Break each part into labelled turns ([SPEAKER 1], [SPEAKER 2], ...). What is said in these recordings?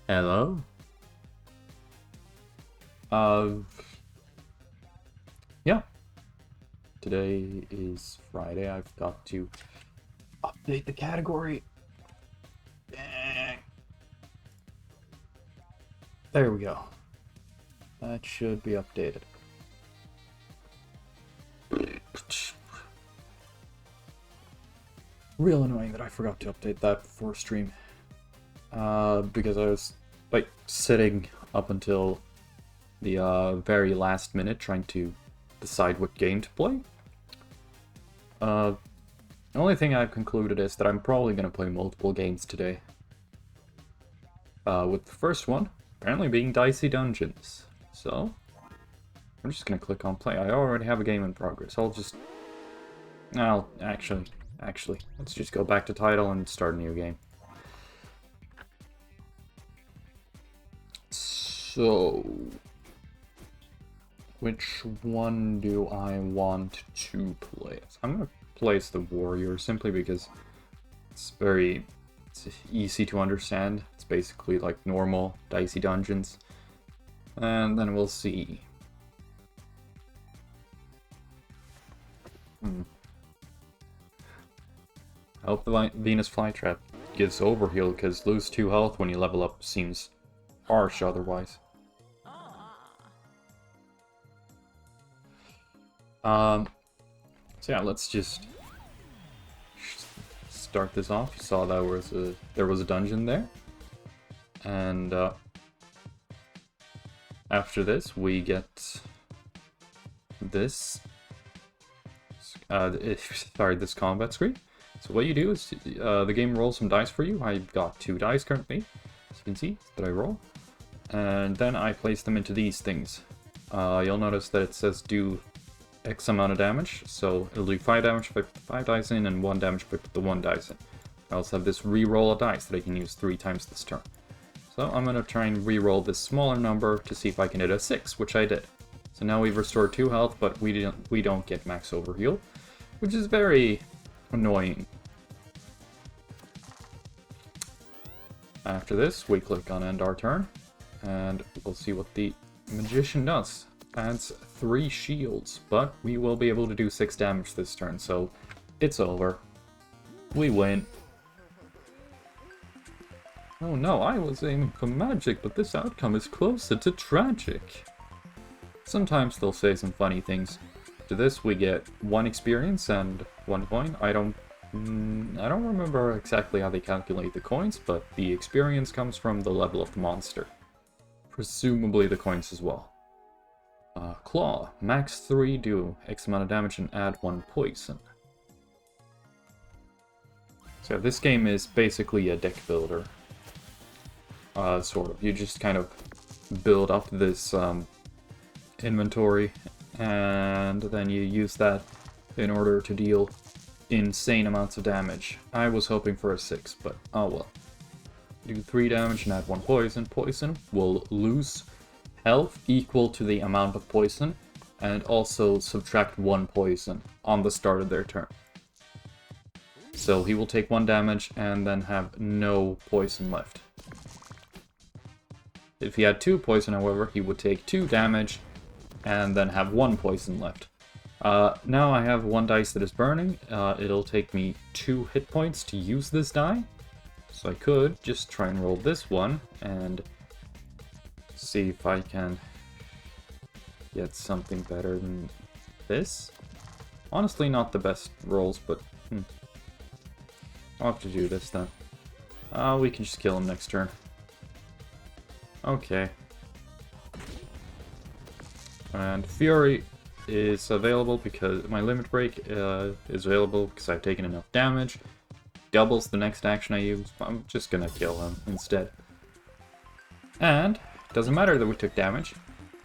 [SPEAKER 1] Hello. Uh, yeah. Today is Friday. I've got to update the category. Dang. There we go. That should be updated. Real annoying that I forgot to update that before stream. Because I was like sitting up until the very last minute trying to decide what game to play. The only thing I've concluded is that I'm probably going to play multiple games today. With the first one apparently being Dicey Dungeons. So, I'm just going to click on play. I already have a game in progress. Actually, let's just go back to title and start a new game. So, which one do I want to play? I'm going to place the warrior simply because it's easy to understand. It's basically like normal Dicey Dungeons. And then we'll see. I hope the Venus flytrap gives overheal, because lose 2 health when you level up seems harsh otherwise. So yeah, let's just start this off. You saw that there was a dungeon there, and after this we get this this combat screen. So what you do is the game rolls some dice for you. I've got 2 dice currently, as you can see that I roll, and then I place them into these things. You'll notice that it says do X amount of damage, so it'll do 5 damage if I put the 5 dice in, and 1 damage if I put the 1 dice in. I also have this re-roll of dice that I can use 3 times this turn. So I'm going to try and re-roll this smaller number to see if I can hit a 6, which I did. So now we've restored 2 health, but we don't get max overheal, which is very annoying. After this, we click on end our turn, and we'll see what the magician does. Adds 3 shields, but we will be able to do 6 damage this turn, so it's over. We win. Oh no, I was aiming for magic, but this outcome is closer to tragic. Sometimes they'll say some funny things. To this we get 1 experience and 1 coin. I don't remember exactly how they calculate the coins, but the experience comes from the level of the monster. Presumably the coins as well. Claw. Max 3, do X amount of damage and add 1 poison. So this game is basically a deck builder. Sort of. You just kind of build up this inventory, and then you use that in order to deal insane amounts of damage. I was hoping for a 6, but oh well. Do 3 damage and add 1 poison. Poison will lose health equal to the amount of poison, and also subtract 1 poison on the start of their turn. So he will take 1 damage and then have no poison left. If he had 2 poison, however, he would take 2 damage and then have 1 poison left. Now I have 1 dice that is burning. It'll take me 2 hit points to use this die. So I could just try and roll this one and see if I can get something better than this. Honestly, not the best rolls, but I'll have to do this then. We can just kill him next turn. Okay. And Fury is available because my limit break is available because I've taken enough damage. Doubles the next action I use. I'm just gonna kill him instead. And doesn't matter that we took damage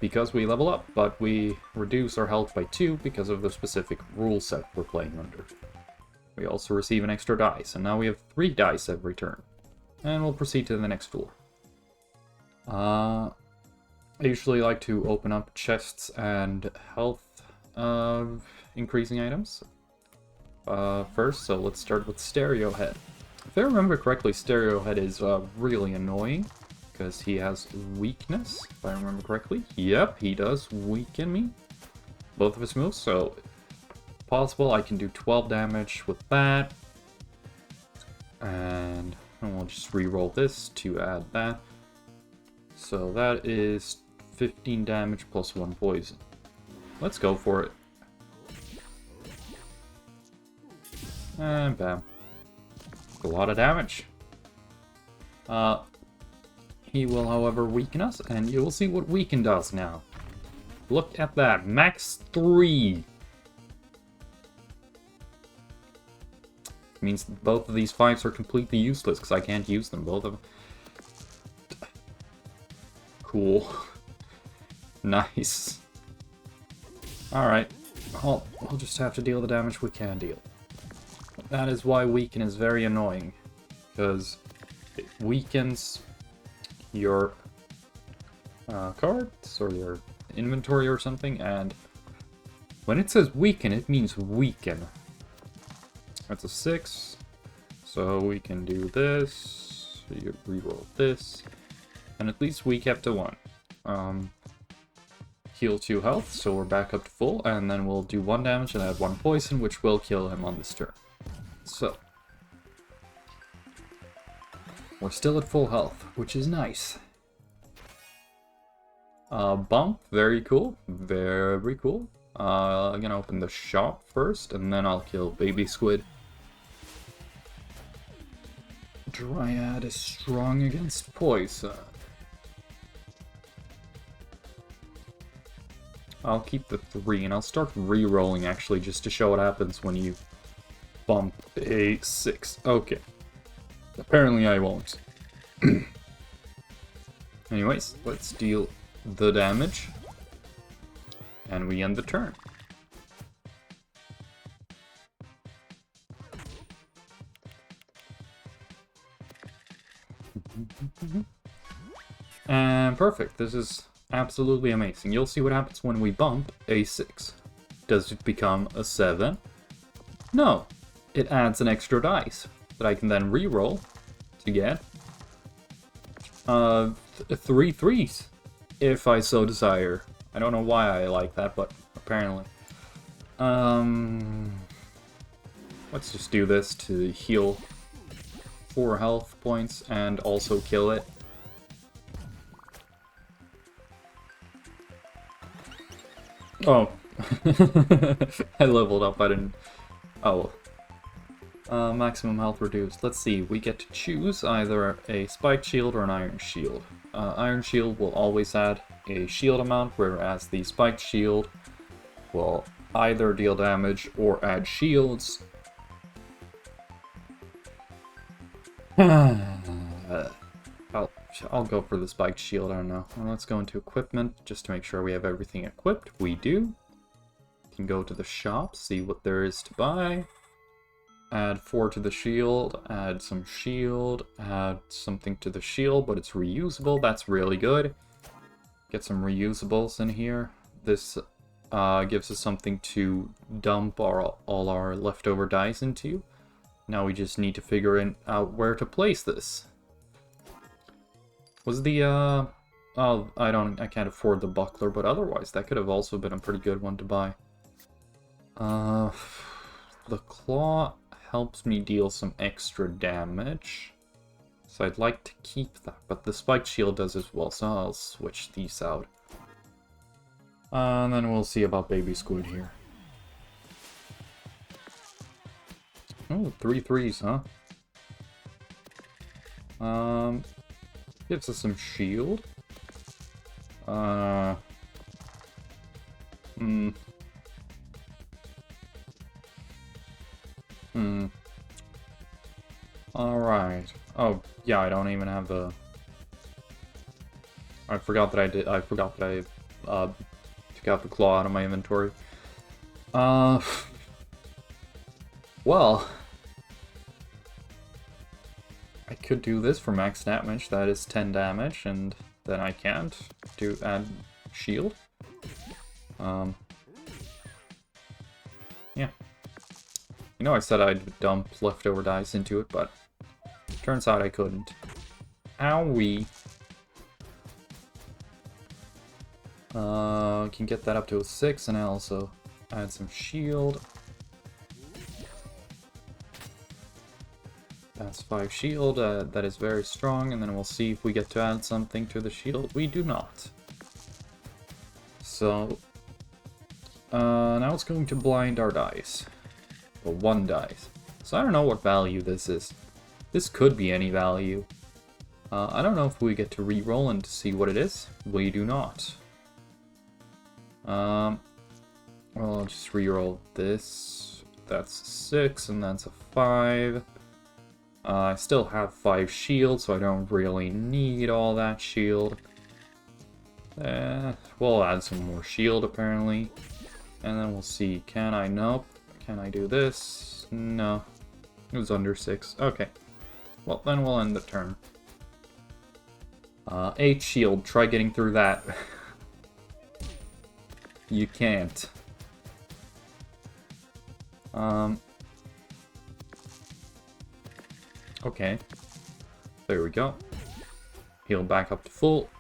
[SPEAKER 1] because we level up, but we reduce our health by 2 because of the specific rule set we're playing under. We also receive an extra dice, and now we have 3 dice every turn. And we'll proceed to the next floor. I usually like to open up chests and health increasing items first, so let's start with Stereo Head. If I remember correctly, Stereo Head is really annoying. because he has weakness, if I remember correctly. Yep, he does weaken me. Both of his moves, so possible I can do 12 damage with that. And we'll just re-roll this to add that. So that is 15 damage plus 1 poison. Let's go for it. And bam. A lot of damage. He will, however, weaken us, and you will see what weaken does now. Look at that. Max 3. Means both of these 5s are completely useless, because I can't use them, both of them. Cool. Nice. Alright. We'll just have to deal the damage we can deal. That is why weaken is very annoying, because it weakens your cards or your inventory or something, and when it says weaken, it means weaken. That's a 6, so we can do this, you reroll this, and at least we kept a 1. Heal 2 health, so we're back up to full, and then we'll do 1 damage and add 1 poison, which will kill him on this turn. So, we're still at full health, which is nice. Bump, very cool, very cool. I'm gonna open the shop first, and then I'll kill Baby Squid. Dryad is strong against poison. I'll keep the 3, and I'll start re-rolling actually, just to show what happens when you bump a 6. Okay. Apparently I won't. Anyways, let's deal the damage. And we end the turn. And perfect. This is absolutely amazing. You'll see what happens when we bump a 6. Does it become a 7? No. It adds an extra dice that I can then re-roll to get 3 3s, if I so desire. I don't know why I like that, but apparently. Let's just do this to heal 4 health points and also kill it. Oh. I leveled up, I didn't... Oh. Maximum health reduced. Let's see, we get to choose either a spiked shield or an iron shield. Iron shield will always add a shield amount, whereas the spiked shield will either deal damage or add shields. I'll go for the spiked shield, I don't know. Well, let's go into equipment just to make sure we have everything equipped. We do. Can go to the shop, see what there is to buy. Add 4 to the shield, add some shield, add something to the shield, but it's reusable. That's really good. Get some reusables in here. This gives us something to dump all our leftover dice into. Now we just need to figure out where to place this. Was the, oh, I can't afford the buckler, but otherwise that could have also been a pretty good one to buy. The claw helps me deal some extra damage, so I'd like to keep that, but the spiked shield does as well, so I'll switch these out. And then we'll see about Baby Squid here. Oh, 3 3s, huh? Gives us some shield. Alright. Oh, yeah, I don't even have the... I forgot that I took out the claw out of my inventory. Well... I could do this for max damage, that is 10 damage, and then I can't add shield. Yeah. You know I said I'd dump leftover dice into it, but turns out I couldn't. Owie. Can get that up to a 6, and I also add some shield. That's 5 shield, that is very strong, and then we'll see if we get to add something to the shield. We do not. So, now it's going to blind our dice. Well, 1 dice. So I don't know what value this is. This could be any value. I don't know if we get to re-roll and to see what it is. We do not. Well, I'll just re-roll this. That's a 6, and that's a 5. I still have 5 shield, so I don't really need all that shield. We'll add some more shield, apparently. And then we'll see. Can I? Nope. Can I do this? No. It was under 6. Okay. Well, then we'll end the turn. 8 shield. Try getting through that. You can't. Okay. There we go. Heal back up to full.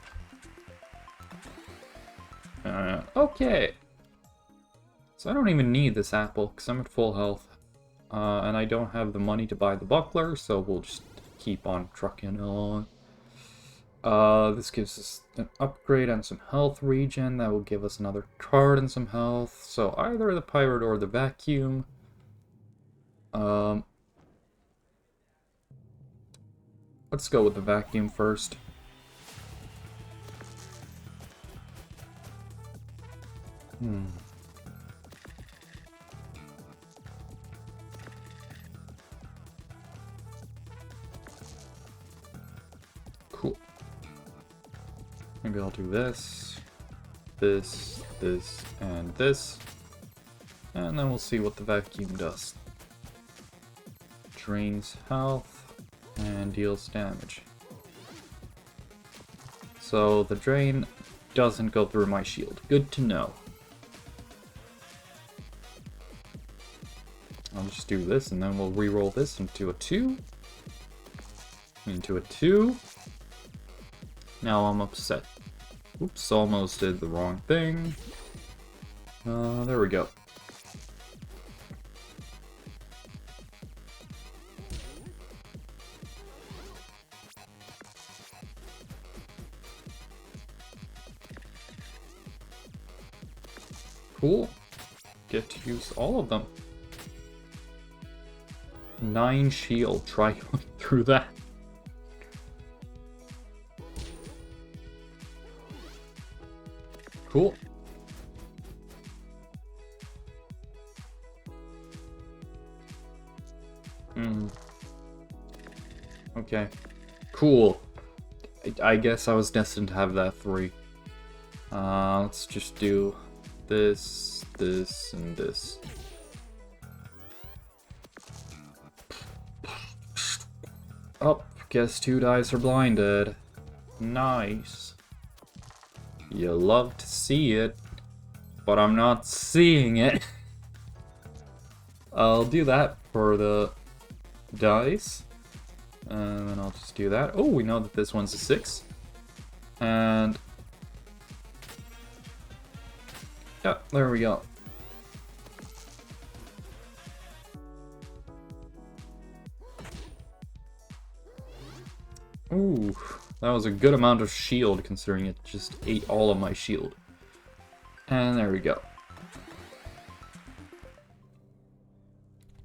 [SPEAKER 1] Okay. So I don't even need this apple, because I'm at full health. And I don't have the money to buy the buckler, so we'll just keep on trucking on. This gives us an upgrade and some health regen. That will give us another card and some health. So either the pirate or the vacuum. Let's go with the vacuum first. Cool. Maybe I'll do this, this, and this. And then we'll see what the vacuum does. Drains health and deals damage. So the drain doesn't go through my shield. Good to know. I'll just do this, and then we'll re-roll this into a 2. Into a 2. Now I'm upset. Oops, almost did the wrong thing. There we go. Cool. Get to use all of them. 9 shield. Try going through that. Cool. Okay. Cool. I guess I was destined to have that 3. Let's just do this, this, and this. Oh, guess 2 dice are blinded. Nice. You love to see it, but I'm not seeing it. I'll do that for the dice. And then I'll just do that. Oh, we know that this one's a 6. And yeah, there we go. Ooh, that was a good amount of shield considering it just ate all of my shield. And there we go.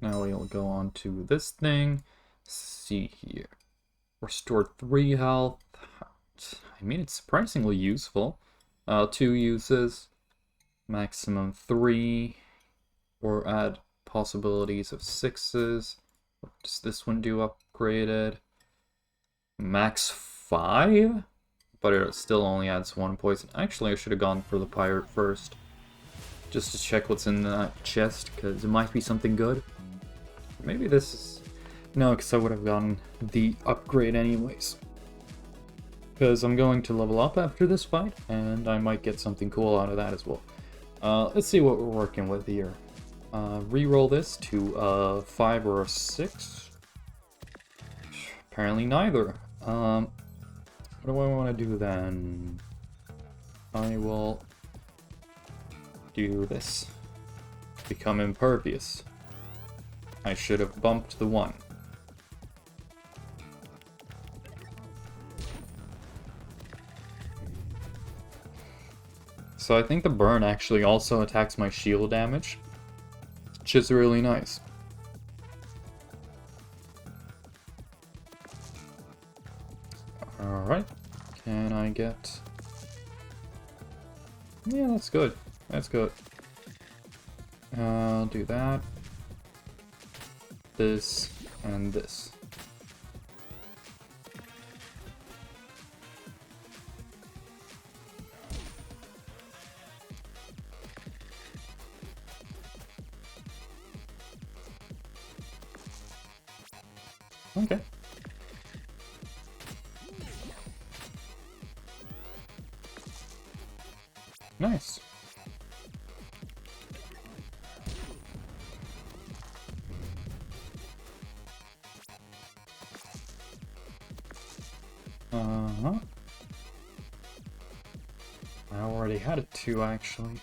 [SPEAKER 1] Now we'll go on to this thing. See here. Restore 3 health. I mean, it's surprisingly useful. 2 uses. Maximum 3. Or add possibilities of 6s. What does this one do upgraded? Max 5? But it still only adds 1 poison. Actually, I should have gone for the pirate first. Just to check what's in that chest, because it might be something good. Maybe this is... No, because I would have gotten the upgrade anyways. Because I'm going to level up after this fight, and I might get something cool out of that as well. Let's see what we're working with here. Reroll this to a 5 or a 6. Apparently neither. What do I want to do then? I will do this. Become impervious. I should have bumped the 1. So I think the burn actually also attacks my shield damage, which is really nice. Alright, can I get... Yeah, that's good. That's good. I'll do that. This, and this. Okay. Nice. Uh-huh. I already had a 2, actually.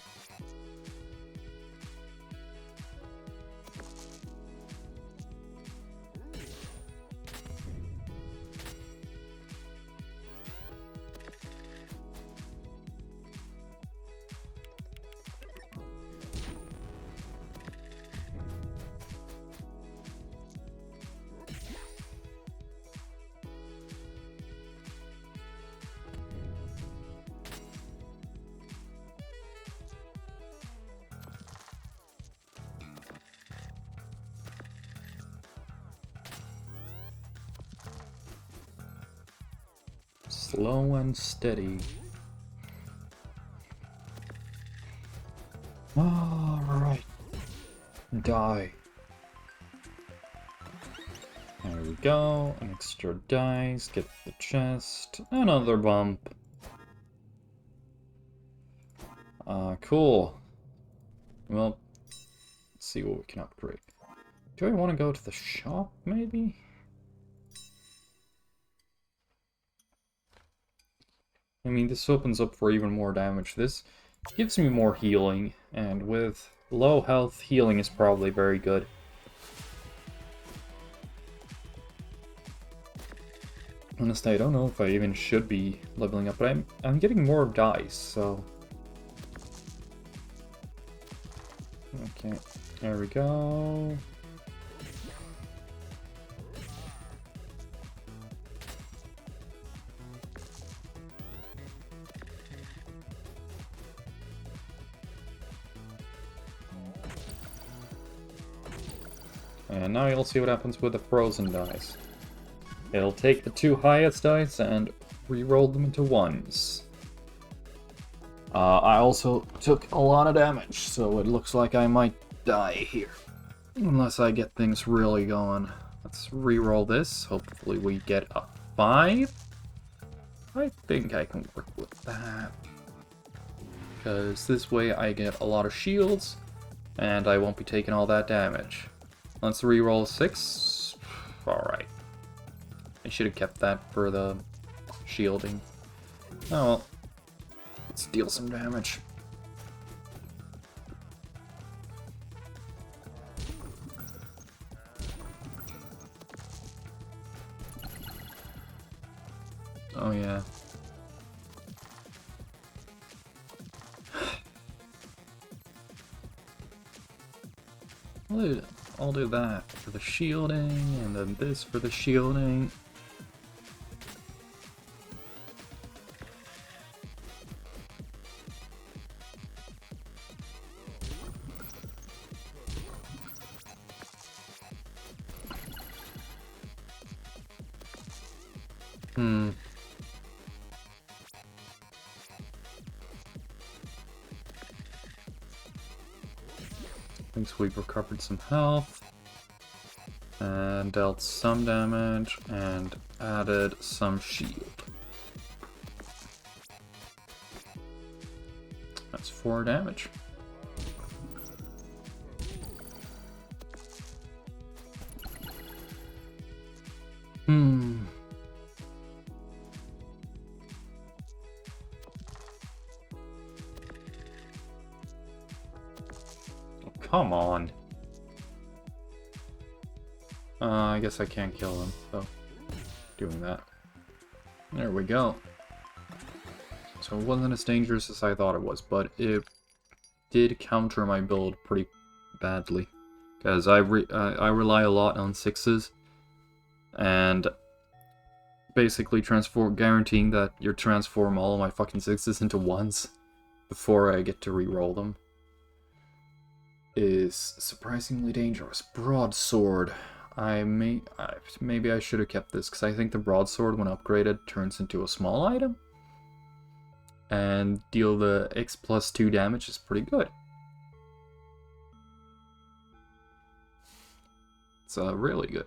[SPEAKER 1] Slow and steady. Alright. Die. There we go. An extra dice. Get the chest. Another bump. Cool. Well, let's see what we can upgrade. Do I want to go to the shop, maybe? I mean, this opens up for even more damage. This gives me more healing, and with low health, healing is probably very good. Honestly, I don't know if I even should be leveling up, but I'm getting more dice, so... Okay, there we go. And now you'll see what happens with the frozen dice. It'll take the 2 highest dice and re-roll them into 1s. I also took a lot of damage, so it looks like I might die here. Unless I get things really going. Let's re-roll this. Hopefully we get a 5. I think I can work with that. Because this way I get a lot of shields, and I won't be taking all that damage. Let's re-roll a 6. Alright. I should have kept that for the shielding. Oh well. Let's deal some damage. Oh yeah. I'll do that for the shielding, and then this for the shielding. Thinks we've recovered some health, and dealt some damage, and added some shield. That's 4 damage. come on. I guess I can't kill him, so doing that. There we go. So it wasn't as dangerous as I thought it was, but it did counter my build pretty badly. Because I rely a lot on 6s, and basically guaranteeing that you transform all of my fucking 6s into 1s before I get to re-roll them is surprisingly dangerous. Broadsword. Maybe I should have kept this, because I think the broadsword, when upgraded, turns into a small item. And deal the X plus 2 damage is pretty good. It's really good.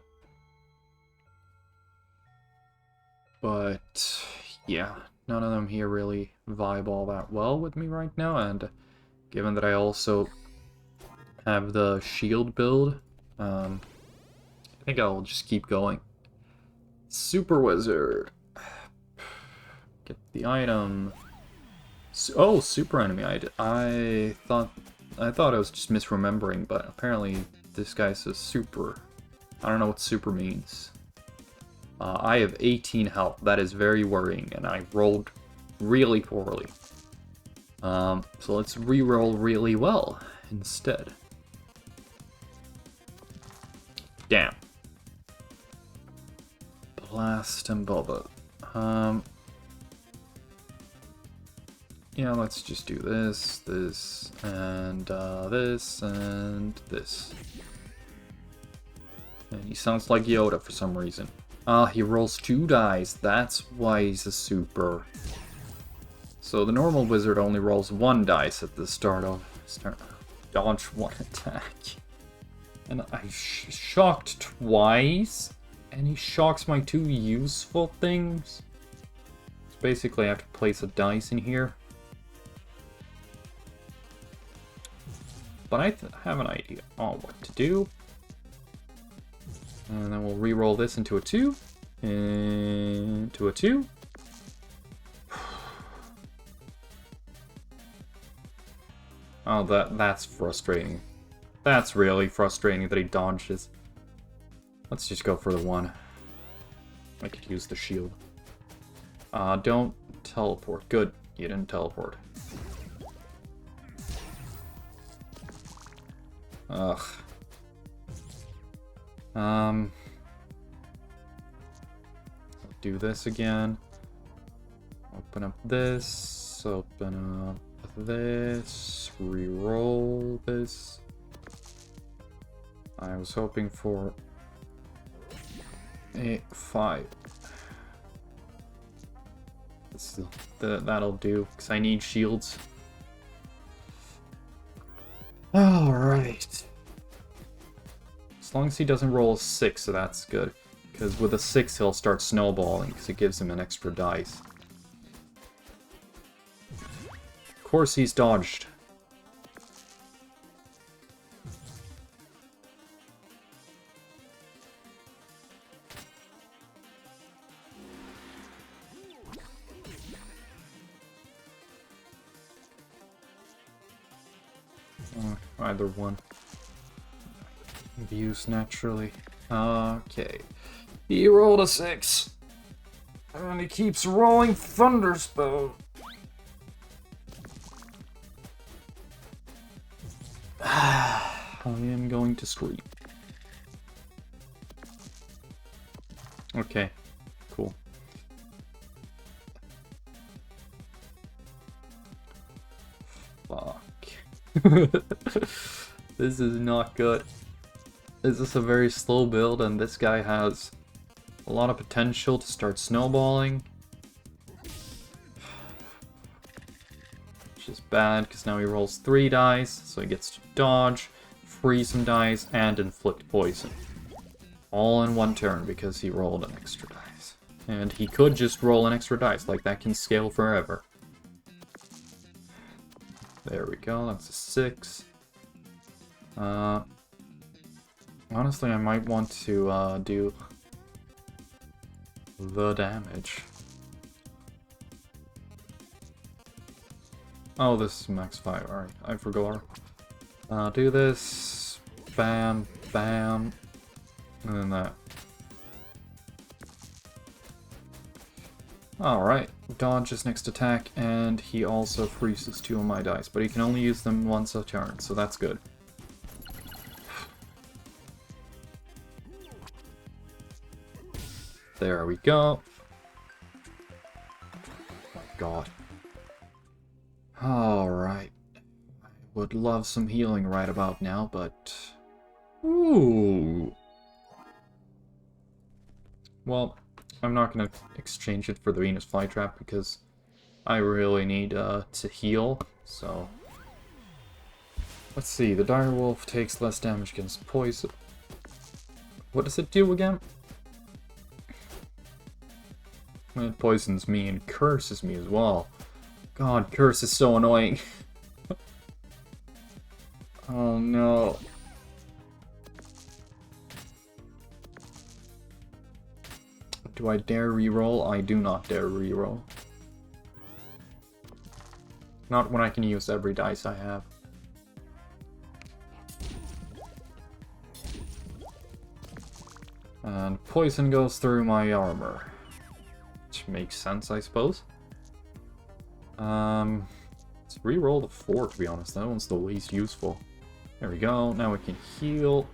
[SPEAKER 1] But yeah, none of them here really vibe all that well with me right now, and given that I also have the shield build, I think I'll just keep going. Super Wizard. Get the item. Oh, super enemy. I thought I was just misremembering, but apparently this guy says super. I don't know what super means. I have 18 health. That is very worrying, and I rolled really poorly. So let's re-roll really well instead. Damn. Blast and Boba. Yeah, let's just do this, this, and this, and this. And he sounds like Yoda for some reason. He rolls 2 dice. That's why he's a super. So the normal wizard only rolls 1 dice at the start. Dodge 1 attack. And I shocked twice, and he shocks my 2 useful things. So basically I have to place a dice in here. But I have an idea on what to do. And then we'll re-roll this into a 2. Into a 2. Oh, that's frustrating. That's really frustrating that he dodges. Let's just go for the 1. I could use the shield. Don't teleport. Good, you didn't teleport. Ugh. I'll do this again. Open up this. Open up this. Reroll this. I was hoping for a 5. That'll do, because I need shields. Alright. As long as he doesn't roll a 6, so that's good. Because with a 6, he'll start snowballing, because it gives him an extra dice. Of course he's dodged. Either one. Views naturally. Okay. He rolled a 6. And he keeps rolling Thunderspell. I am going to scream. Okay. Cool. Fuck. This is not good. This is a very slow build, and this guy has a lot of potential to start snowballing. Which is bad, because now he rolls 3 dice, so he gets to dodge, freeze some dice, and inflict poison. All in 1 turn, because he rolled an extra dice. And he could just roll an extra dice, like that can scale forever. There we go, that's a 6. Honestly, I might want to do the damage. Oh, this is max 5, alright, I forgot. Do this. Bam, bam. And then that. Alright, dodge his next attack, and he also freezes 2 of my dice, but he can only use them once a turn, so that's good. There we go. Oh my god. Alright. I would love some healing right about now, but... Ooh. Well, I'm not going to exchange it for the Venus Flytrap because I really need to heal, so... Let's see, the Direwolf takes less damage against poison. What does it do again? It poisons me and curses me as well. God, curse is so annoying. Oh no. Do I dare reroll? I do not dare reroll. Not when I can use every dice I have. And poison goes through my armor. Which makes sense, I suppose. Let's reroll the 4, to be honest. That one's the least useful. There we go. Now we can heal.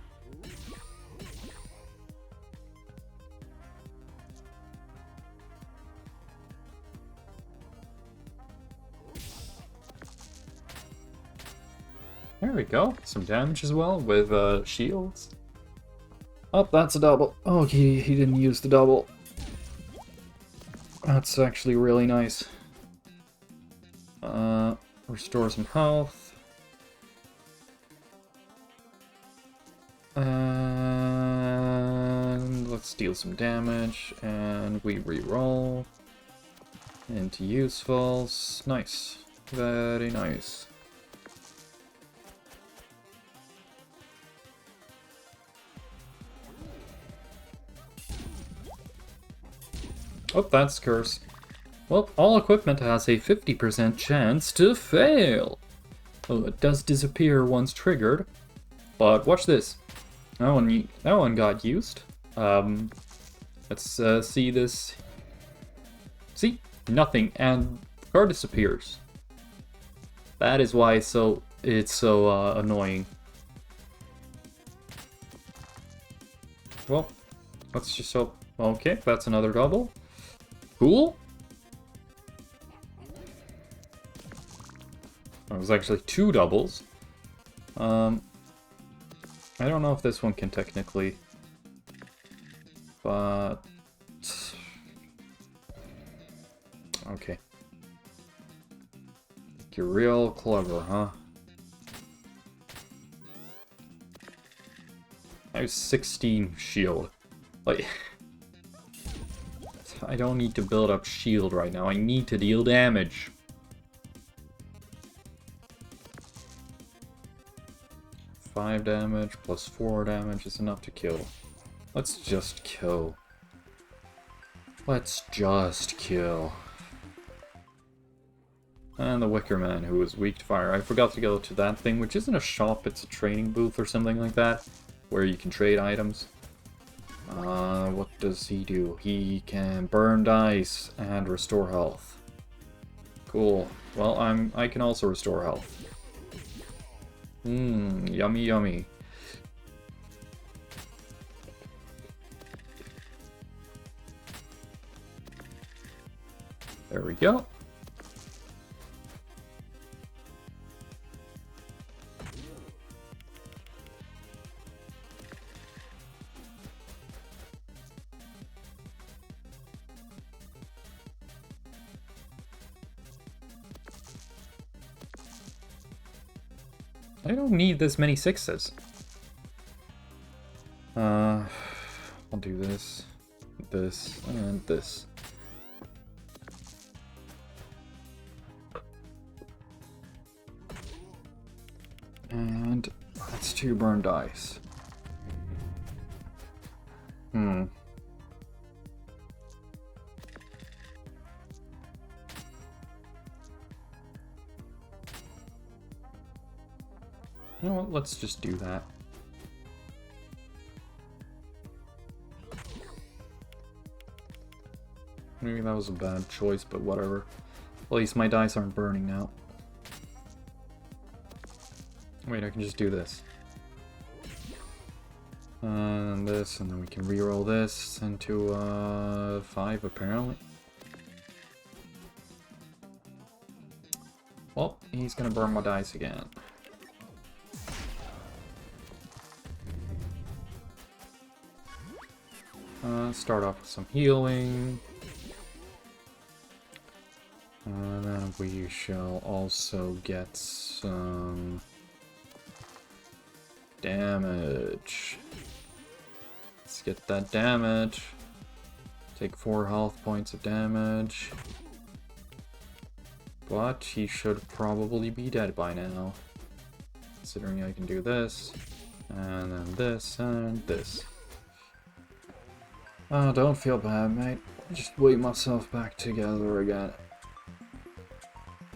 [SPEAKER 1] There we go. Some damage as well with shields. Oh, that's a double. Oh, he didn't use the double. That's actually really nice. Restore some health. And let's deal some damage. And we reroll. Into usefuls. Nice. Very nice. Oh, that's curse. Well, all equipment has a 50% chance to fail. Oh, it does disappear once triggered. But watch this. That one got used. Let's see this. See? Nothing, and the card disappears. That is why it's so annoying. Well, let's just hope. Okay, that's another double. Cool. It was actually 2 doubles. I don't know if this one can technically, but okay. You're real clever, huh? I have 16 shield. Like, I don't need to build up shield right now. I need to deal damage. Five damage plus 4 damage is enough to kill. Let's just kill. Let's just kill. And the Wicker Man, who is weak to fire. I forgot to go to that thing, which isn't a shop, it's a trading booth or something like that, where you can trade items. What does he do? He can burn dice and restore health. Cool. Well, I can also restore health. Yummy yummy. There we go. I don't need this many 6s. I'll do this, this, and this. And that's 2 burn dice. You know what, let's just do that. Maybe that was a bad choice, but whatever. At least my dice aren't burning now. Wait, I can just do this. And this, and then we can reroll this into 5 apparently. Well, he's gonna burn my dice again. Start off with some healing. And then we shall also get some damage. Let's get that damage. Take 4 health points of damage. But he should probably be dead by now. Considering I can do this, and then this, and this. Oh, don't feel bad, mate. Just wait myself back together again.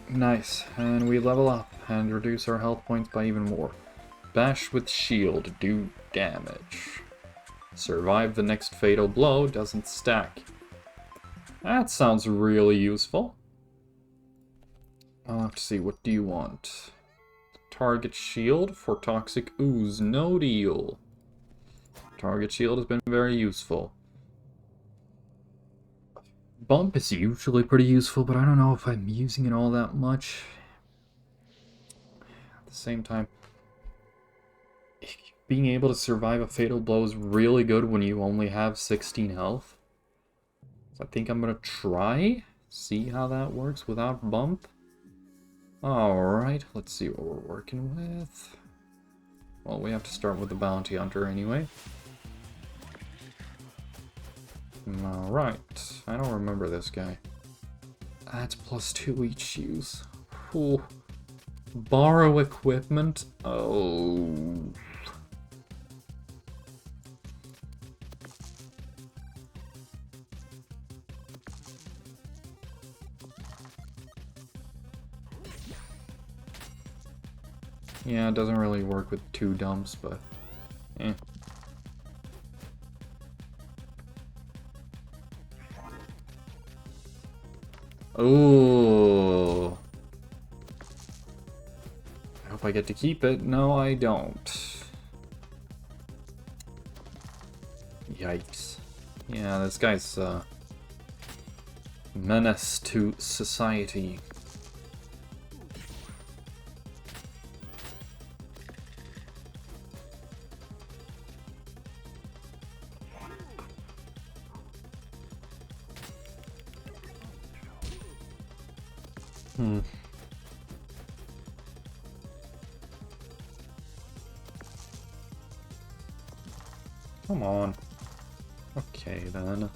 [SPEAKER 1] Nice, and we level up and reduce our health points by even more. Bash with shield, do damage. Survive the next fatal blow, doesn't stack. That sounds really useful. I'll have to see, what do you want? Target shield for toxic ooze, no deal. Target shield has been very useful. Bump is usually pretty useful, but I don't know if I'm using it all that much. At the same time, being able to survive a fatal blow is really good when you only have 16 health. So I think I'm gonna try, see how that works without bump. Alright, let's see what we're working with. Well, we have to start with the bounty hunter anyway. Alright, I don't remember this guy. That's +2 each use. Ooh. Borrow equipment? Oh. Yeah, it doesn't really work with 2 dumps, but eh. Oh. I hope I get to keep it. No, I don't. Yikes. Yeah, this guy's menace to society. Come on. Okay, then.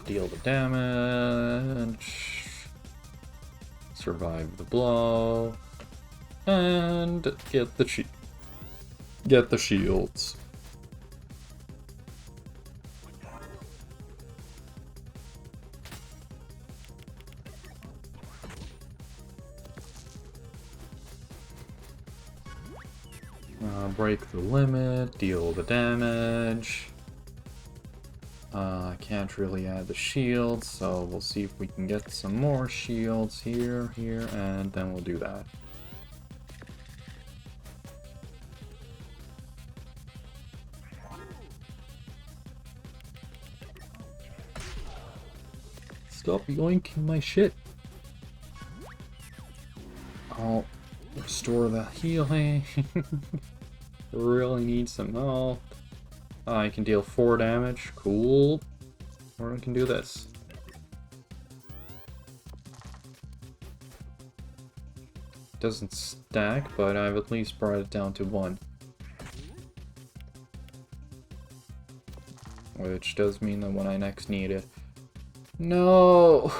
[SPEAKER 1] Deal the damage, survive the blow, and get the shields. Break the limit, deal the damage. I can't really add the shields, so we'll see if we can get some more shields here, and then we'll do that. Stop yoinking my shit. I'll restore the healing. Really need some health. I can deal 4 damage. Cool. Or I can do this. Doesn't stack, but I've at least brought it down to 1. Which does mean that when I next need it, No!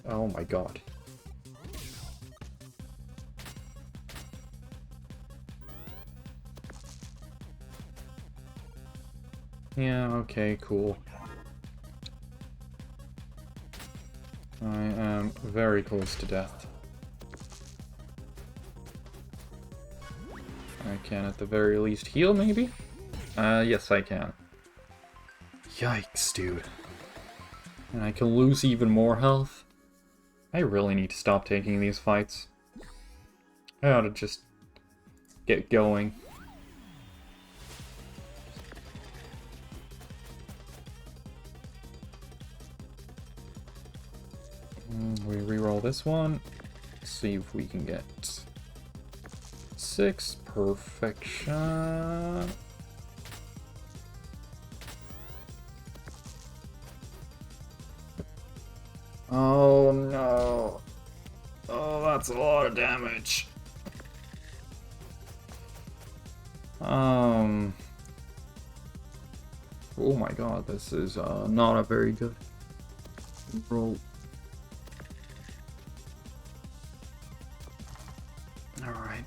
[SPEAKER 1] Oh my god. Yeah, okay, cool. I am very close to death. I can at the very least heal, maybe? Yes I can. Yikes, dude. And I can lose even more health? I really need to stop taking these fights. I ought to just get going. We reroll this one. See if we can get 6. Perfection. Oh no. Oh, that's a lot of damage. Oh my god, this is not a very good roll. Alright.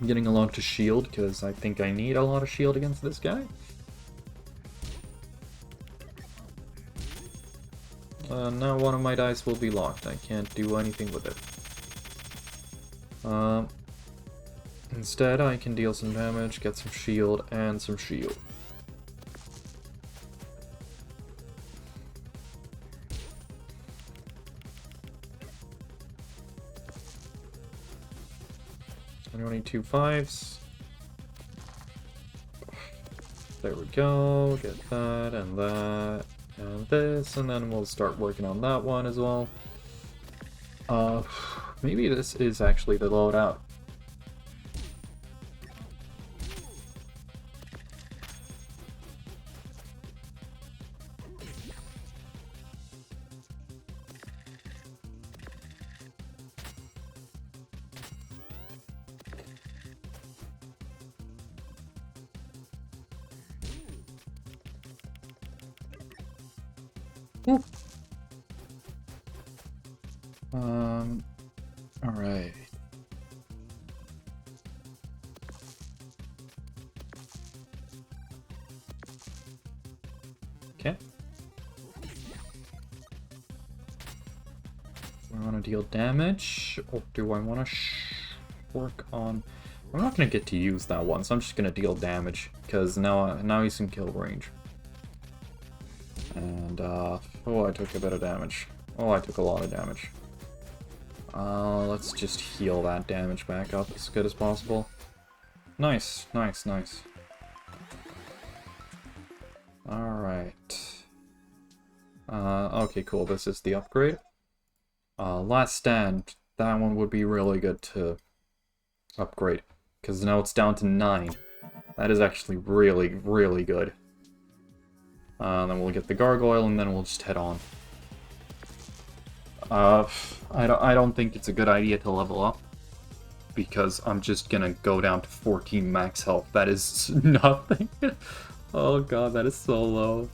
[SPEAKER 1] I'm getting a lot to shield because I think I need a lot of shield against this guy. Now one of my dice will be locked. I can't do anything with it. Instead, I can deal some damage, get some shield, and some shield. I only need 2 5s. There we go. Get that and that. And this, and then we'll start working on that one as well. Maybe this is actually the loadout. Alright. Okay. Do I want to deal damage, or do I want to work on... I'm not going to get to use that one, so I'm just going to deal damage, because now he's in kill range. And, oh, I took a bit of damage. Oh, I took a lot of damage. Let's just heal that damage back up as good as possible. Nice, nice, nice. Alright. Okay, cool, this is the upgrade. Last Stand, that one would be really good to upgrade, because now it's down to 9. That is actually really, really good. Then we'll get the gargoyle, and then we'll just head on. I don't think it's a good idea to level up, because I'm just gonna go down to 14 max health. That is nothing. Oh god, that is so low.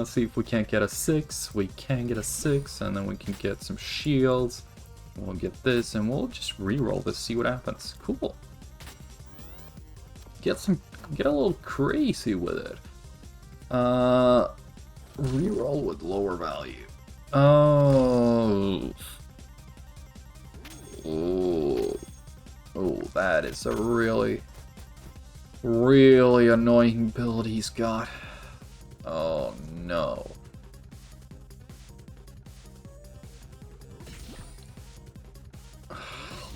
[SPEAKER 1] See if we can't get a 6. We can get a 6, and then we can get some shields. We'll get this, and we'll just reroll this, see what happens. Cool. Get a little crazy with it. Reroll with lower value. Oh. Oh. Oh, that is a really, really annoying build he's got. Oh no.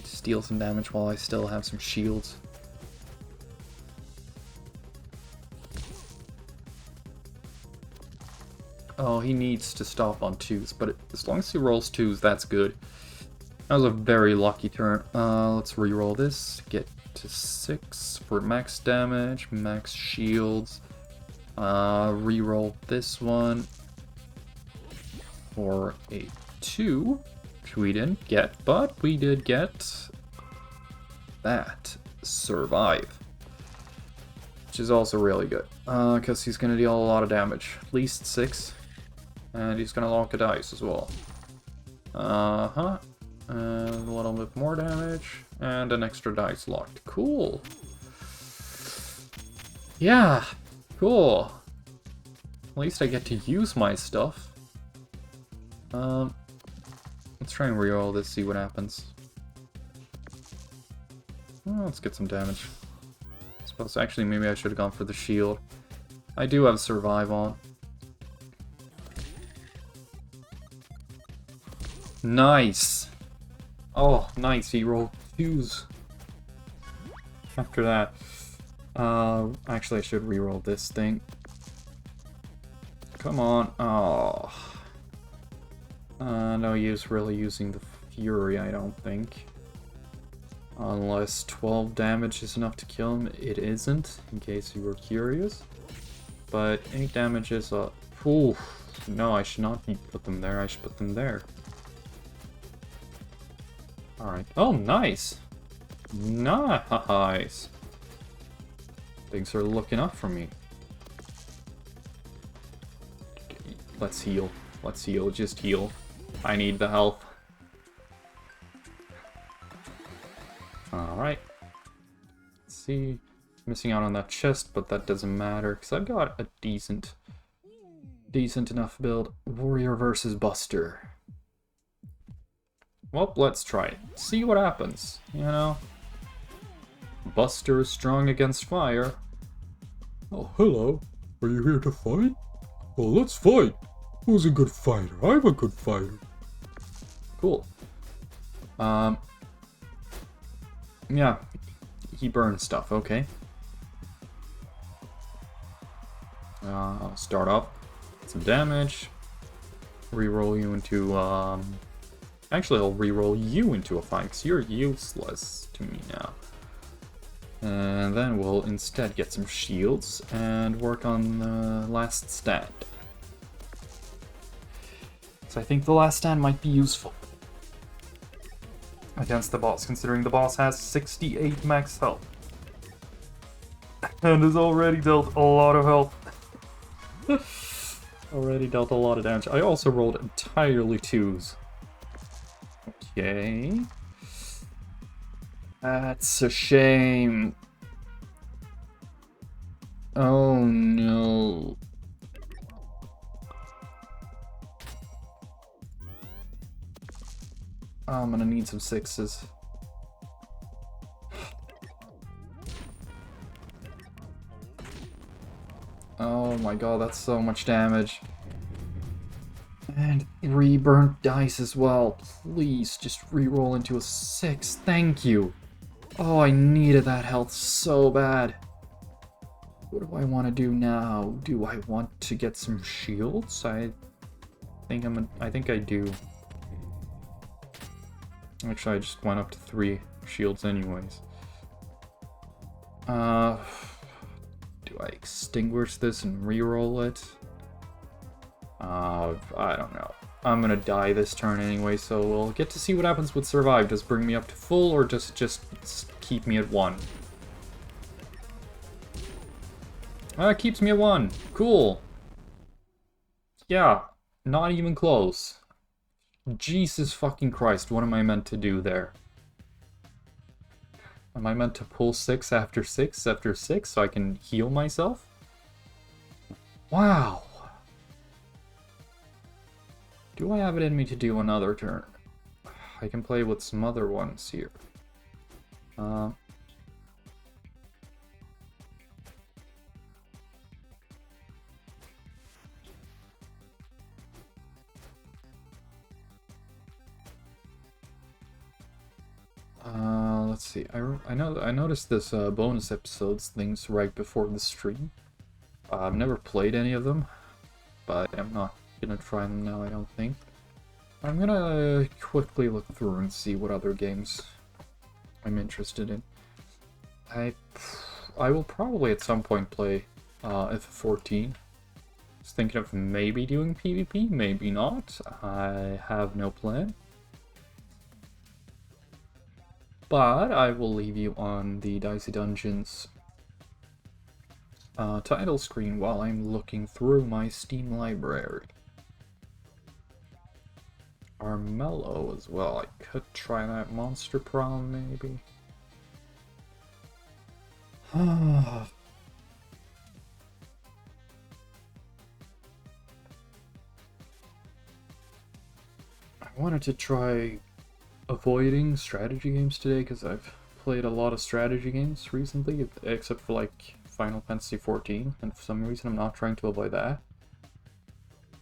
[SPEAKER 1] Just deal some damage while I still have some shields. Oh, he needs to stop on 2s, but as long as he rolls 2s, that's good. That was a very lucky turn. Let's reroll this. Get to 6 for max damage, max shields. Reroll this one. for a 2, which we didn't get, but we did get that survive, which is also really good, because he's going to deal a lot of damage, at least 6, and he's going to lock a dice as well. And a little bit more damage, and an extra dice locked. Cool. Yeah, cool. At least I get to use my stuff. Let's try and reroll this, see what happens. Oh, let's get some damage. I suppose, actually, maybe I should have gone for the shield. I do have survive on. Nice! Oh, nice, he rolled 2s. After that. Actually, I should reroll this thing. Come on. Oh. No use really using the Fury, I don't think. Unless 12 damage is enough to kill him. It isn't, in case you were curious. But 8 damage is a... Oof. No, I should not put them there. I should put them there. Alright. Oh, nice! Nice! Things are looking up for me. Let's heal. Let's heal. Just heal. I need the health. Alright. Let's see. Missing out on that chest, but that doesn't matter, because I've got a decent enough build. Warrior versus Buster. Well, let's try it. See what happens, you know? Buster is strong against fire.
[SPEAKER 2] Oh, hello. Are you here to fight? Well, let's fight. Who's a good fighter? I'm a good fighter.
[SPEAKER 1] Cool. Yeah. He burns stuff, okay. I'll start off. Some damage. Reroll you into, Actually, I'll reroll you into a fight, because you're useless to me now. And then we'll instead get some shields and work on the last stand. So I think the last stand might be useful against the boss, considering the boss has 68 max health. And has already dealt a lot of health. Already dealt a lot of damage. I also rolled entirely 2s. Okay. That's a shame. Oh no. I'm gonna need some 6s. Oh my god, that's so much damage. And 3 burnt dice as well. Please, just re-roll into a 6. Thank you. Oh, I needed that health so bad. What do I want to do now? Do I want to get some shields? I think I do. Actually, I just went up to 3 shields anyways. Do I extinguish this and re-roll it? I don't know. I'm gonna die this turn anyway, so we'll get to see what happens with survive. Does it bring me up to full, or just keep me at 1? It keeps me at 1. Cool. Yeah, not even close. Jesus fucking Christ, what am I meant to do there? Am I meant to pull 6 after 6 after 6 so I can heal myself? Wow. Do I have it in me to do another turn? I can play with some other ones here. Let's see. I noticed this bonus episodes things right before the stream. I've never played any of them, but I'm not gonna try them now, I don't think. I'm gonna quickly look through and see what other games I'm interested in. I will probably at some point play ff14, was thinking of maybe doing PvP, maybe not. I have no plan. But I will leave you on the Dicey Dungeons title screen while I'm looking through my Steam library. Armello as well. I could try that monster prom, maybe. I wanted to try avoiding strategy games today because I've played a lot of strategy games recently, except for like Final Fantasy XIV, and for some reason I'm not trying to avoid that.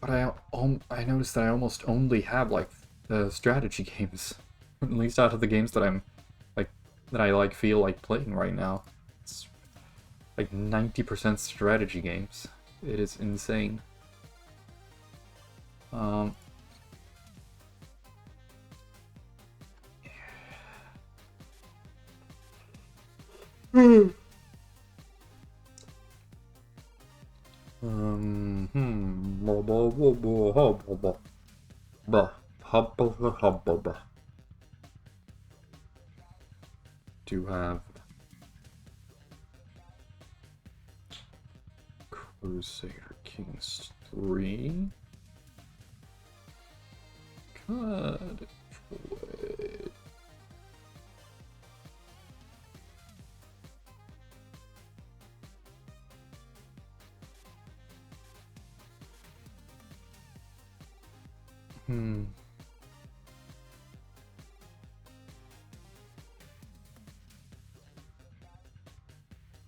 [SPEAKER 1] But I noticed that I almost only have like the strategy games, at least out of the games that I'm like that I like feel like playing right now. It's like 90% strategy games. It is insane. Do have Crusader Kings 3. Could wait.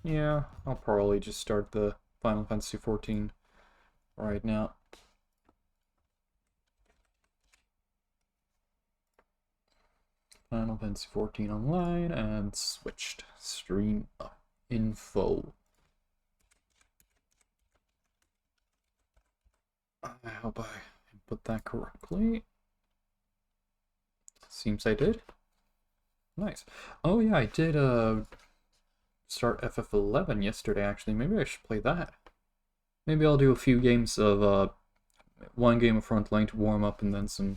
[SPEAKER 1] Yeah, I'll probably just start the Final Fantasy XIV right now. Final Fantasy XIV Online and switched. Stream info. I hope I put that correctly. Seems I did. Nice. Oh yeah, I did start ff11 yesterday actually. Maybe I should play that. Maybe I'll do a few games of one game of Frontline to warm up and then some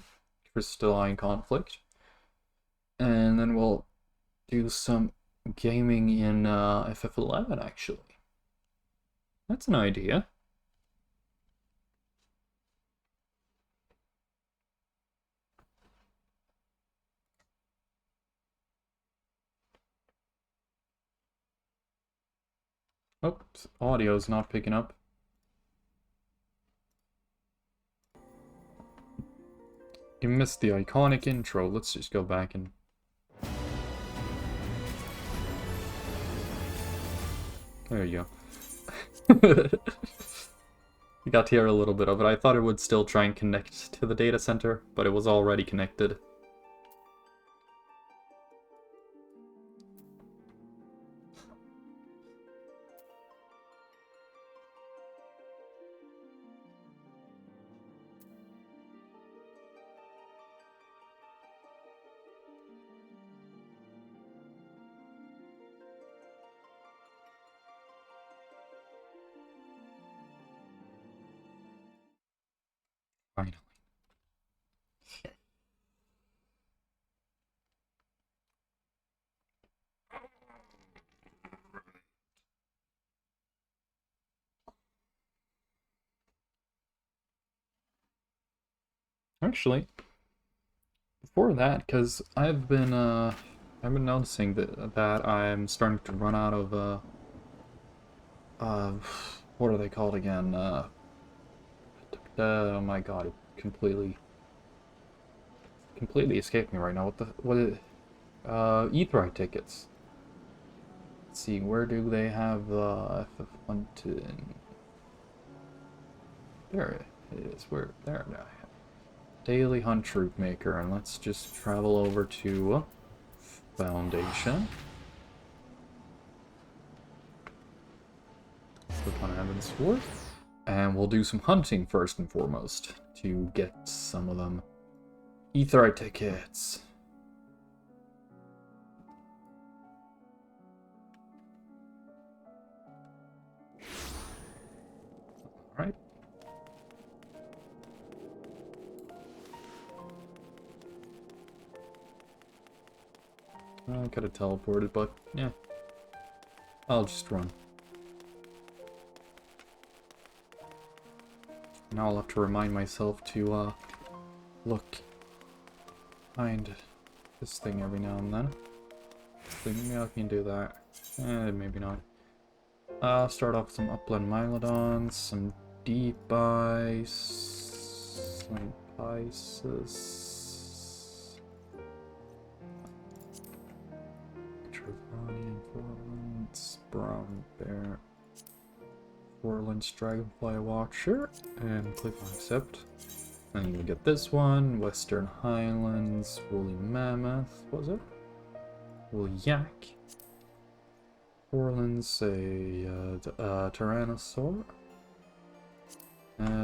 [SPEAKER 1] Crystalline Conflict. And then we'll do some gaming in ff11 actually. That's an idea. Oops, audio's not picking up. You missed the iconic intro. Let's just go back and... There you go. You got to hear a little bit of it. I thought it would still try and connect to the data center, but it was already connected. Finally. Actually, before that, because I've been noticing that I'm starting to run out of what are they called again? Oh my god, it completely escaped me right now. Etherite tickets. Let's see, where do they have FF1 to... There it is. Where? There now. Daily Hunt Troop Maker, and let's just travel over to Foundation. Click on Evansworth, and we'll do some hunting first and foremost to get some of them Etherite tickets. Alright. I could have teleported, but yeah. I'll just run. Now I'll have to remind myself to, look behind this thing every now and then. So maybe I can do that. Maybe not. I'll start off with some upland Mylodons, some deep ice, some Pisces, Trevanian Forlands, Brown Bear, Forlands Dragonfly Watcher, and click on accept. And you get this one, Western Highlands, Woolly Mammoth, was it? Woolly Yak. Forlands, a Tyrannosaur.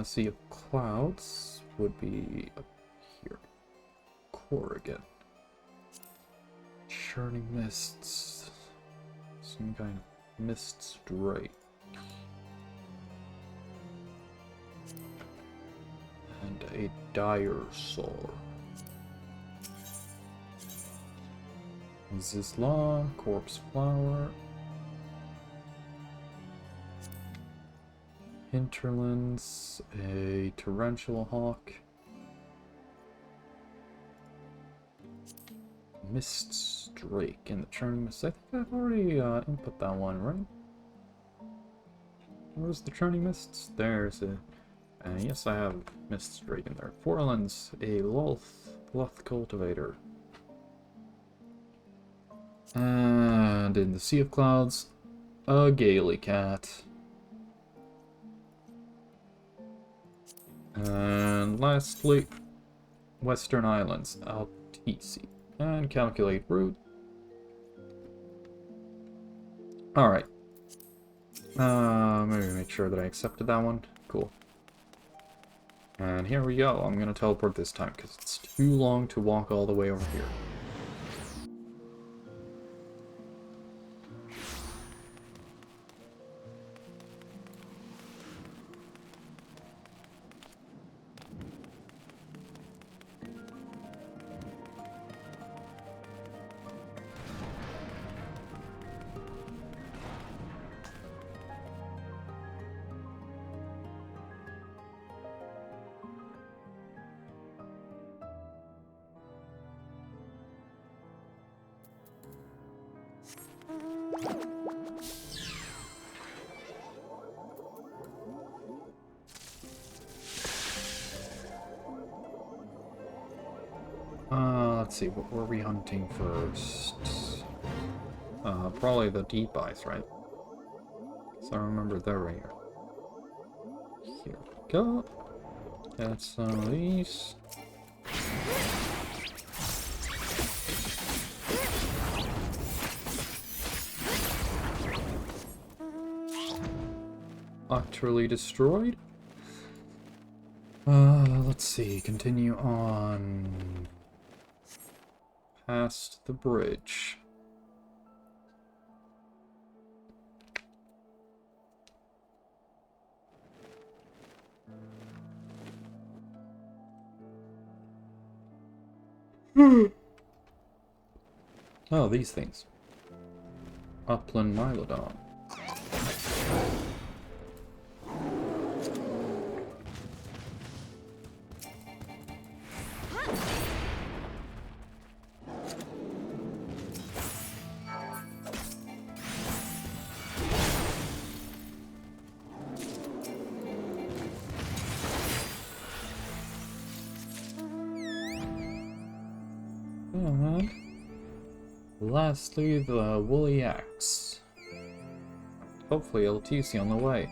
[SPEAKER 1] Sea of Clouds would be up here. Corrigan. Churning Mists. Some kind of mist drake. And a dire soul. Zizla, Corpse Flower. Hinterlands, a Tarantula Hawk. Mist Drake and the Churning Mist. I think I've already input that one, right? Where's the Churning Mists? There's a... yes, I have Mist Drake in there. Forlands, a Loth Cultivator. And in the Sea of Clouds, a Gaily Cat. And lastly, Western Islands, Altisi. And calculate route. Alright. Maybe make sure that I accepted that one. Cool. And here we go. I'm gonna teleport this time because it's too long to walk all the way over here. Let's see, what were we hunting first? Probably the deep ice, right? So I remember they're right here. Here we go. Get some of these. Utterly destroyed. Let's see, continue on past the bridge. Oh, these things. Upland Mylodon. And lastly, the Woolly Axe. Hopefully LTC on the way.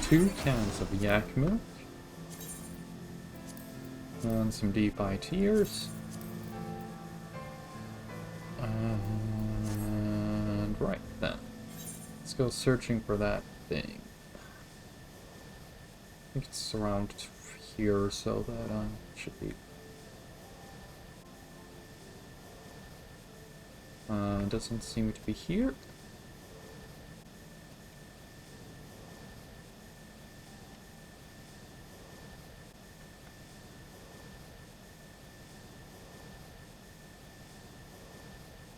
[SPEAKER 1] Two cans of yak milk. And some deep eye tears. And right then. Let's go searching for that thing. think it's around here or so that should be. Doesn't seem to be here.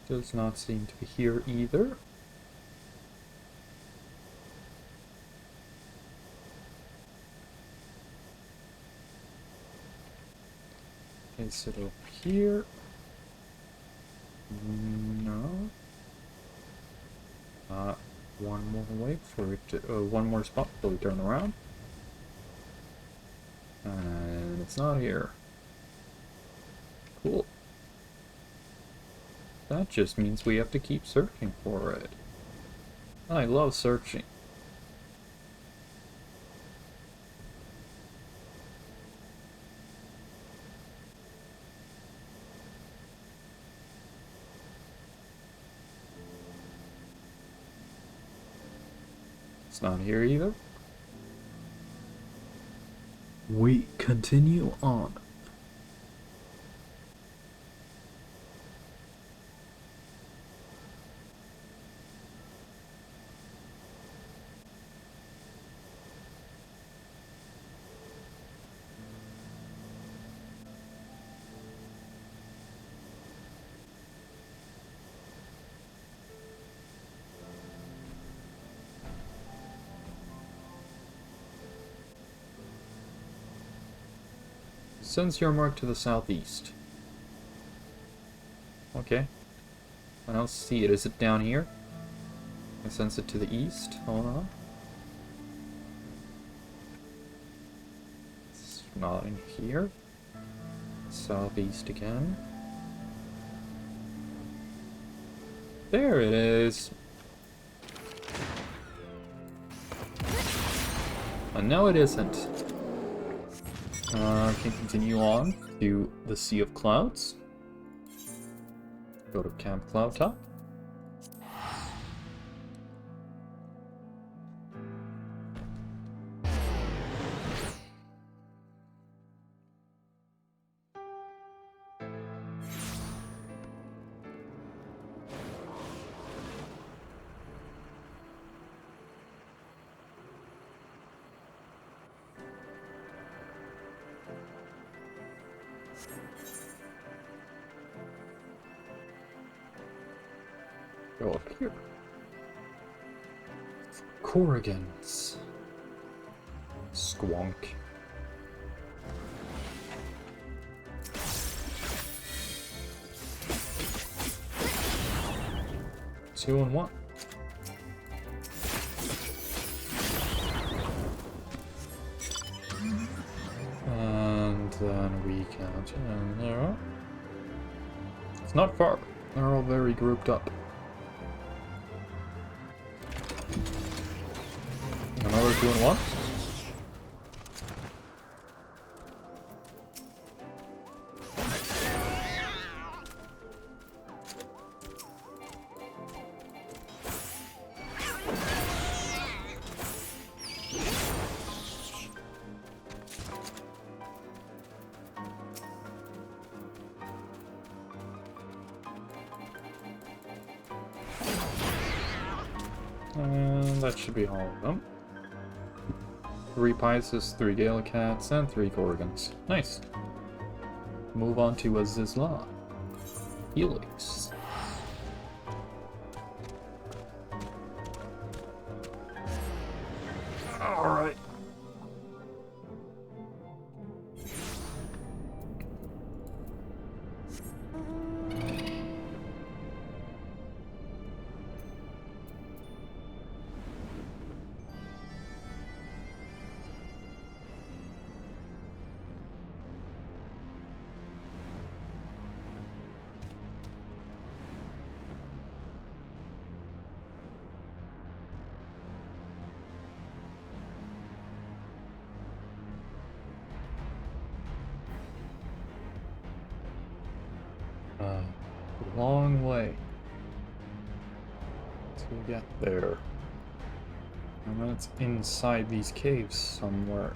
[SPEAKER 1] Does not seem to be here either. Is it over here? No. One more way for it to, one more spot before we turn around. And it's not here. Cool. That just means we have to keep searching for it. I love searching. It's not here either. We continue on. Sends your mark to the southeast. Okay. I don't see it. Is it down here? I sense it to the east. Hold on. It's not in here. Southeast again. There it is. And no, it isn't. Can continue on to the Sea of Clouds. Go to Camp Cloud Top. Go up here. Corrigans. Squonk. Two and one. And then we count in there. It's not far. They're all very grouped up. Another 2 and 1. And that should be all of them. 3 Pisces, 3 Galicats, and 3 Gorgons. Nice. Move on to Azizla. Helix. Alright. Long way to get there. And then it's inside these caves somewhere.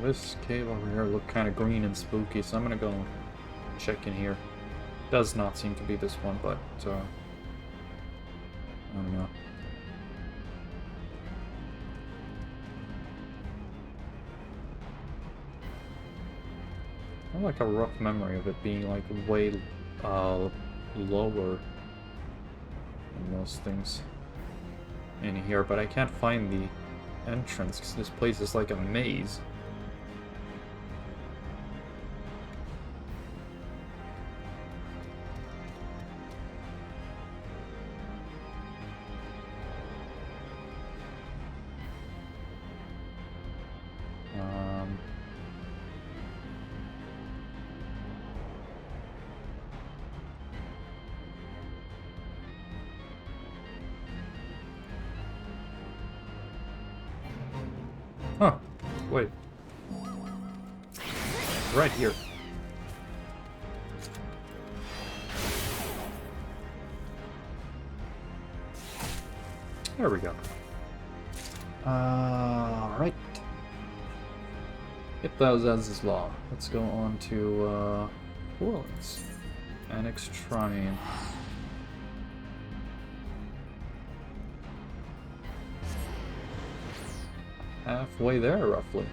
[SPEAKER 1] this cave over here looked kind of green and spooky, so I'm gonna go check in here. Does not seem to be this one, but I don't know. I have like a rough memory of it being like way lower than most things in here, but I can't find the entrance because this place is like a maze. Huh. Wait. Right here. There we go. Right. If that was as is law. Let's go on to, Orleans. Annex Shrine. Halfway there, roughly.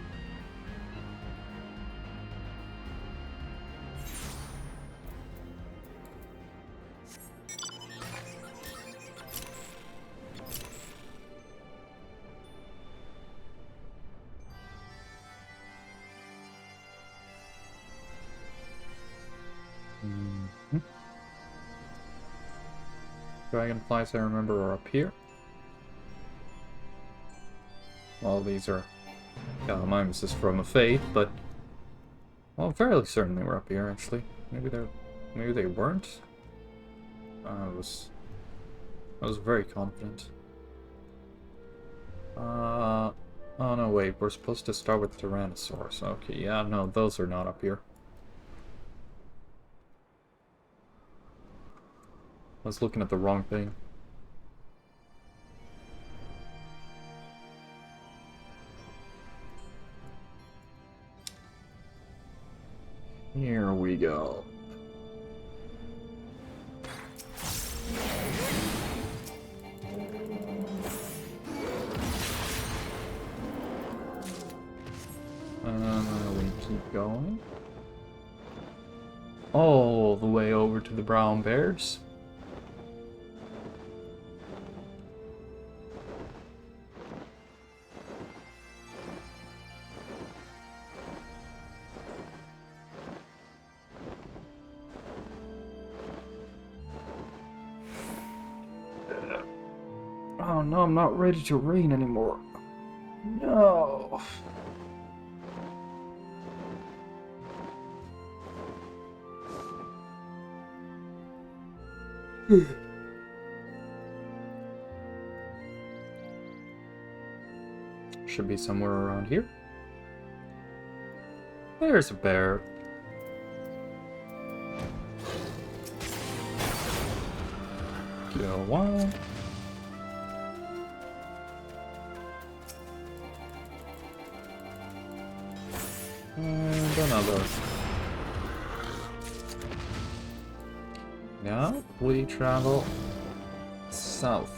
[SPEAKER 1] Dragonflies, I remember, are up here. Well, these are mimesis from a fate, but well, fairly certain they were up here. Actually, maybe they weren't. I was very confident. Oh no, wait, we're supposed to start with Tyrannosaurus. Okay, yeah, no, those are not up here. I was looking at the wrong thing. Here we go. We keep going. All the way over to the brown bears. Oh no, I'm not ready to rain anymore. No. Should be somewhere around here. There's a bear. Kill one. And another. Now we travel south.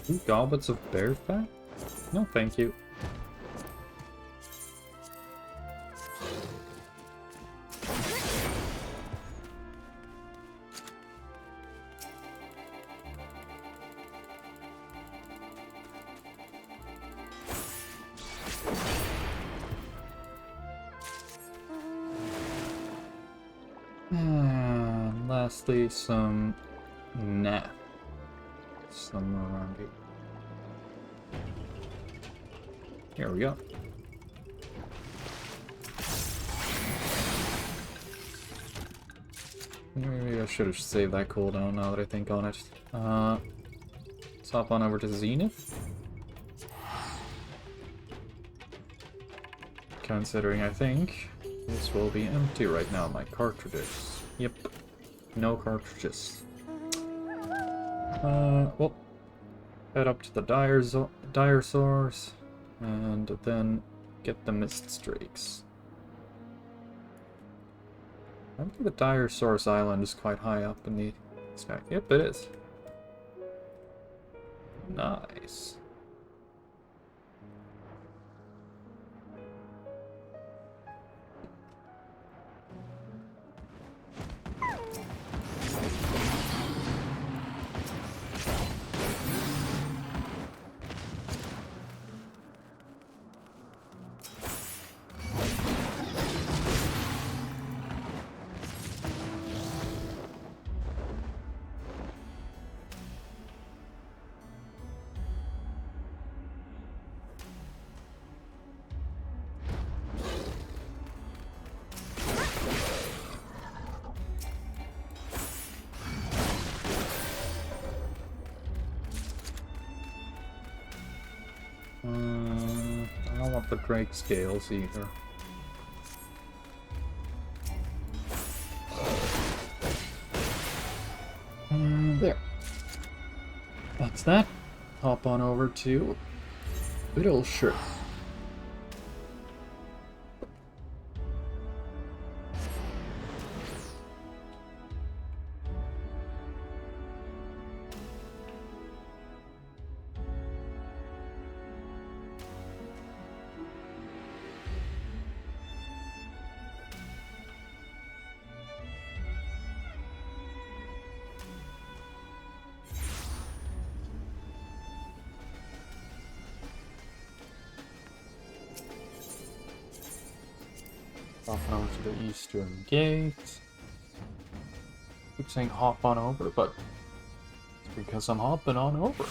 [SPEAKER 1] Two goblets of bear fat? No, thank you. And lastly, some Nath. Somewhere around here. Here we go. Maybe I should have saved that cooldown now that I think on it. Let's hop on over to Zenith. Considering I think this will be empty right now, my cartridges. Yep, no cartridges. Well, head up to the dire source, and then get the mist streaks. I think the dire source island is quite high up in the sky. Yep, it is. Nice. I don't want the Drake scales either. There. That's that. Hop on over to Little Shirt. Hopping over to the eastern gate. Keep saying hop on over, but it's because I'm hopping on over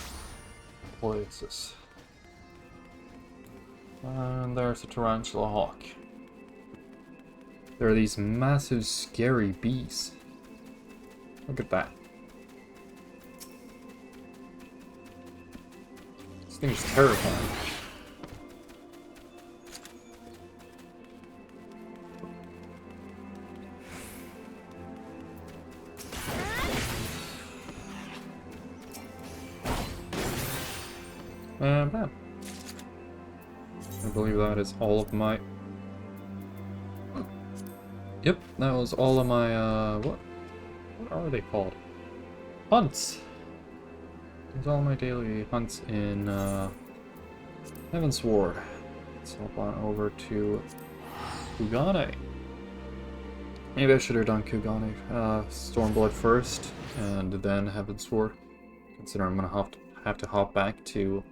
[SPEAKER 1] places. And there's a tarantula hawk. There are these massive scary bees. Look at that. This thing's terrifying. Bam. I believe that is all of my... Yep, that was all of my, what are they called? Hunts! There's all my daily hunts in, Heaven's Ward. Let's hop on over to Kugane. Maybe I should have done Kugane, Stormblood first, and then Heaven's Ward. Considering I'm gonna have to hop back to...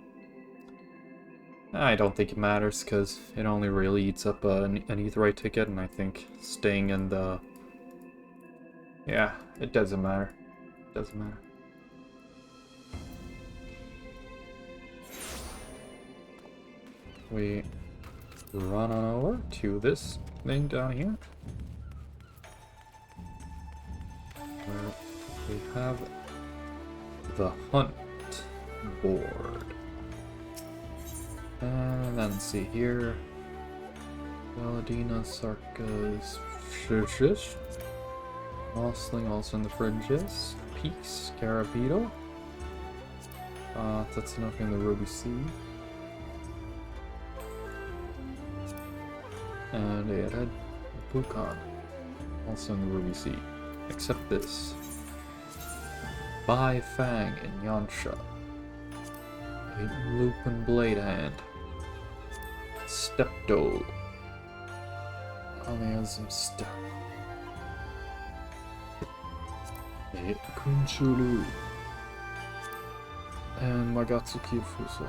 [SPEAKER 1] I don't think it matters, because it only really eats up an Aetheryte ticket, and I think staying in the... Yeah, it doesn't matter. It doesn't matter. We run on over to this thing down here, where we have the hunt board. And then see here, Valadina, Sarka's Shish, Mossling also in the fringes, Peaks, Carabito, Tatsunoko in the Ruby Sea, and Airhead, Bukan, also in the Ruby Sea, except this, Bai Fang in Yansha, a Lupin Blade Hand, Stepdo. Only has some stuff. A Kunchulu. And Magatsuki Fusa.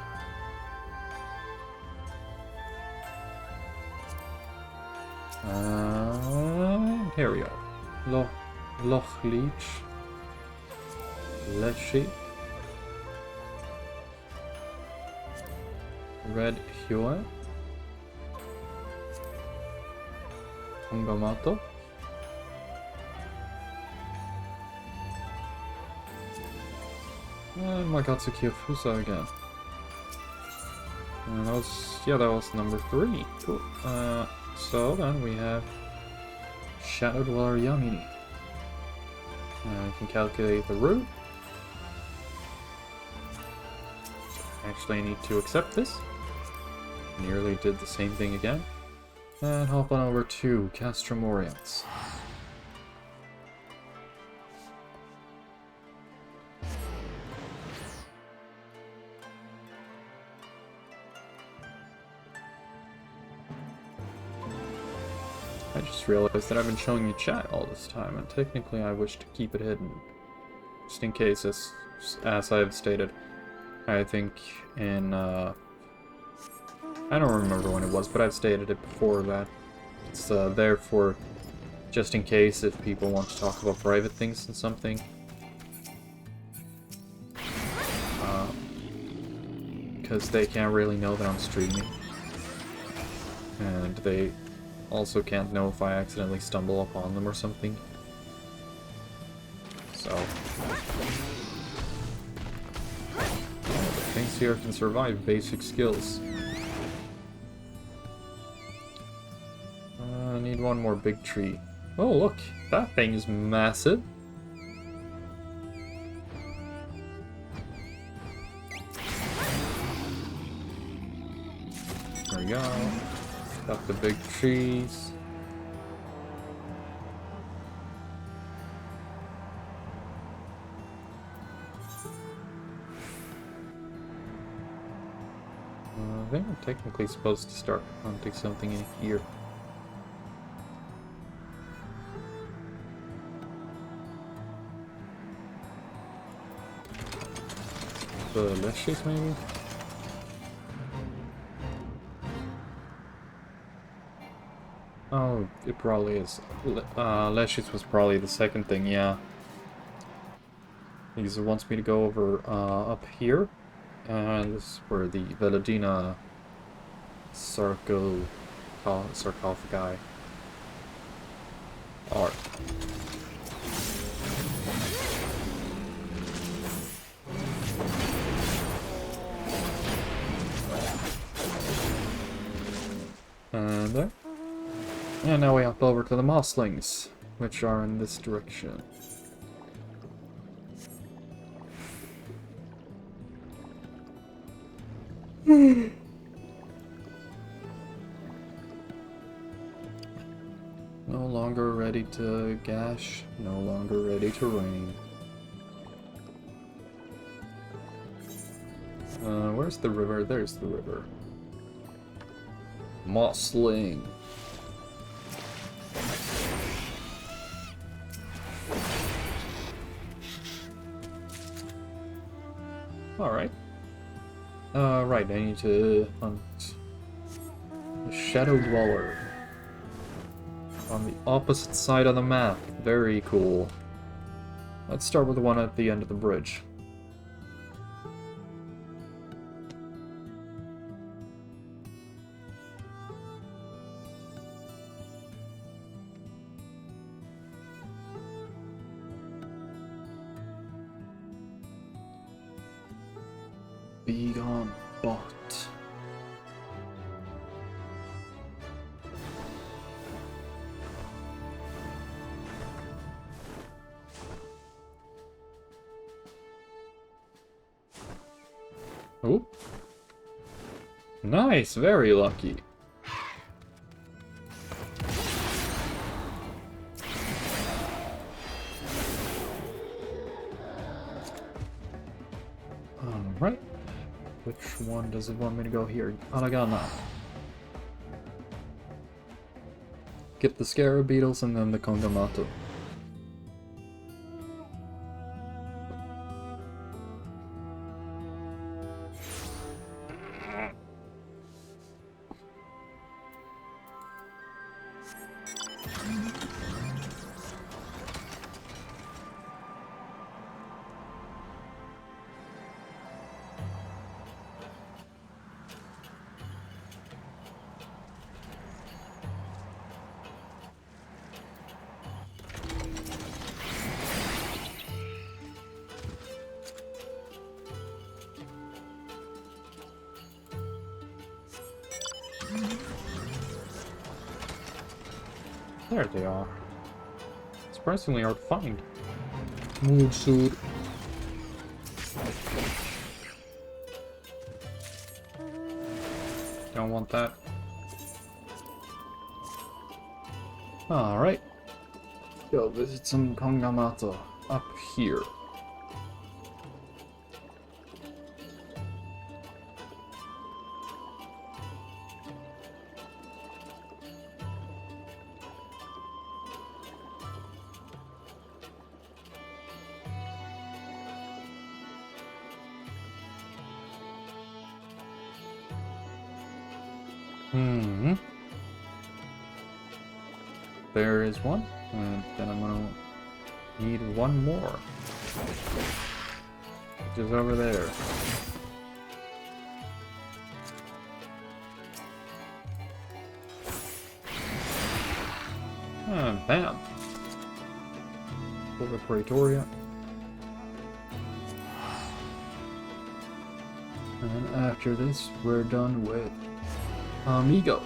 [SPEAKER 1] Here we go. Loch Leech, Leshy, Red Hue, Tongamato, and Magatsuki Fusa again. And that was number 3. Cool. So then we have Shadow Dweller Yamini. I can calculate the route. Actually, I need to accept this. Nearly did the same thing again. And hop on over to Castrum Orients. I just realized that I've been showing you chat all this time, and technically I wish to keep it hidden. Just in case, as I've stated. I think in, I don't remember when it was, but I've stated it before that it's there for just in case if people want to talk about private things and something. Because they can't really know that I'm streaming. And they also can't know if I accidentally stumble upon them or something. So the things here can survive basic skills. I need one more big tree. Oh look, that thing is massive. There we go. Got the big trees. I think I'm technically supposed to start hunting something in here. The Leshies, maybe? Oh, it probably is. Leshies was probably the second thing, yeah. Because it wants me to go over up here. And this is where the Veladina sarcophagi are. And there. And now we hop over to the Mosslings, which are in this direction. No longer ready to gash, no longer ready to rain. Where's the river? There's the river. Mossling. Alright. Right, I need to hunt the Shadow Dweller on the opposite side of the map. Very cool. Let's start with the one at the end of the bridge. Be gone, bot. Oh. Nice, very lucky. Alright. Which one does it want me to go here? Aragana. Get the Scarab Beetles and then the Kongamato. There they are. Surprisingly hard to find.
[SPEAKER 2] Mood suit.
[SPEAKER 1] Don't want that. Alright. Go visit some Kongamata up here. There is one, and then I'm gonna need one more. Which is over there. And bam! Over Pretoria. And after this, we're done with Amigo.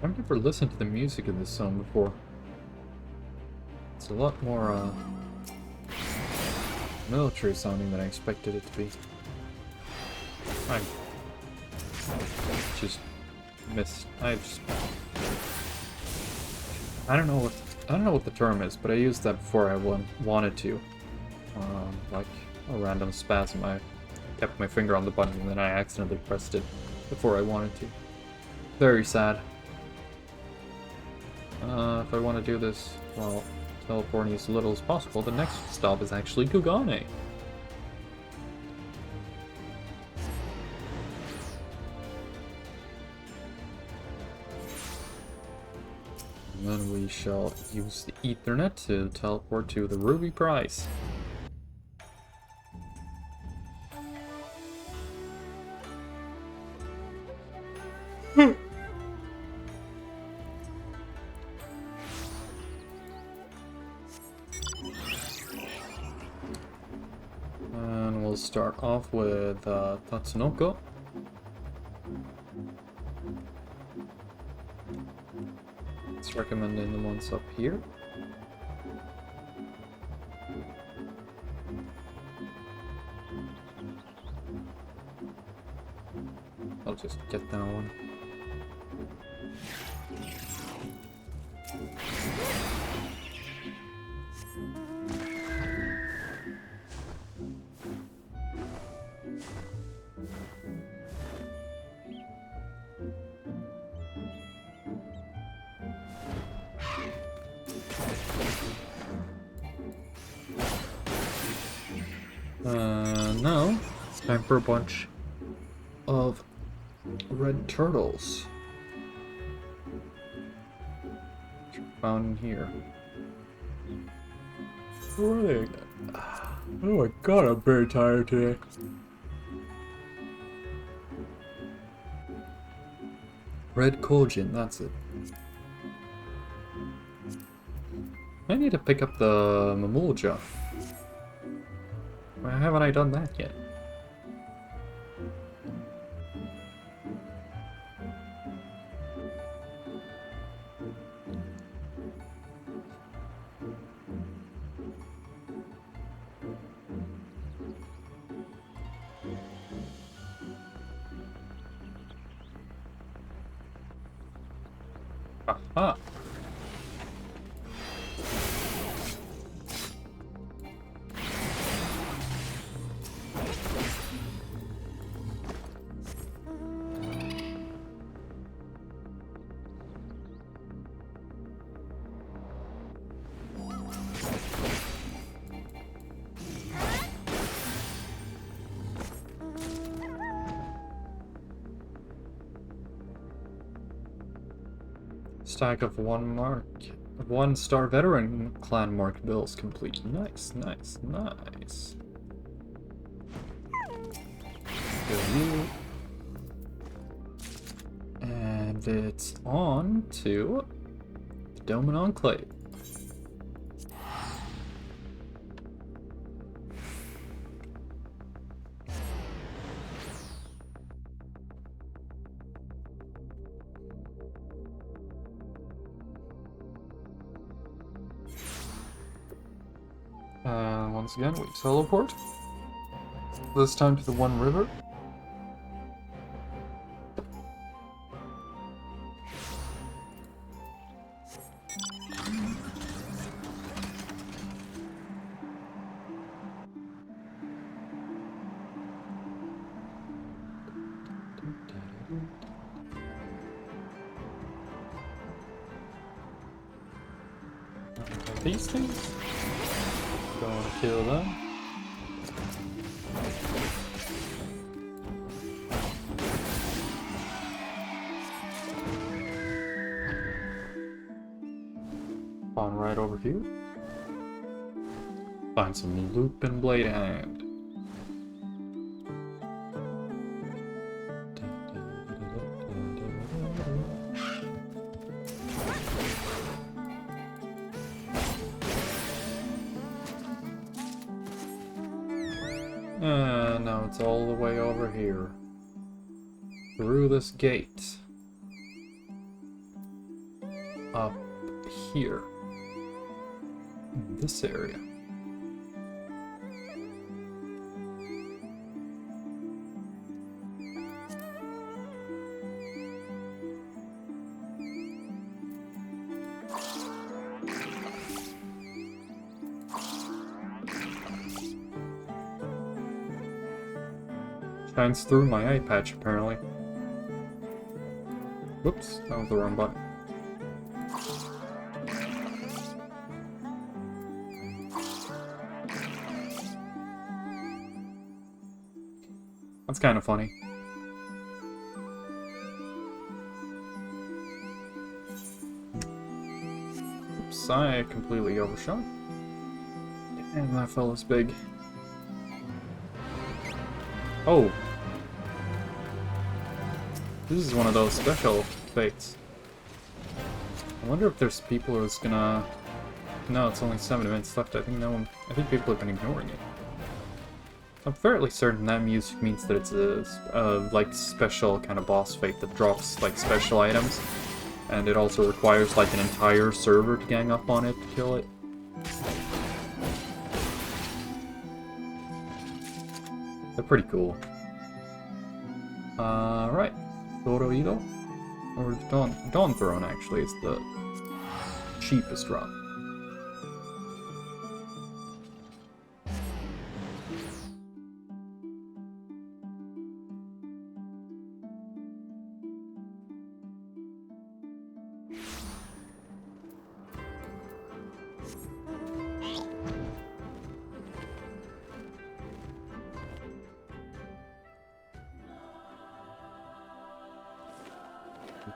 [SPEAKER 1] I've never listened to the music in this song before. It's a lot more, military sounding than I expected it to be. I just missed. I don't know what the term is, but I used that before I wanted to. Like a random spasm. I kept my finger on the button and then I accidentally pressed it before I wanted to. Very sad. If I want to do this while teleporting as little as possible, the next stop is actually Kugane. And then we shall use the Ethernet to teleport to the Ruby Prize. And we'll start off with Tatsunoko. It's recommending the ones up here. I'll just get that one. Now it's time for a bunch of red turtles. Found in here.
[SPEAKER 2] Where are they? Oh my god, I'm very tired today.
[SPEAKER 1] Red Kojin, that's it. I need to pick up the Mamulja. Why haven't I done that yet? Aha! Stack of 1 mark 1-star veteran clan marked bills complete. Nice, nice, nice. Go you. And it's on to the Dome and Enclave. Once again, we teleport. This time to the One River. These things. Going to kill them. Spawn right over here. Find some loop and blade hand. Now it's all the way over here. Through this gate. Up here. In this area. Shines through my eye patch, apparently. Whoops, that was the wrong button. That's kind of funny. Oops, I completely overshot. Damn, that fella's big. Oh! This is one of those special fates. I wonder if there's people who's gonna... No, it's only 7 minutes left. I think people have been ignoring it. I'm fairly certain that music means that it's a like special kind of boss fate that drops like special items, and it also requires like an entire server to gang up on it to kill it. They're pretty cool. Right. Dodo Eagle? Or Dawn Throne actually is the cheapest drop.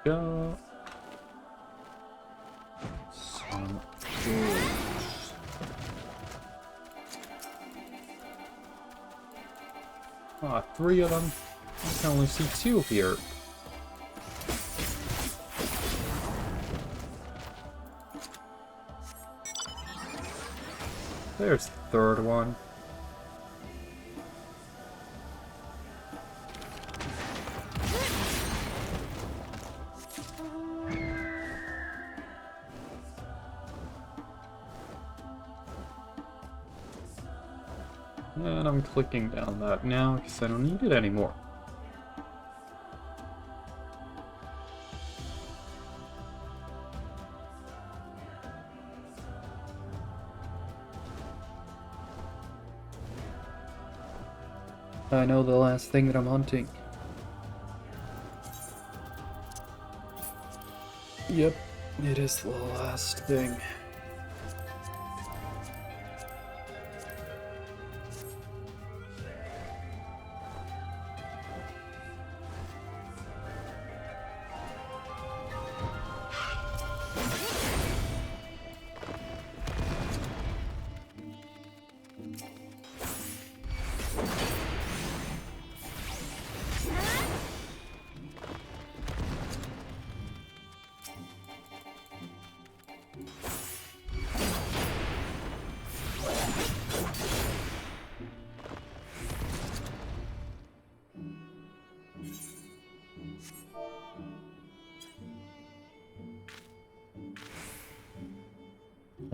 [SPEAKER 1] Go. Some jewels. Ah, 3 of them. I can only see 2 here. There's the 3rd one. And I'm clicking down that now because I don't need it anymore. I know the last thing that I'm hunting. Yep, it is the last thing.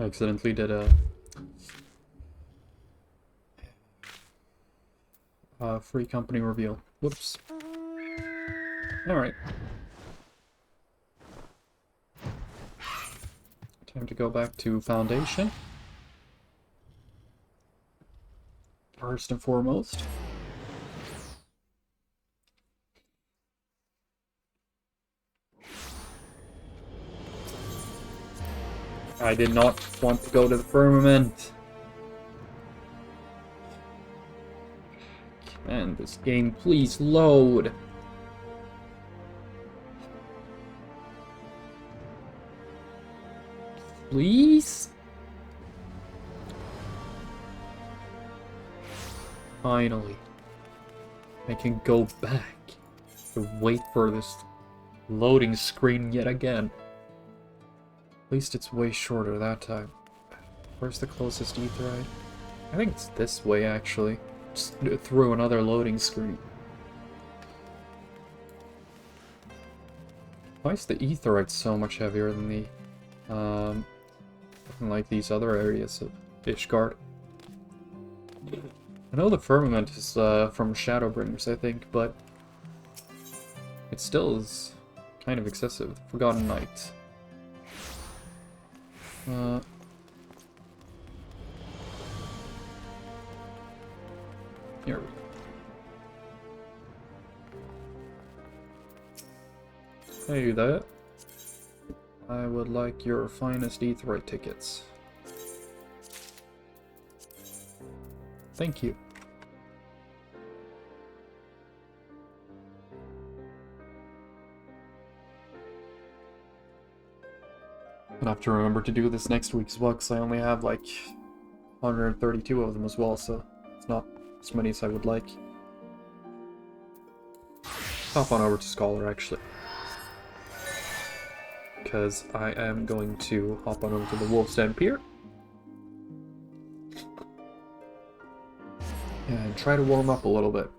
[SPEAKER 1] I accidentally did a free company reveal. Whoops. Alright. Time to go back to Foundation. First and foremost. I did not want to go to the firmament. Man, this game, please load. Please? Finally. I can go back to wait for this loading screen yet again. At least it's way shorter that time. Where's the closest etherite? I think it's this way, actually. Just through another loading screen. Why is the etherite so much heavier than the, like these other areas of Ishgard? I know the firmament is from Shadowbringers, I think, but it still is kind of excessive. Forgotten Night. Here we go. Hey there. I would like your finest etherite tickets. Thank you. I'll have to remember to do this next week as well, because I only have like 132 of them as well, so it's not as many as I would like. Hop on over to Scholar, actually. Because I am going to hop on over to the Wolf's Den Pier. And try to warm up a little bit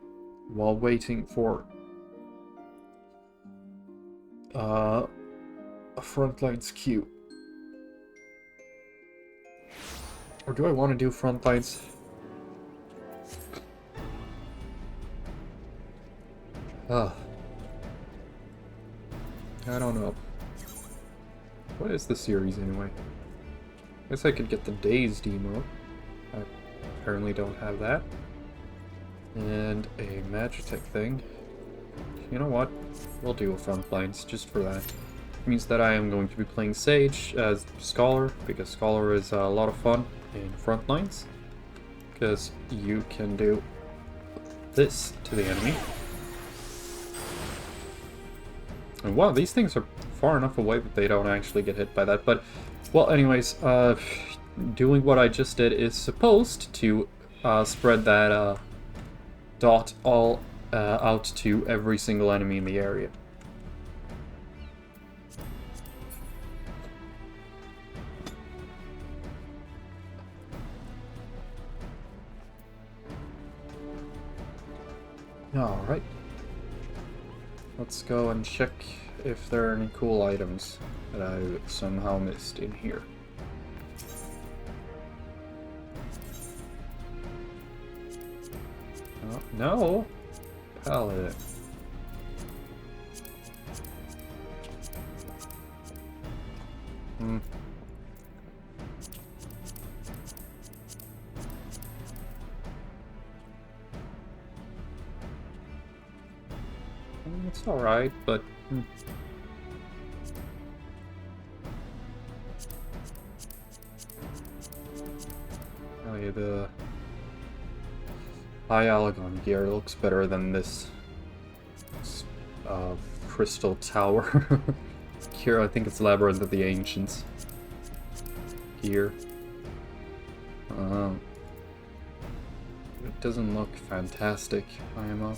[SPEAKER 1] while waiting for a Frontlines queue. Or do I want to do Frontlines? I don't know. What is the series anyway? I guess I could get the Days demo. I apparently don't have that. And a Magitech thing. You know what? We'll do a Frontlines just for that. It means that I am going to be playing Sage as Scholar, because Scholar is a lot of fun in Frontlines. Because you can do this to the enemy. And wow, these things are far enough away that they don't actually get hit by that. But, well, anyways, doing what I just did is supposed to spread that dot all out to every single enemy in the area. Alright. Let's go and check if there are any cool items that I somehow missed in here. Oh, no! Paladin. It's alright, but... Oh yeah, the High Allegon gear looks better than this Crystal Tower. Here, I think it's Labyrinth of the Ancients gear. It doesn't look fantastic, IMO.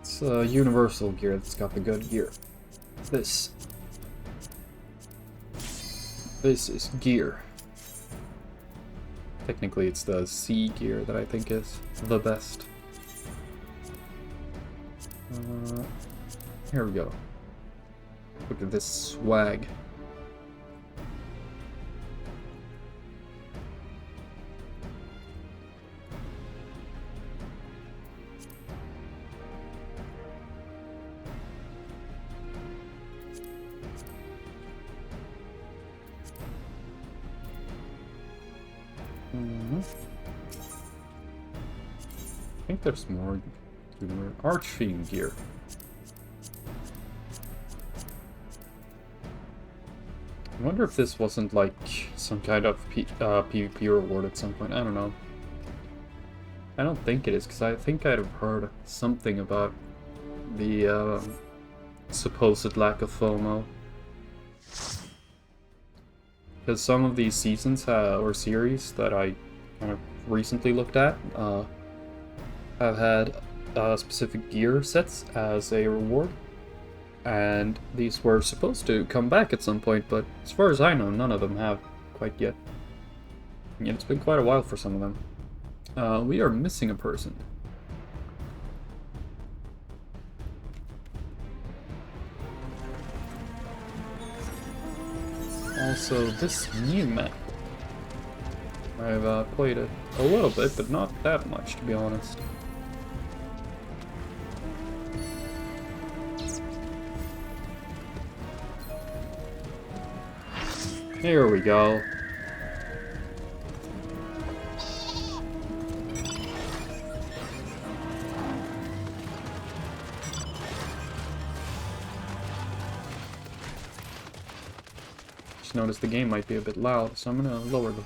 [SPEAKER 1] It's Universal gear that's got the good gear. This is gear. Technically, it's the C gear that I think is the best. Here we go. Look at this swag. I think there's more Archfiend gear. I wonder if this wasn't like some kind of PvP reward at some point. I don't know. I don't think it is, because I think I'd have heard something about the supposed lack of FOMO. Because some of these seasons or series that I kind of recently looked at have had specific gear sets as a reward. And these were supposed to come back at some point, but as far as I know, none of them have quite yet. And it's been quite a while for some of them. We are missing a person. Also, this new map. I've played it a little bit, but not that much, to be honest. Here we go. Just noticed the game might be a bit loud, so I'm gonna lower the...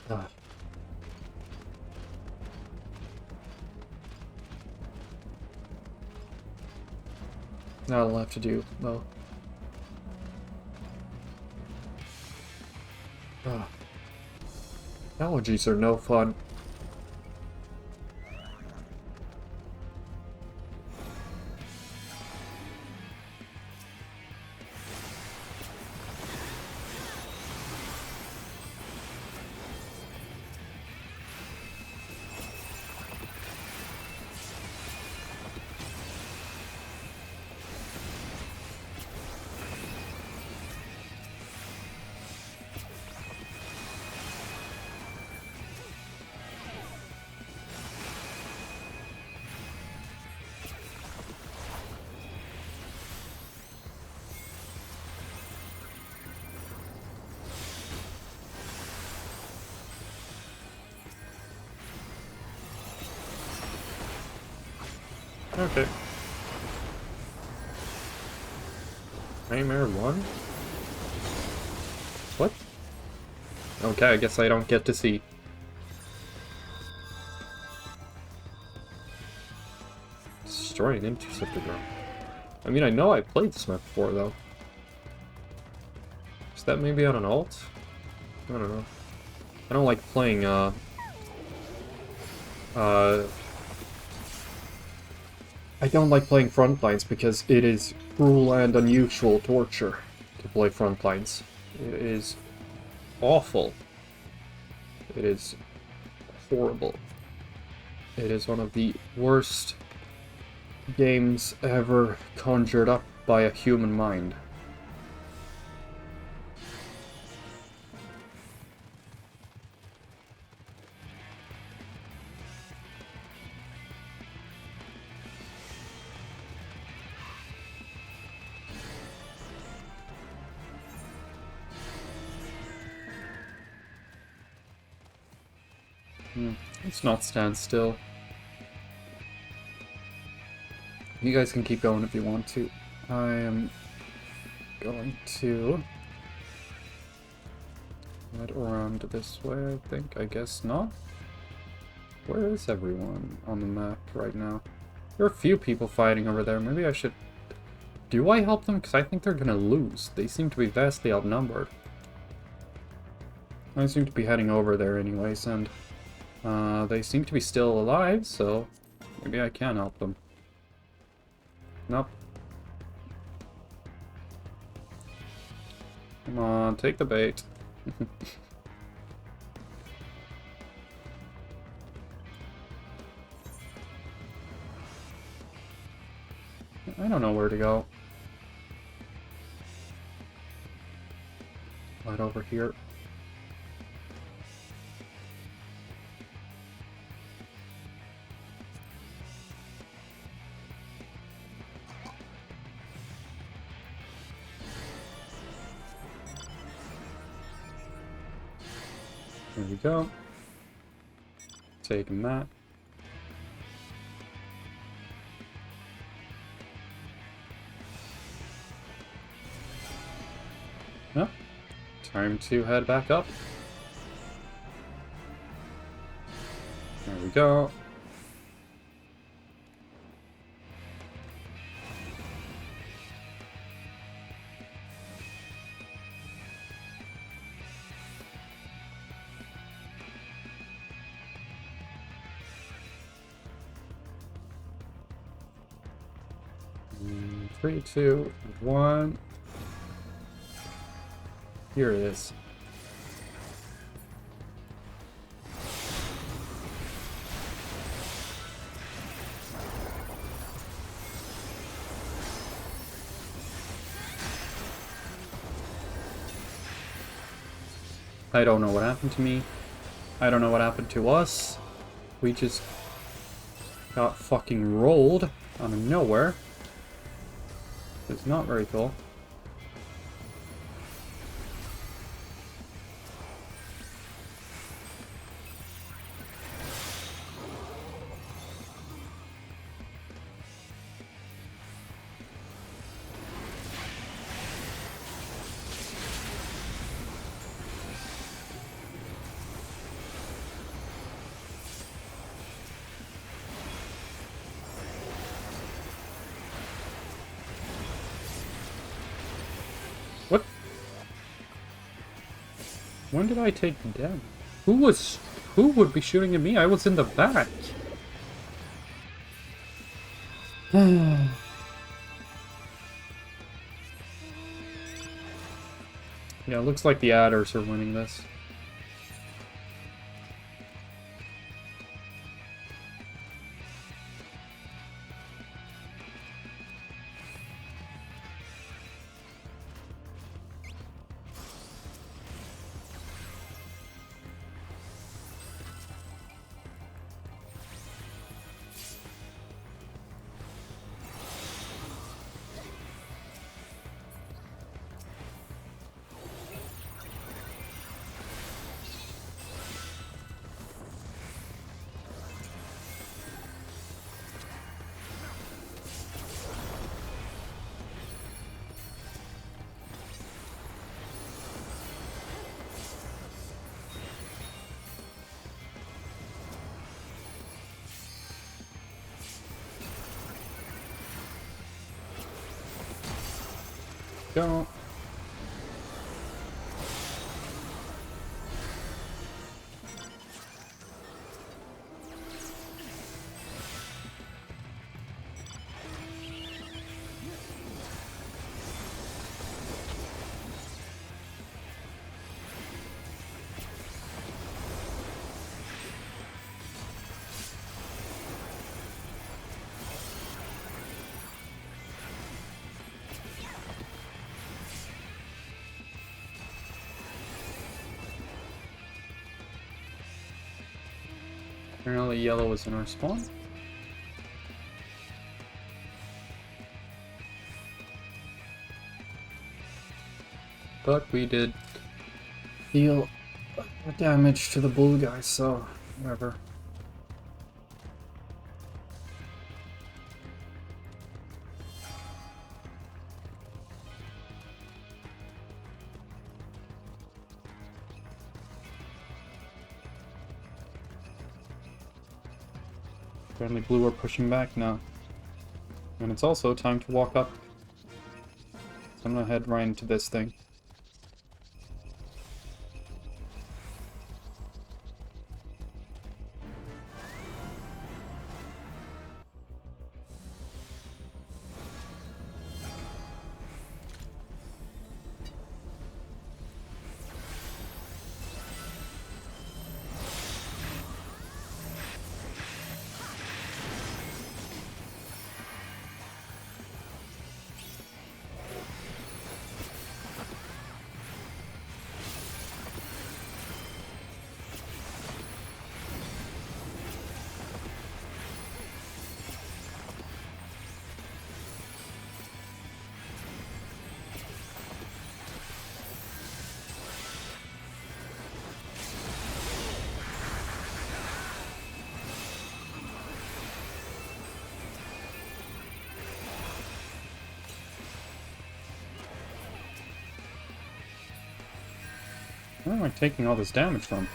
[SPEAKER 1] Ah. That'll have to do, though. Ah. Allergies are no fun. Okay. Nightmare 1? What? Okay, I guess I don't get to see. Destroy an interceptor drone. I mean, I know I played this map before, though. Is that maybe on an alt? I don't know. I don't like playing, I don't like playing Frontlines because it is cruel and unusual torture to play Frontlines. It is awful. It is horrible. It is one of the worst games ever conjured up by a human mind. Let's not stand still. You guys can keep going if you want to. I am going to head around this way, I think. I guess not. Where is everyone on the map right now? There are a few people fighting over there. Maybe I should... Do I help them? Because I think they're gonna lose. They seem to be vastly outnumbered. I seem to be heading over there anyways, and... they seem to be still alive, so maybe I can help them. Nope. Come on, take the bait. I don't know where to go. Right over here. There we go. Taking that. Yep. Time to head back up. There we go. Three, two, one. Here it is. I don't know what happened to me. I don't know what happened to us. We just got fucking rolled out of nowhere. It's not very cool. What? When did I take them? Who would be shooting at me? I was in the back. Yeah, it looks like the adders are winning this. Go. Apparently yellow is in our spawn. But we did deal damage to the blue guy, so whatever. Apparently blue are pushing back now. And it's also time to walk up. So I'm gonna head right into this thing. Where am I taking all this damage from?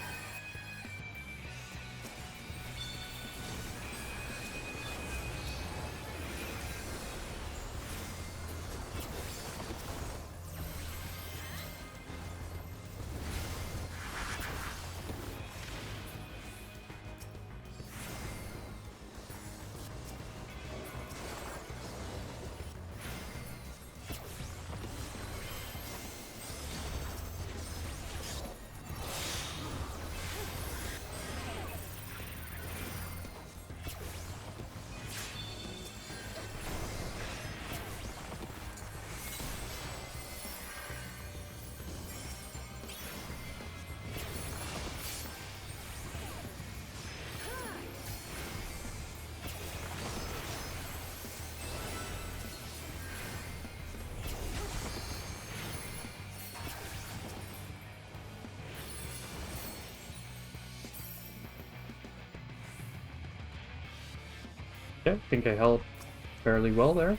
[SPEAKER 1] Okay, I think I held fairly well there.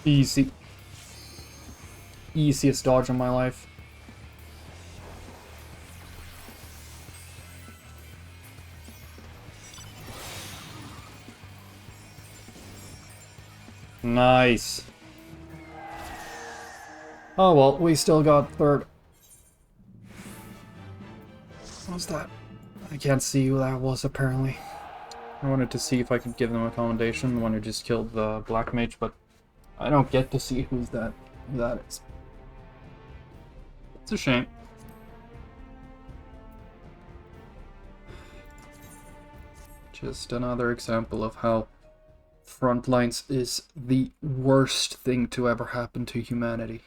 [SPEAKER 1] Easy. Easiest dodge of my life. Nice. Oh well, we still got third. What was that? I can't see who that was, apparently. I wanted to see if I could give them a commendation, the one who just killed the Black Mage, but I don't get to see who that is. It's a shame. Just another example of how Frontlines is the worst thing to ever happen to humanity.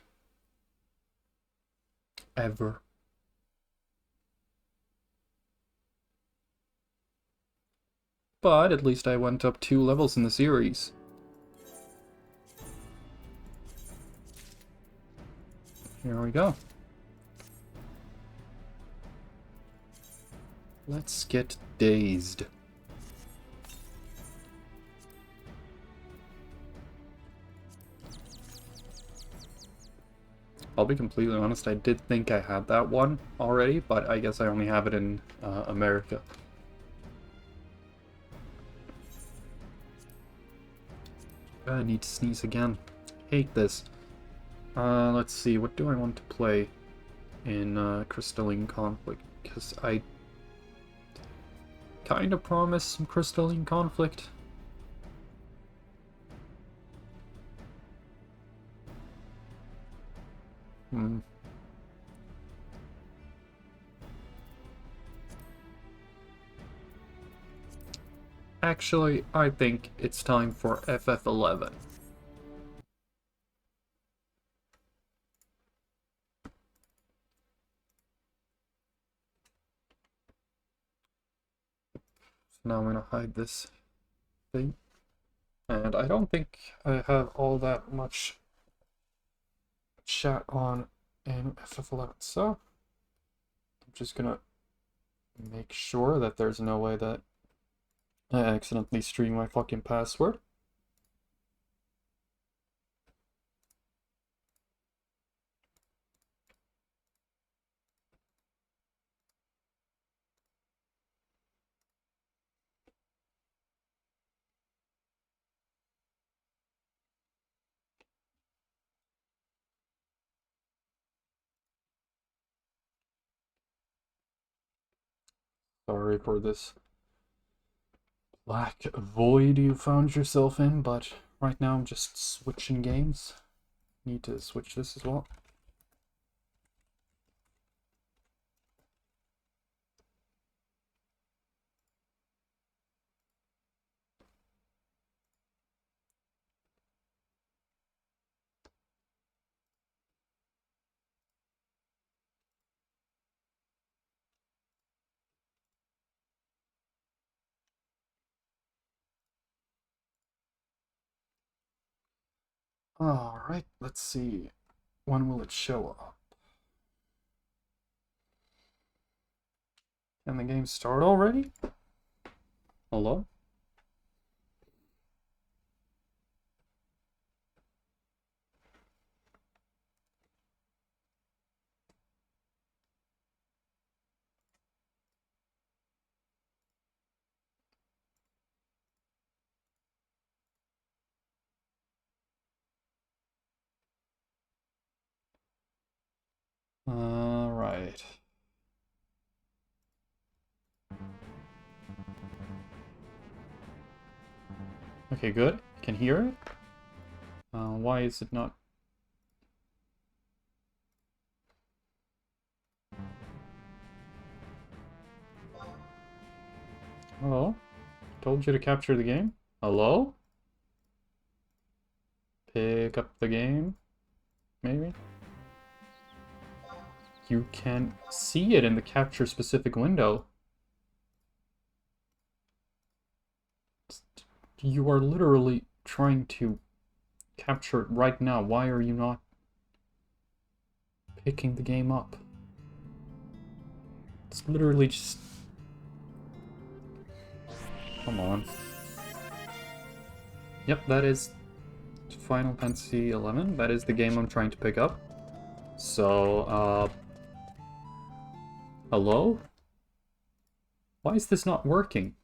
[SPEAKER 1] Ever. But at least I went up 2 levels in the series. Here we go. Let's get dazed. I'll be completely honest, I did think I had that one already, but I guess I only have it in America. I need to sneeze again. Hate this. Let's see, what do I want to play in Crystalline Conflict? Because I kind of promised some Crystalline Conflict. Actually, I think it's time for FF11. So now I'm gonna hide this thing. And I don't think I have all that much chat on in FF11, so I'm just gonna make sure that there's no way that I accidentally stream my fucking password. Sorry for this black void you found yourself in, but right now I'm just switching games. Need to switch this as well. Alright, let's see. When will it show up? Can the game start already? Hello? Alright. Okay, good. Can hear it. Why is it not? Hello? Told you to capture the game? Hello? Pick up the game? Maybe? You can see it in the capture specific window. You are literally trying to capture it right now. Why are you not picking the game up? It's literally just... Come on. Yep, that is Final Fantasy XI. That is the game I'm trying to pick up. So, hello? Why is this not working?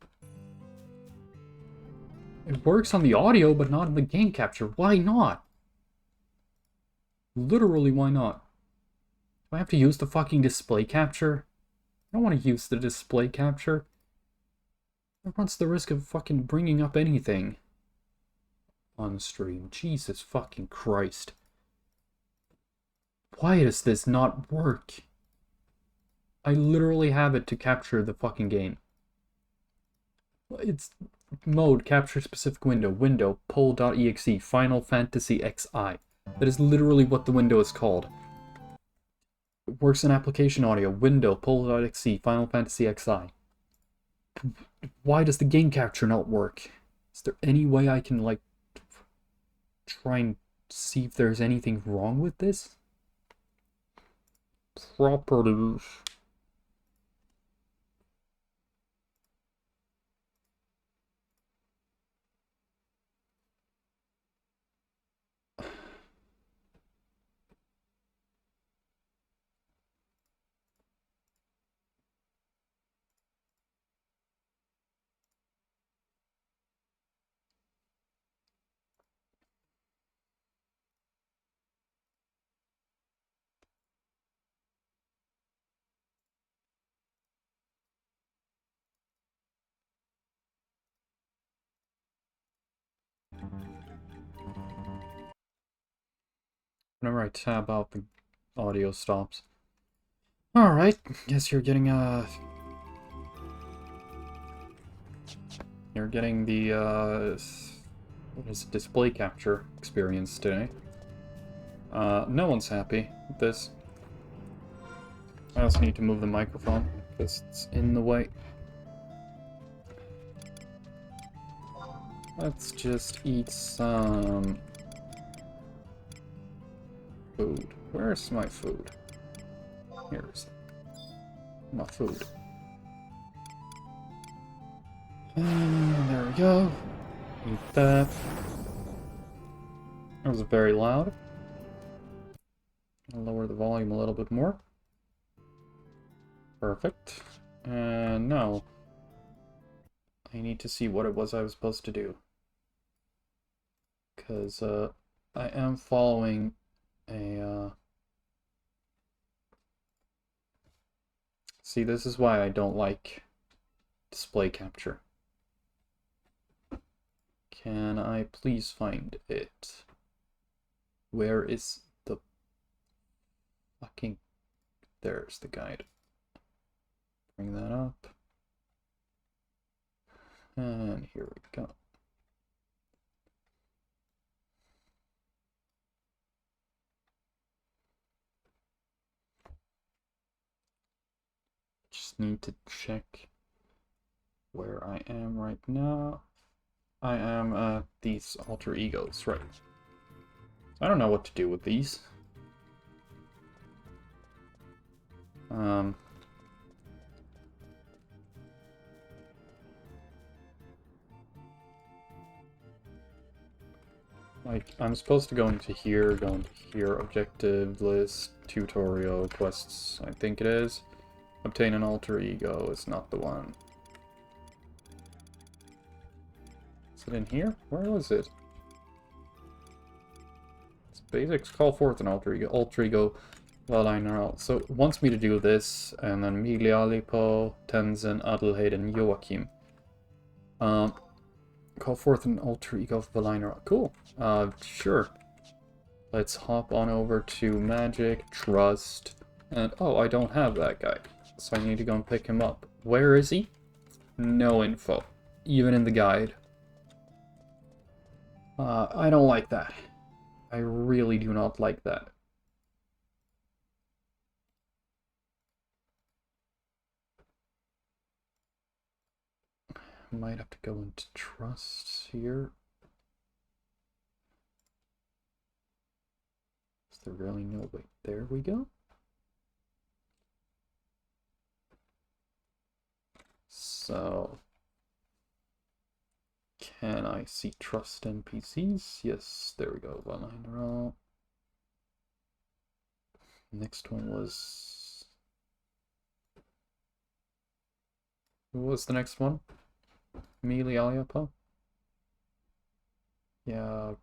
[SPEAKER 1] It works on the audio, but not in the game capture. Why not? Literally, why not? Do I have to use the fucking display capture? I don't want to use the display capture. It runs the risk of fucking bringing up anything on stream. Jesus fucking Christ. Why does this not work? I literally have it to capture the fucking game. It's mode, capture specific window, poll.exe, Final Fantasy XI. That is literally what the window is called. It works in application audio, window, poll.exe, Final Fantasy XI. Why does the game capture not work? Is there any way I can, like, try and see if there's anything wrong with this? Properties. Whenever I tab out, the audio stops. Alright, guess you're getting, You're getting the, what is it, display capture experience today. No one's happy with this. I also need to move the microphone, because it's in the way. Let's just eat some food. Where's my food? Here's my food. And there we go. Eat that. That was very loud. I'll lower the volume a little bit more. Perfect. And now I need to see what it was I was supposed to do. Because I am following a... See, this is why I don't like display capture. Can I please find it? Where is the fucking... There's the guide. Bring that up. And here we go. Just need to check where I am right now. I am at these alter egos, right? I don't know what to do with these. Like, I'm supposed to go into here, objective list, tutorial, quests, I think it is. Obtain an alter ego is not the one. Is it in here? Where was it? It's basics, call forth an alter ego, Valiner. So it wants me to do this, and then Milialipo, Tenzin, Adelheid, and Joachim. Call forth an alter ego of Valiner. Cool. Sure. Let's hop on over to Magic, Trust, and oh, I don't have that guy. So I need to go and pick him up. Where is he? No info. Even in the guide. I don't like that. I really do not like that. Might have to go into Trust here. Is there really no way? There we go. So, can I see Trust NPCs? Yes, there we go. One line row. Next one was... Who was the next one? Milialiapa? Yeah.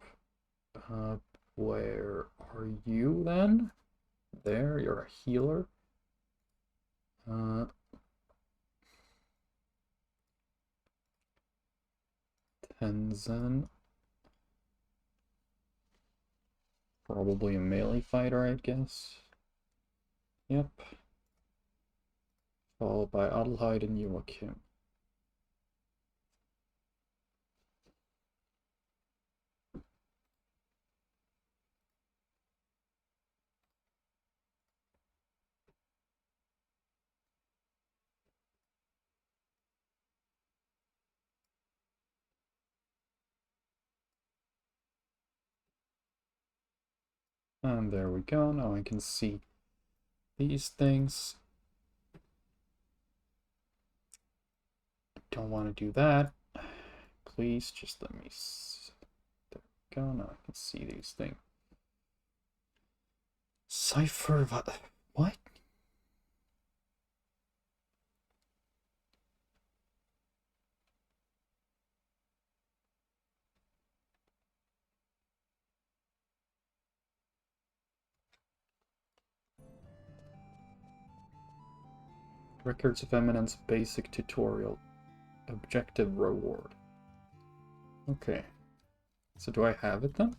[SPEAKER 1] Where are you then? There, you're a healer. Tenzin. Probably a melee fighter, I guess. Yep. Followed by Adelheid and Joachim. And there we go. Now I can see these things. Don't want to do that. Please just let me... There we go. Now I can see these things. Cipher... What? Records of Eminence basic tutorial. Objective reward. Okay. So do I have it then?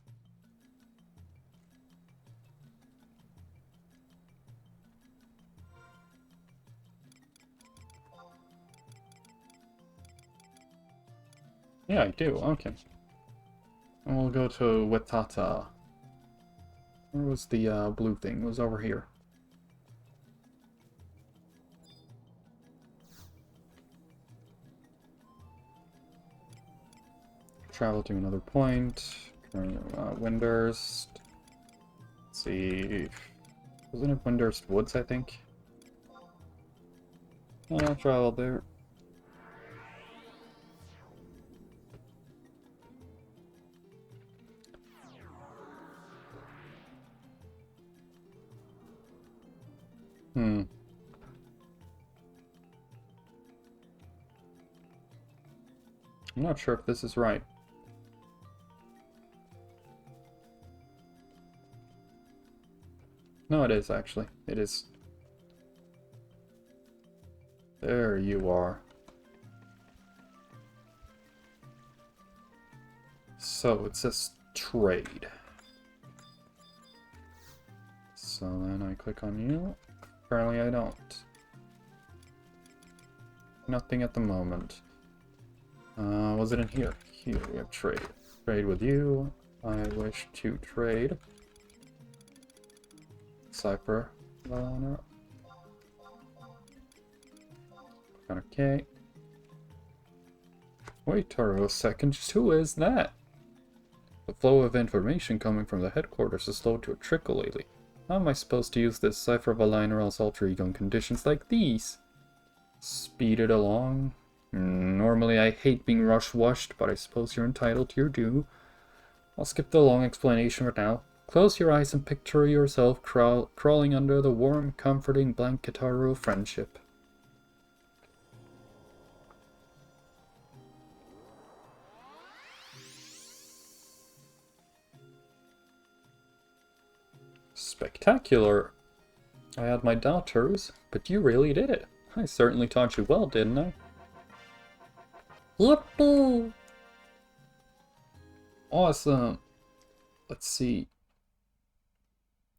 [SPEAKER 1] Yeah, I do. Okay. And we'll go to Wetata. Where was the blue thing? It was over here. Travel to another point. Windurst. Let's see. Wasn't it Windurst Woods, I think? I'll travel there. I'm not sure if this is right. No, it is, actually. It is. There you are. So it says trade. So then I click on you. Apparently I don't. Nothing at the moment. Was it in here? Here we have trade. Trade with you. I wish to trade. Cypher. Okay. Wait, Taro, a second. Just who is that? The flow of information coming from the headquarters is slowed to a trickle lately. How am I supposed to use this cipher of a line or else alter ego in conditions like these? Speed it along. Normally I hate being rush-washed, but I suppose you're entitled to your due. I'll skip the long explanation for now. Close your eyes and picture yourself crawling under the warm, comforting blanket of friendship. Spectacular. I had my doubters, but you really did it. I certainly taught you well, didn't I? Yippee! Awesome. Let's see.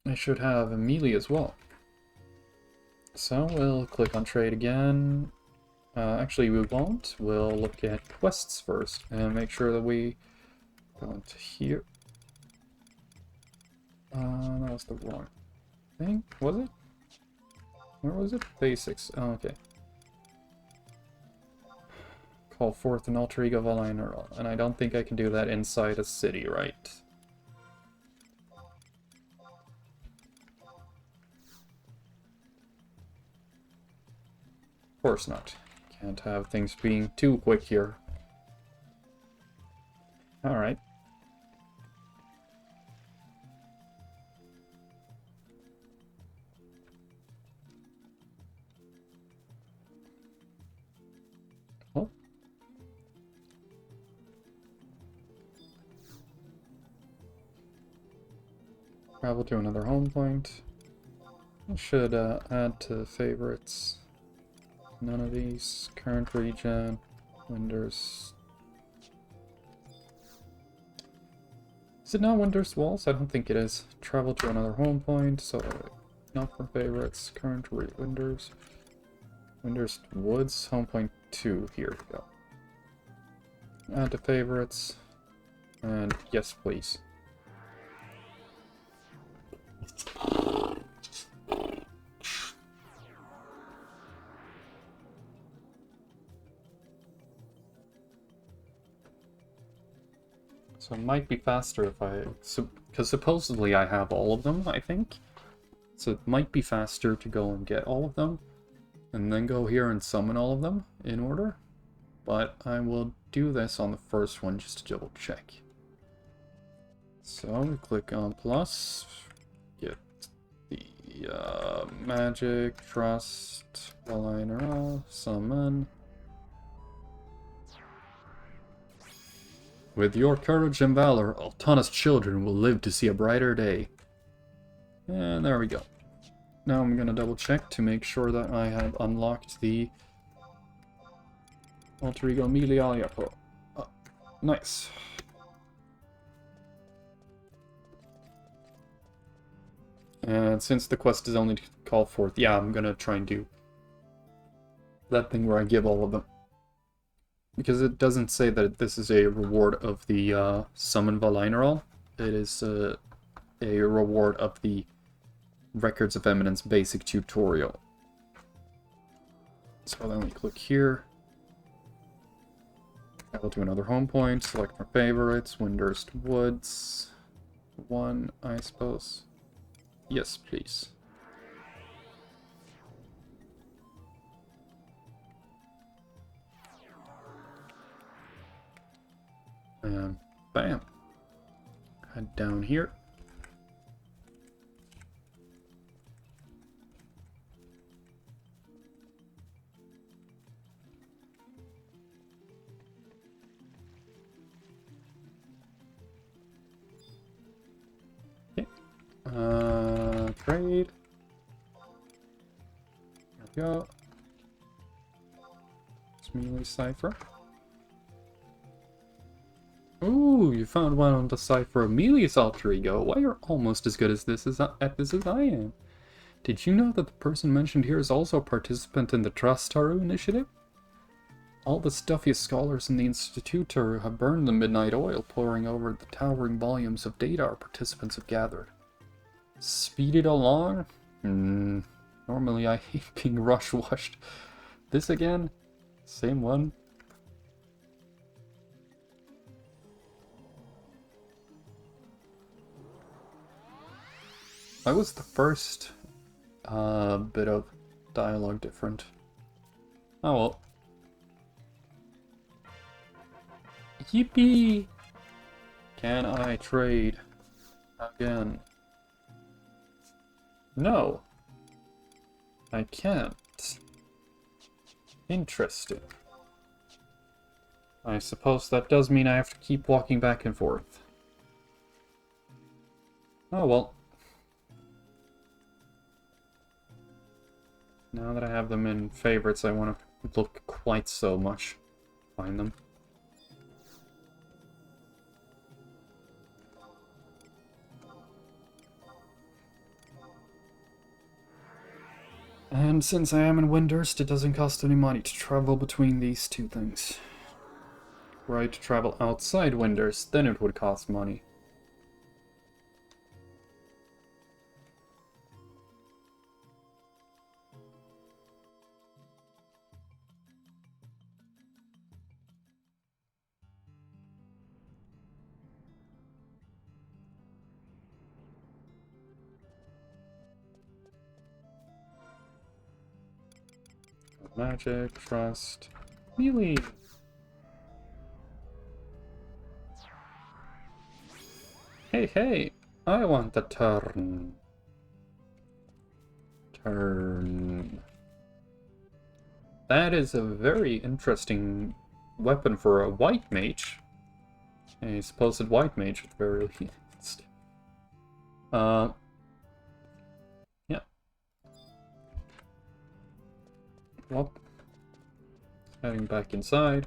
[SPEAKER 1] I should have Amelie as well. So we'll click on trade again. Actually, we won't. We'll look at quests first and make sure that we go into here. That was the wrong thing. Was it? Where was it? Basics. Oh, okay. Call forth an alter ego Valiner, and I don't think I can do that inside a city, right? Of course not. Can't have things being too quick here. Alright. Oh. Travel to another home point. I should add to favorites. None of these. Current region. Winders. Is it not Winders Walls? I don't think it is. Travel to another home point. So, not from favorites. Current Winders. Winders Woods. Home point 2. Here we go. Add to favorites. And yes, please. So it might be faster if I... because supposedly I have all of them, I think. So it might be faster to go and get all of them. And then go here and summon all of them in order. But I will do this on the first one just to double check. So we click on plus. Get the magic, trust, aligner, summon. With your courage and valor, Altana's children will live to see a brighter day. And there we go. Now I'm gonna double check to make sure that I have unlocked the alter ego Amelia. Oh, nice. And since the quest is only to call forth, yeah, I'm gonna try and do that thing where I give all of them. Because it doesn't say that this is a reward of the Summon Valineral. It is a reward of the Records of Eminence basic tutorial. So then we click here. Travel to another home point, select my favorites, Windurst Woods. 1, I suppose. Yes, please. And bam. Head down here. Okay. Trade. There we go. It's melee cipher. Ooh, you found one on the site for Amelia's alter ego. Why, you're almost as good at this as I am. Did you know that the person mentioned here is also a participant in the Trust Taru initiative? All the stuffiest scholars in the Institute Taru have burned the midnight oil, pouring over the towering volumes of data our participants have gathered. Speed it along? Normally I hate being rush-washed. This again? Same one? Why was the first bit of dialogue different? Oh well. Yippee! Can I trade again? No. I can't. Interesting. I suppose that does mean I have to keep walking back and forth. Oh well. Now that I have them in favorites, I want to look quite so much. Find them. And since I am in Windhurst, it doesn't cost any money to travel between these two things. Were I to travel outside Windhurst, then it would cost money. Magic, trust, melee. Hey, hey! I want the turn. Turn. That is a very interesting weapon for a white mage. A supposed white mage at the very least. Yeah. Well, heading back inside.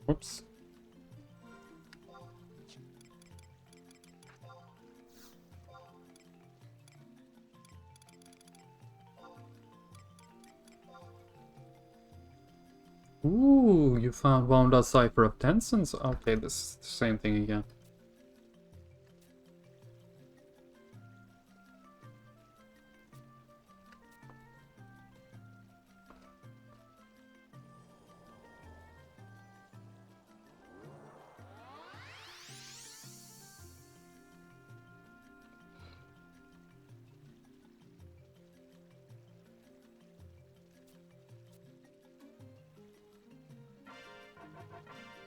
[SPEAKER 1] Whoops. Ooh, you found Wound Cipher of Tencents? Okay, this is the same thing again.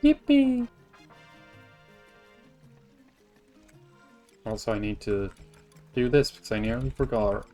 [SPEAKER 1] Yippee! Also, I need to do this because I nearly forgot.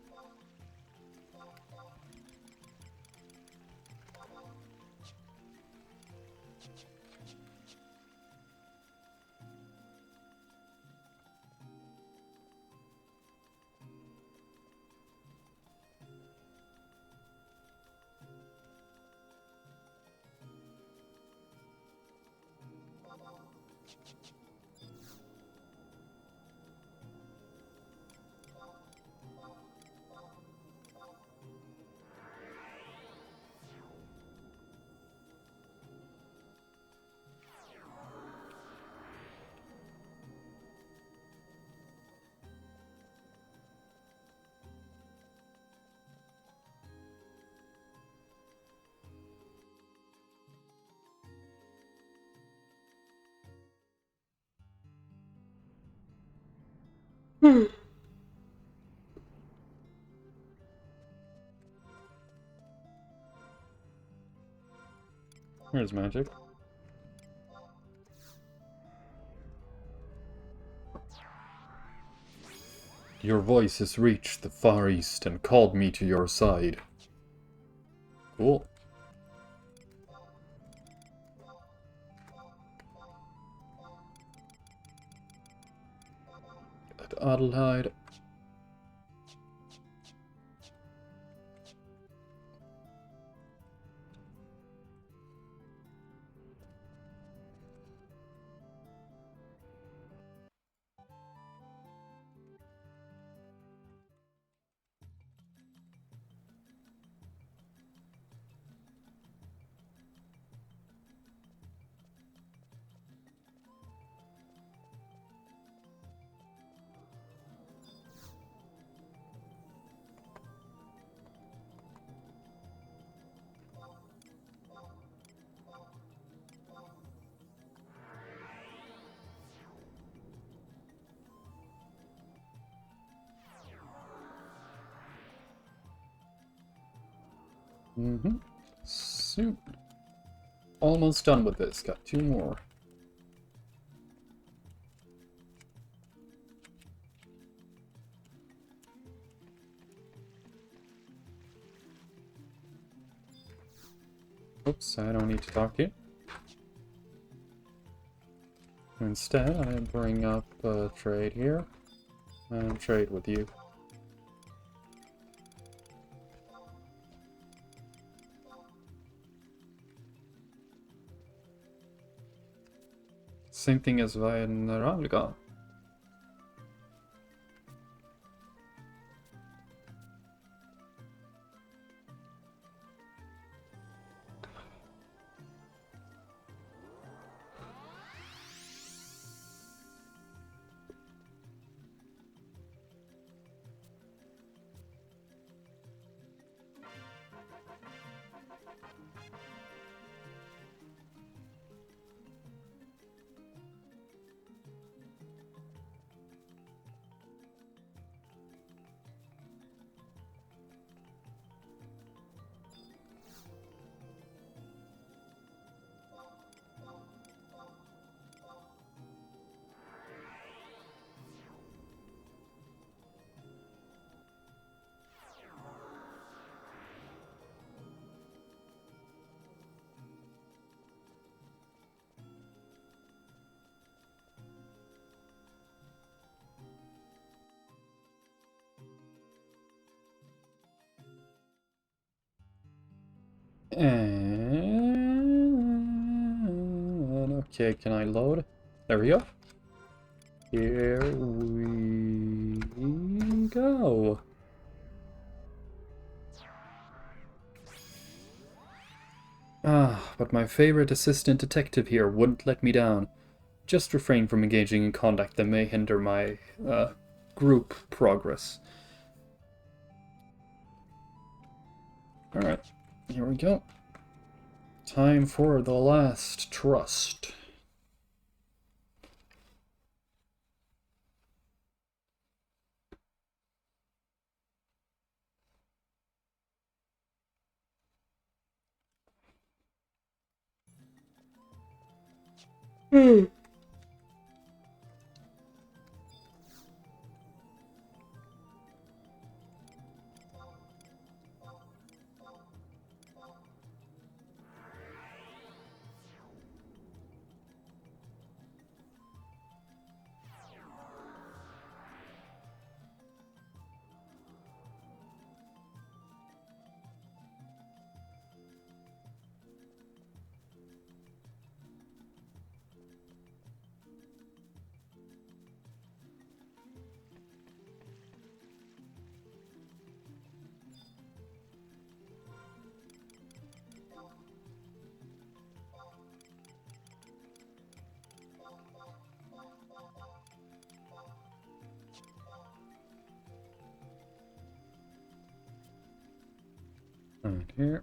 [SPEAKER 1] Here's magic. Your voice has reached the far east and called me to your side. Cool. Adelheid. Soon. Almost done with this. Got 2 more. Oops, I don't need to talk to you. Instead, I bring up a trade here and trade with you. Same thing as via Naralga. And okay, can I load? There we go. Here we go. But my favorite assistant detective here wouldn't let me down. Just refrain from engaging in conduct that may hinder my group progress. Alright, here we go. Time for the last trust. Right here.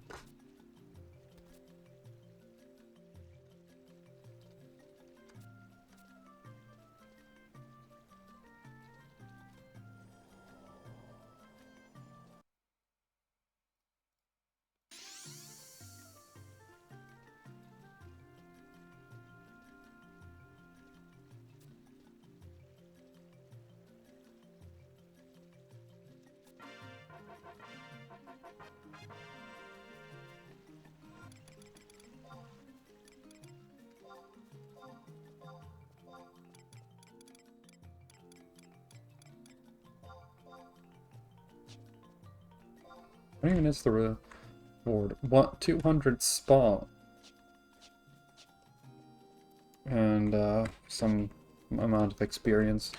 [SPEAKER 1] What even is the reward? What? 200 spot. And some amount of experience.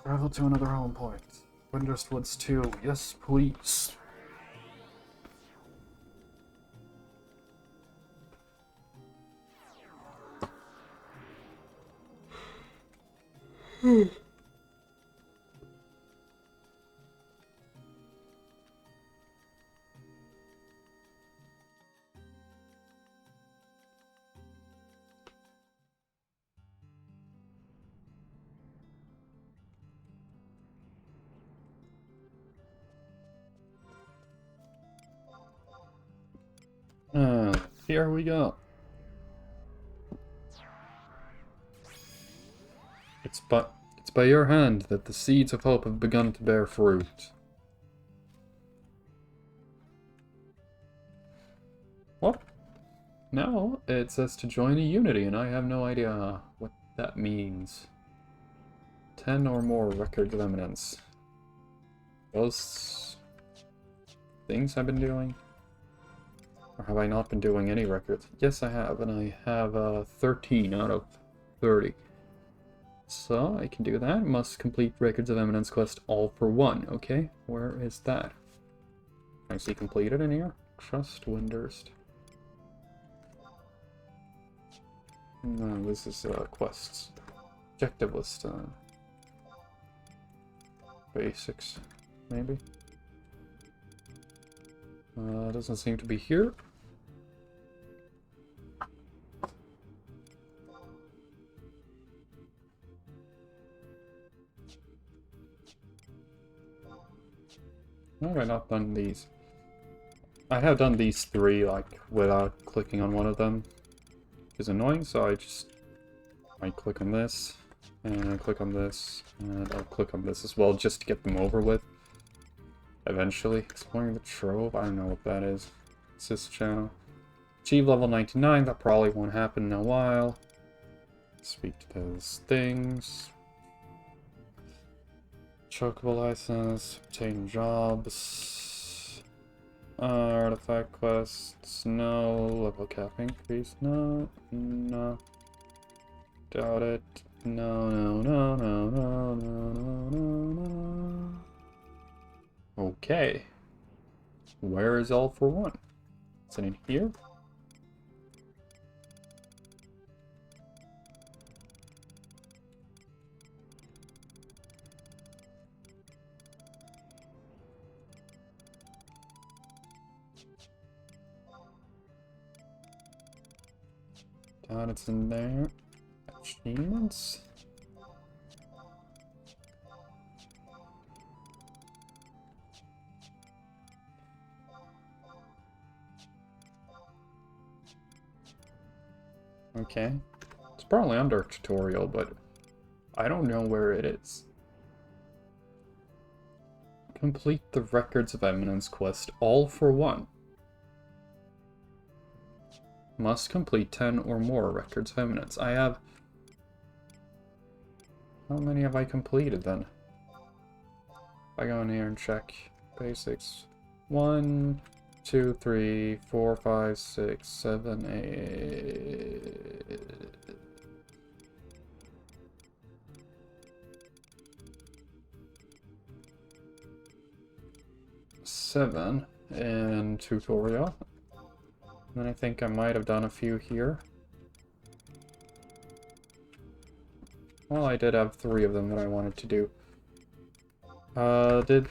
[SPEAKER 1] Travel to another home point. Winter's Woods 2. Yes, please. Here we go. It's by your hand that the seeds of hope have begun to bear fruit. What? No, it says to join a unity, and I have no idea what that means. 10 or more records of eminence. Those things I've been doing? Or have I not been doing any records? Yes, I have, and I have 13 out of 30. So, I can do that. Must complete Records of Eminence quest all for one. Okay, where is that? Can I see completed in here? Trust Windurst. No, this is quests. Objective list. Basics, maybe? Doesn't seem to be here. Why have I not done these? I have done these three, like, without clicking on one of them. Which is annoying, so I click on this, and I click on this, and I'll click on this as well, just to get them over with. Eventually. Exploring the Trove, I don't know what that is. It's this channel. Achieve level 99, that probably won't happen in a while. Speak to those things. Chocobo license, obtain jobs. Artifact quests, no. Level cap increase, no. No. Doubt it. No, no, no, no, no, no, no, no, no. Okay. Where is all for one? Is it in here? Doubt it's in there. Achievements? Okay. It's probably under tutorial, but I don't know where it is. Complete the Records of Eminence quest all for one. Must complete 10 or more Records of Eminence. I have... How many have I completed then? If I go in here and check basics. 1, 2, 3, 4, 5, 6, 7, 8... 7 in tutorial. And then I think I might have done a few here. Well, I did have 3 of them that I wanted to do. Did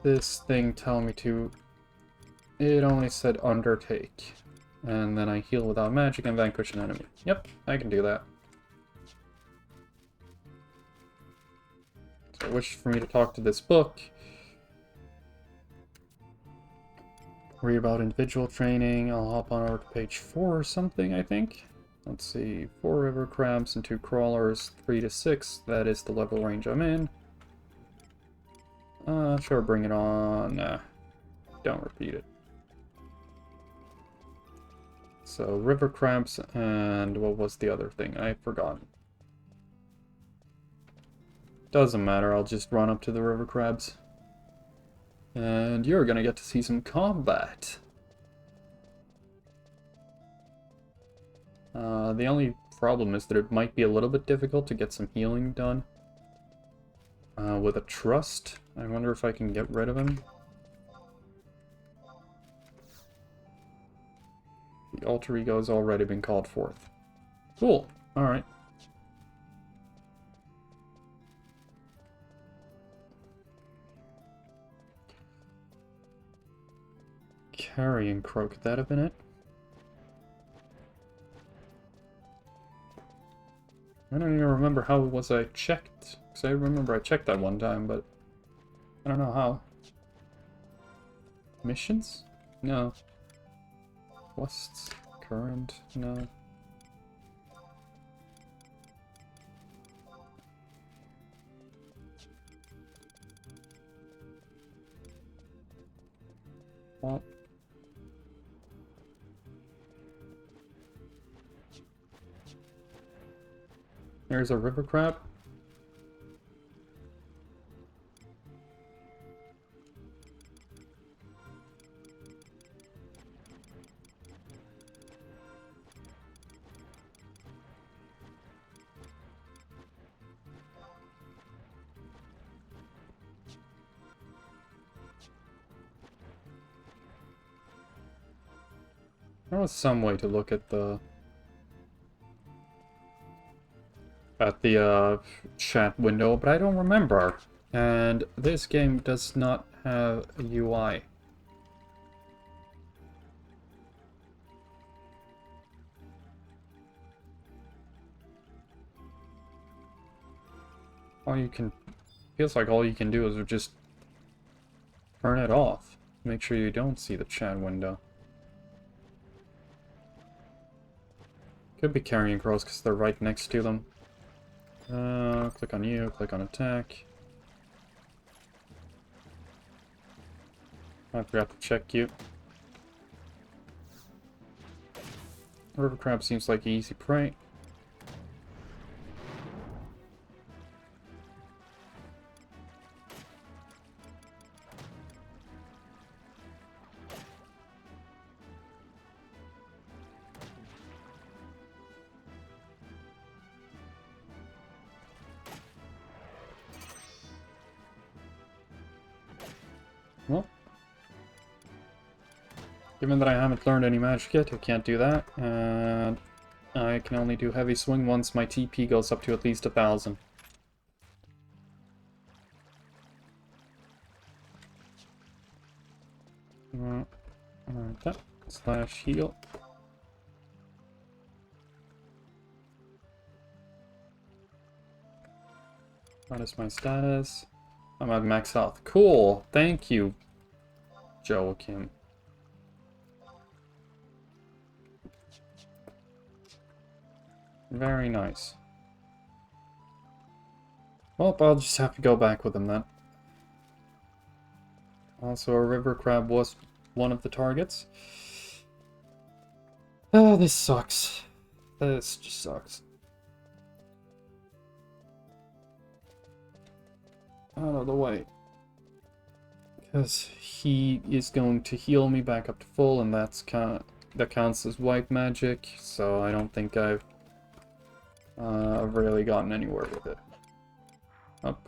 [SPEAKER 1] this thing tell me to... It only said undertake. And then I heal without magic and vanquish an enemy. Yep, I can do that. So it wishes for me to talk to this book. Read about individual training. I'll hop on over to page 4 or something, I think. Let's see. 4 river crabs and 2 crawlers. 3 to 6. That is the level range I'm in. Sure, bring it on. Nah, don't repeat it. So, river crabs and what was the other thing? I've forgotten. Doesn't matter, I'll just run up to the river crabs. And you're gonna get to see some combat. The only problem is that it might be a little bit difficult to get some healing done. With a trust, I wonder if I can get rid of him. The alter ego has already been called forth. Cool, alright. Carrion crow, could that have been it? I don't even remember how was I checked. Because I remember I checked that one time, but I don't know how. Missions? No. Quests? Current? No. What? There's a river crab. There was some way to look at the chat window, but I don't remember. And this game does not have a UI. Feels like all you can do is just turn it off. Make sure you don't see the chat window. Could be carrion crows because they're right next to them. Click on you, click on attack. I forgot to check you. River crab seems like easy prey. Well, given that I haven't learned any magic yet, I can't do that, and I can only do heavy swing once my TP goes up to at least 1,000. Alright, slash heal. What is my status? I'm at max health. Cool, thank you, Joachim. Very nice. Well, I'll just have to go back with him then. Also, a river crab was one of the targets. Oh, this sucks. This just sucks. Out of the way. Because he is going to heal me back up to full, and that counts as white magic, so I don't think I've really gotten anywhere with it. Up.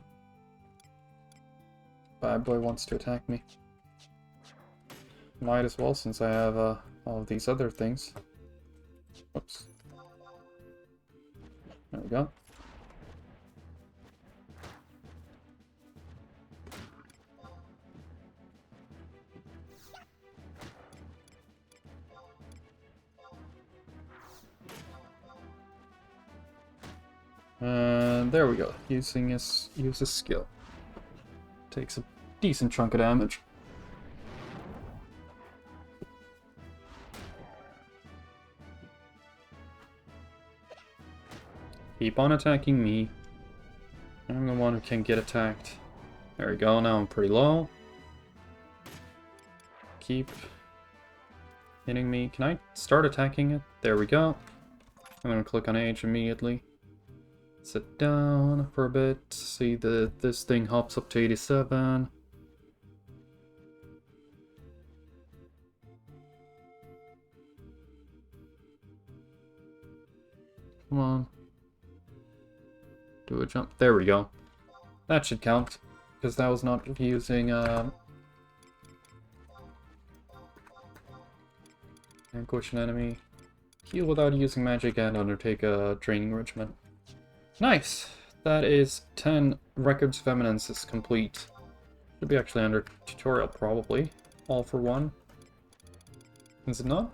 [SPEAKER 1] Bad boy wants to attack me. Might as well, since I have all of these other things. Oops. There we go. And there we go. Use a skill. Takes a decent chunk of damage. Keep on attacking me. I'm the one who can get attacked. There we go. Now I'm pretty low. Keep hitting me. Can I start attacking it? There we go. I'm gonna click on H immediately. Sit down for a bit. See that this thing hops up to 87. Come on. Do a jump. There we go. That should count. Because that was not using vanquish an enemy. Heal without using magic and undertake a training regimen. Nice! That is 10 Records of Eminence is complete. Should be actually under tutorial, probably. All for one. Is it not?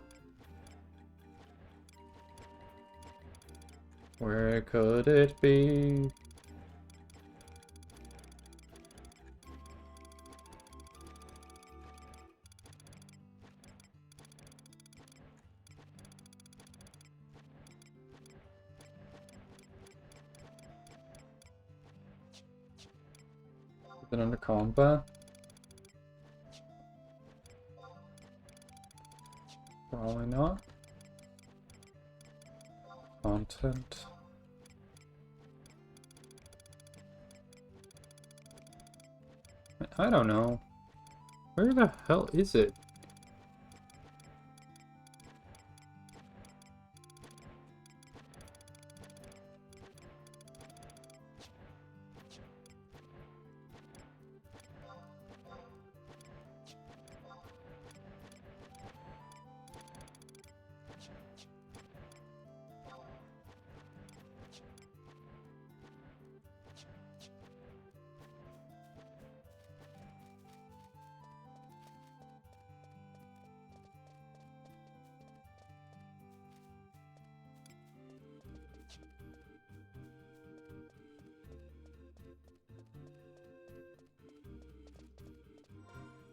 [SPEAKER 1] Where could it be? Is it under combat? Probably not. Content. I don't know. Where the hell is it?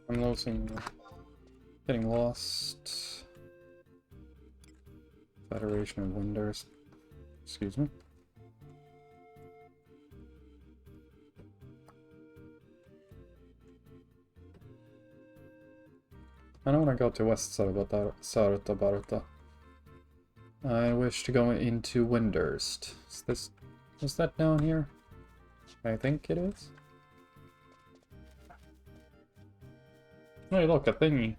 [SPEAKER 1] I'm losing, getting lost. Federation of Wonders. Excuse me. I don't want to go to West Sarta. I wish to go into Windurst. Is that down here? I think it is. Hey, look, a thingy.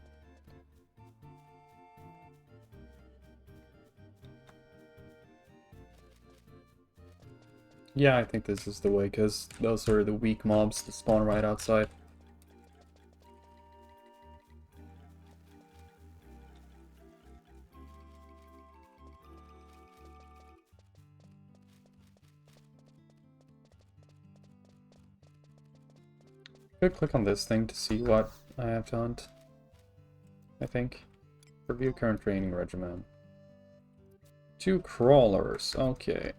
[SPEAKER 1] Yeah, I think this is the way, because those are the weak mobs that spawn right outside. Could click on this thing to see what I have to hunt. I think. Review current training regimen. 2 crawlers, okay.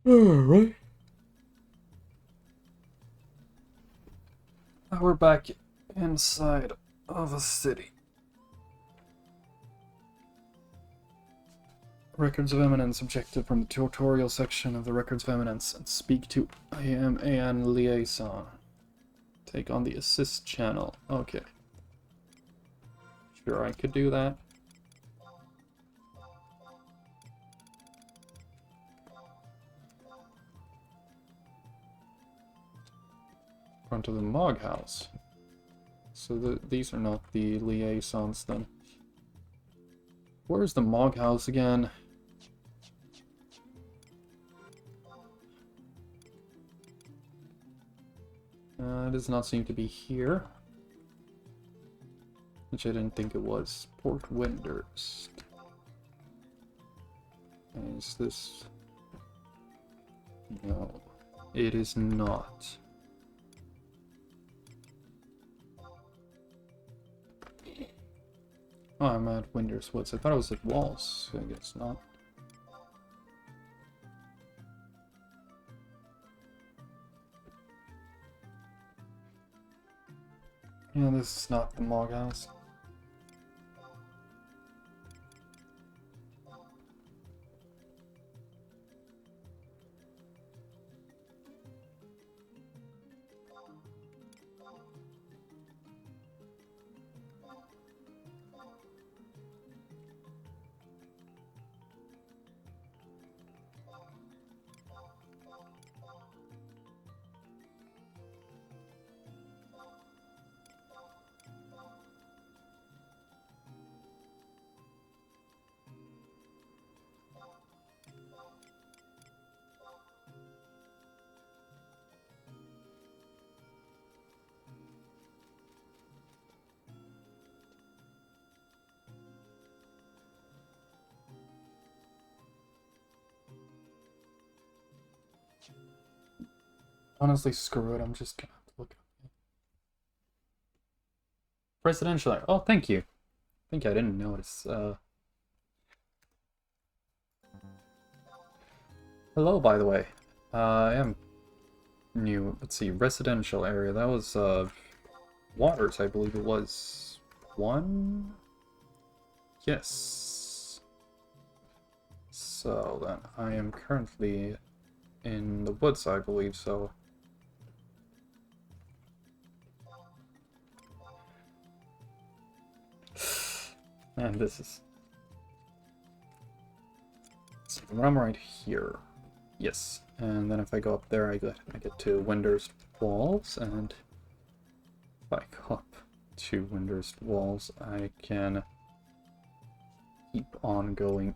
[SPEAKER 2] Alright.
[SPEAKER 1] Now we're back inside of a city. Records of Eminence objective from the tutorial section of the Records of Eminence and speak to IMAN liaison. Take on the assist channel. Okay. Sure, I could do that. Front of the Mog House. So these are not the liaisons then. Where's the Mog House again? It does not seem to be here. Which I didn't think it was. Port Windurst. Is this... No. It is not. Oh, I'm at Windurst Woods. I thought it was at Walls. I guess not. Yeah, this is not the Mog House. Honestly, screw it. I'm just gonna have to look up. Presidential. Oh, thank you. I think I didn't notice. Hello, by the way. I am new. Let's see, residential area. That was Waters, I believe it was. One? Yes. So then I am currently in the woods, I believe, so. And this is. Let's see, I'm right here. Yes. And then if I go up there, I get to Winder's walls, and if I go up to Winder's walls, I can keep on going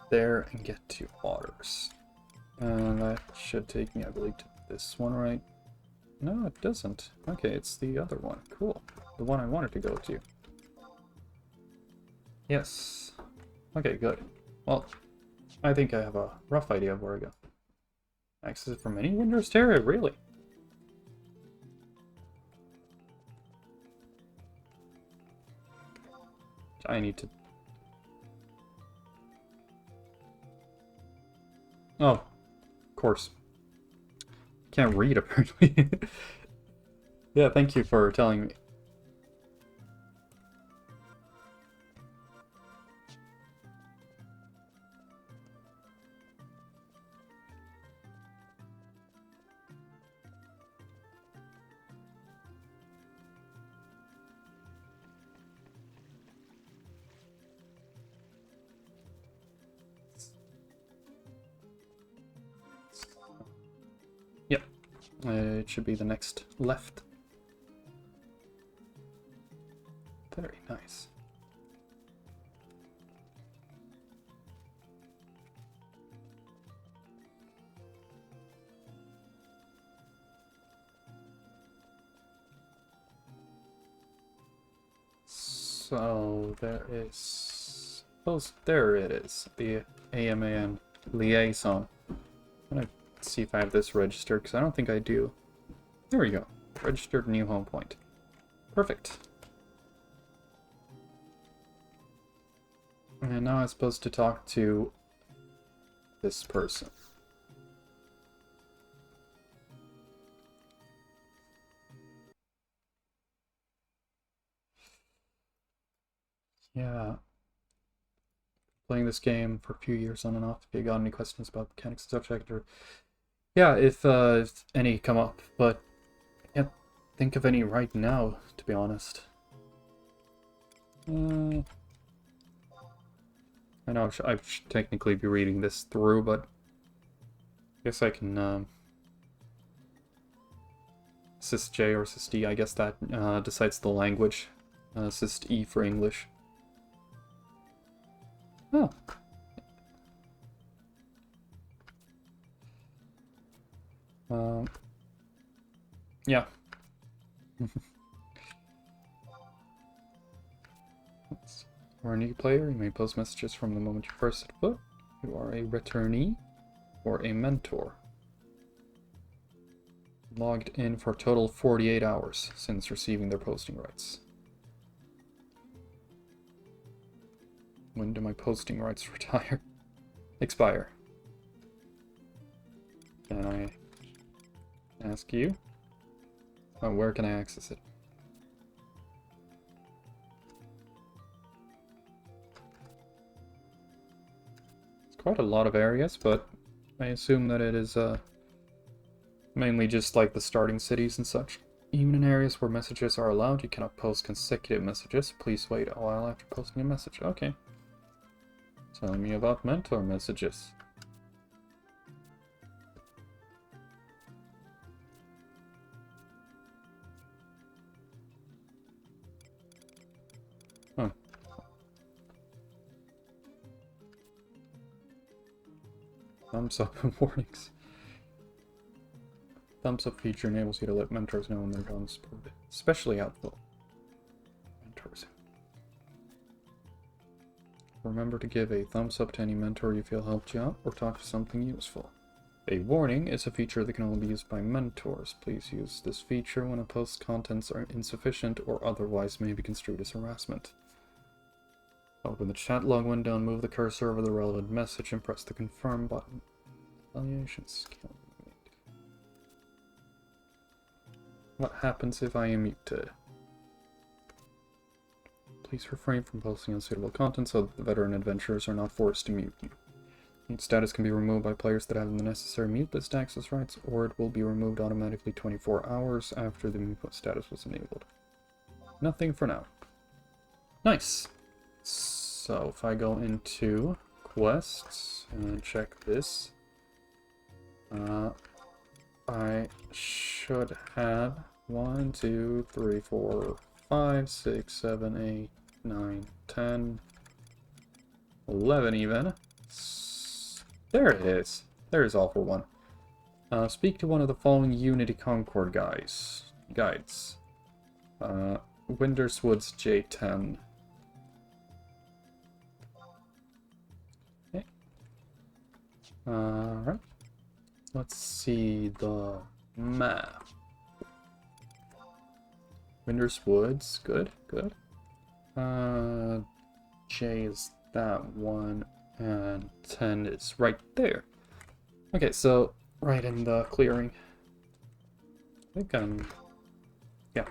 [SPEAKER 1] there and get to Waters. And that should take me, I believe, to this one, right? No, it doesn't. Okay, it's the other one. Cool. The one I wanted to go to. Yes. Okay, good. Well, I think I have a rough idea of where to go. Access it from any Windows area, really? I need to... Oh, of course. Can't read, apparently. Yeah, thank you for telling me. Yep, it should be the next left. Very nice. So there is... Oh, there it is. The AMAN liaison. I'm gonna see if I have this registered, because I don't think I do. There we go. Registered new home point. Perfect. And now I'm supposed to talk to this person. Yeah. Playing this game for a few years on and off. If you got any questions about mechanics and subject, or yeah, if any come up, but I can't think of any right now, to be honest. I know I should technically be reading this through, but I guess I can assist J or assist E. I guess that decides the language. Assist E for English. Oh. Yeah. You are a new player. You may post messages from the moment you first set foot. You are a returnee or a mentor. Logged in for a total 48 hours since receiving their posting rights. When do my posting rights expire? Can I ask you? Oh, where can I access it? It's quite a lot of areas, but I assume that it is mainly just like the starting cities and such. Even in areas where messages are allowed, you cannot post consecutive messages. Please wait a while after posting a message. Okay. Tell me about mentor messages. Huh. Thumbs up and warnings. Thumbs up feature enables you to let mentors know when they're done supported. Especially helpful. Mentors. Remember to give a thumbs up to any mentor you feel helped you out, or talk to something useful. A warning is a feature that can only be used by mentors. Please use this feature when a post's contents are insufficient or otherwise may be construed as harassment. Open the chat log window and move the cursor over the relevant message and press the confirm button. Evaluations. What happens if I am muted? Please refrain from posting unsuitable content so that the veteran adventurers are not forced to mute you. Mute status can be removed by players that have the necessary mute list access rights, or it will be removed automatically 24 hours after the mute status was enabled. Nothing for now. Nice! So if I go into quests and check this, I should have 1, 2, 3, 4, 5, 6, 7, 8, 9, 10, 11 even. There it is. There's all for one. Speak to one of the following Unity Concord guides. Winterswoods J10. Okay. Alright. Let's see the map. Winterswoods, good, good. J is that one, and 10 is right there. Okay, so right in the clearing. I think yeah.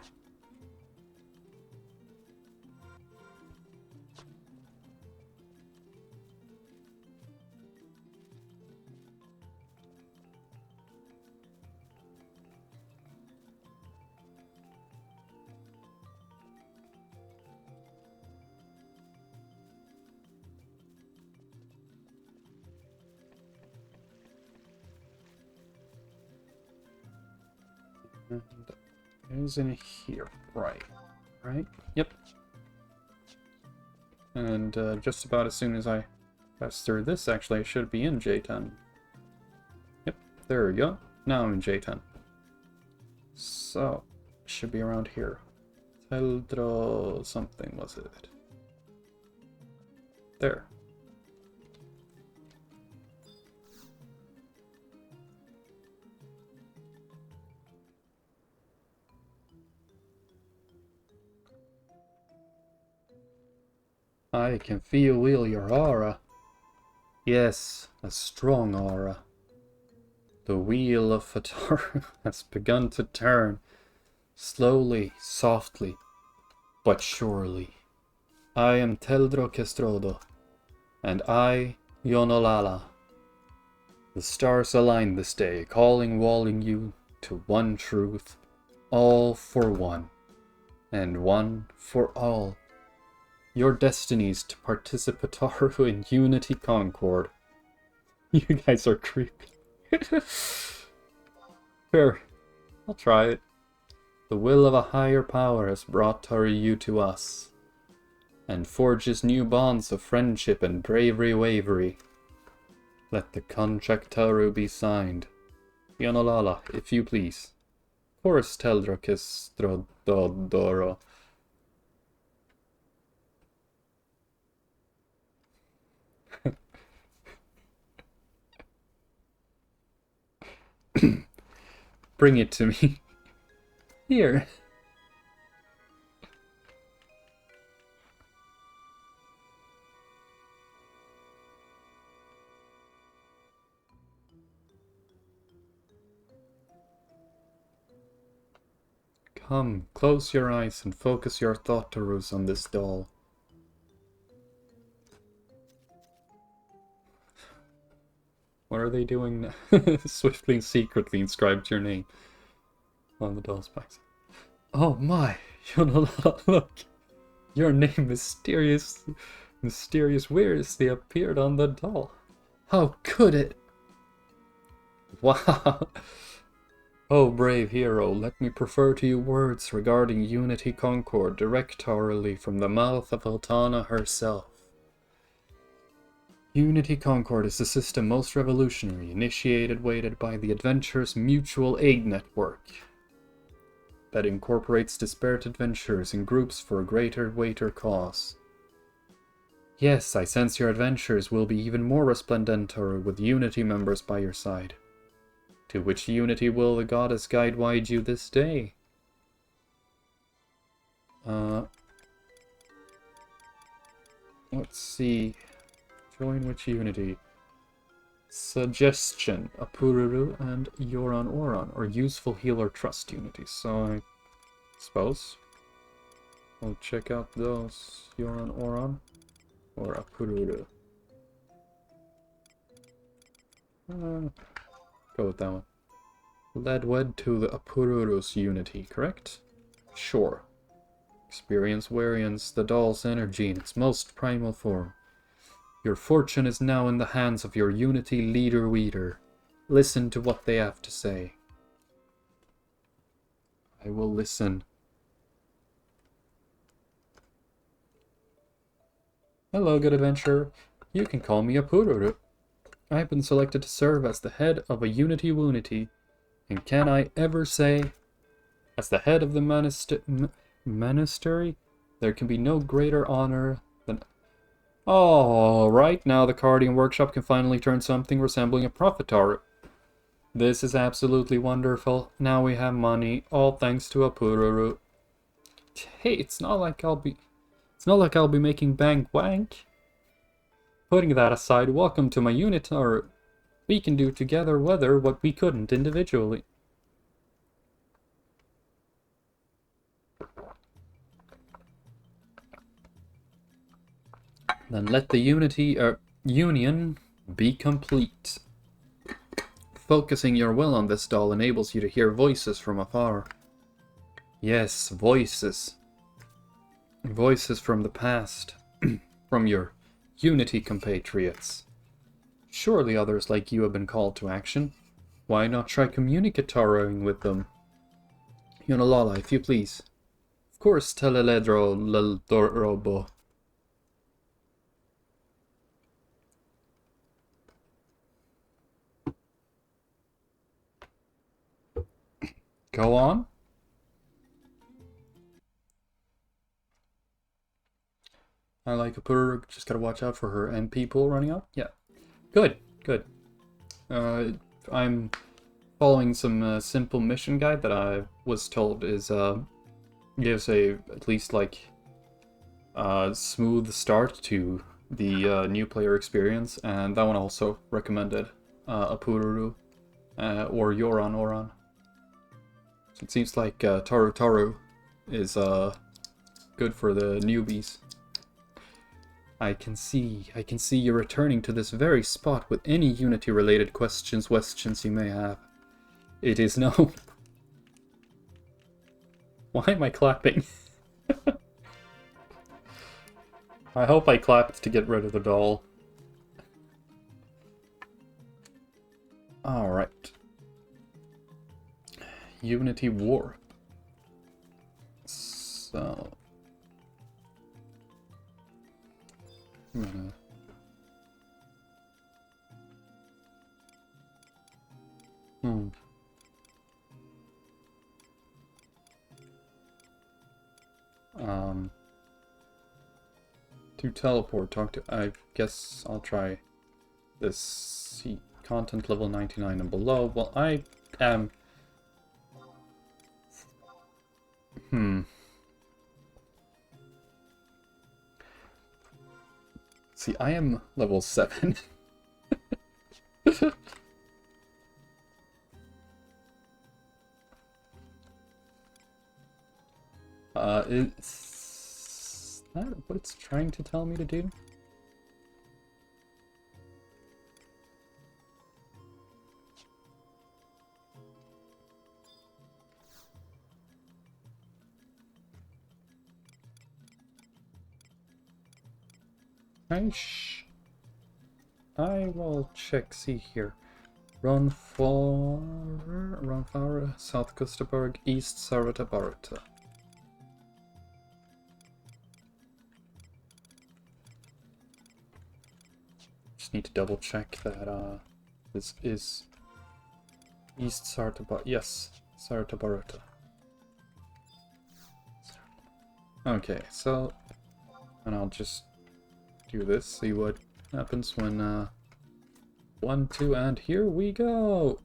[SPEAKER 1] And it is in here, right? Yep. And just about as soon as I pass through this, actually, I should be in J10. Yep, there we go. Now I'm in J10. So, should be around here. Teldro something, was it? There. I can feel your aura. Yes, a strong aura. The wheel of Fataru has begun to turn. Slowly, softly, but surely. I am Teldro Kestrodo, and I, Yonolala. The stars align this day, walling you to one truth, all for one, and one for all. Your destinies to participatory in Unity Concord. You guys are creepy. Sure, I'll try it. The will of a higher power has brought Taru to us, and forges new bonds of friendship and bravery. Let the contract Taru be signed. Yonolala, if you please. Chorus Teldro Kestrodoro. Bring it to me. Here. Come, close your eyes and focus your thought Tarus on this doll. What are they doing now? Swiftly and secretly inscribed your name on the doll's back. Oh my! Look! Your name mysteriously appeared on the doll. How could it? Wow! Oh, brave hero, let me prefer to you words regarding Unity Concord directorily from the mouth of Altana herself. Unity Concord is the system most revolutionary, weighted by the Adventurers Mutual Aid Network that incorporates disparate adventurers in groups for a greater cause. Yes, I sense your adventures will be even more resplendent with Unity members by your side. To which unity will the goddess guide you this day? Let's see. Join which unity? Suggestion, Apururu and Yoran Oran, or useful healer trust unities. So I suppose we'll check out those. Yoran Oran or Apururu. Go with that one. Led wed to the Apururu's unity, correct? Sure. Experience Warian's the doll's energy in its most primal form. Your fortune is now in the hands of your unity leader weeder. Listen to what they have to say. I will listen. Hello, good adventurer. You can call me Apururu. I have been selected to serve as the head of a unity woonity. And can I ever say, as the head of the monastery, there can be no greater honor than... Oh, right, now the Cardian Workshop can finally turn something resembling a profitaru. This is absolutely wonderful. Now we have money, all thanks to Apururu. Hey, it's not like I'll be making bank wank. Putting that aside, welcome to my unit, or we can do together what we couldn't individually. Then let the union be complete. Focusing your will on this doll enables you to hear voices from afar. Yes, voices. Voices from the past. From your unity compatriots. Surely others like you have been called to action. Why not try communicatoring with them? Yonalala, if you please. Of course, teleledro l'dorobo. Go on. I like Apururu, just gotta watch out for her MP pool running out. Yeah. Good, good. I'm following some simple mission guide that I was told is gives a at least like smooth start to the new player experience, and that one also recommended Apururu or Yoran Oran. So it seems like Taru is good for the newbies. I can see you returning to this very spot with any Unity-related questions you may have. It is no... Why am I clapping? I hope I clapped to get rid of the doll. Alright. Unity Warp. So... I'm gonna... To teleport, talk to... I guess I'll try this. See, content level 99 and below. Well, I am... See, I am level 7. Is that what it's trying to tell me to do? I will check, see here. Ronfara, South Kustaberg, East Sarata Barata. Just need to double check that this is East Sarata Barata. Yes, Sarata Barata. Okay, so, and I'll just do this, see what happens when 1, 2, and here we go.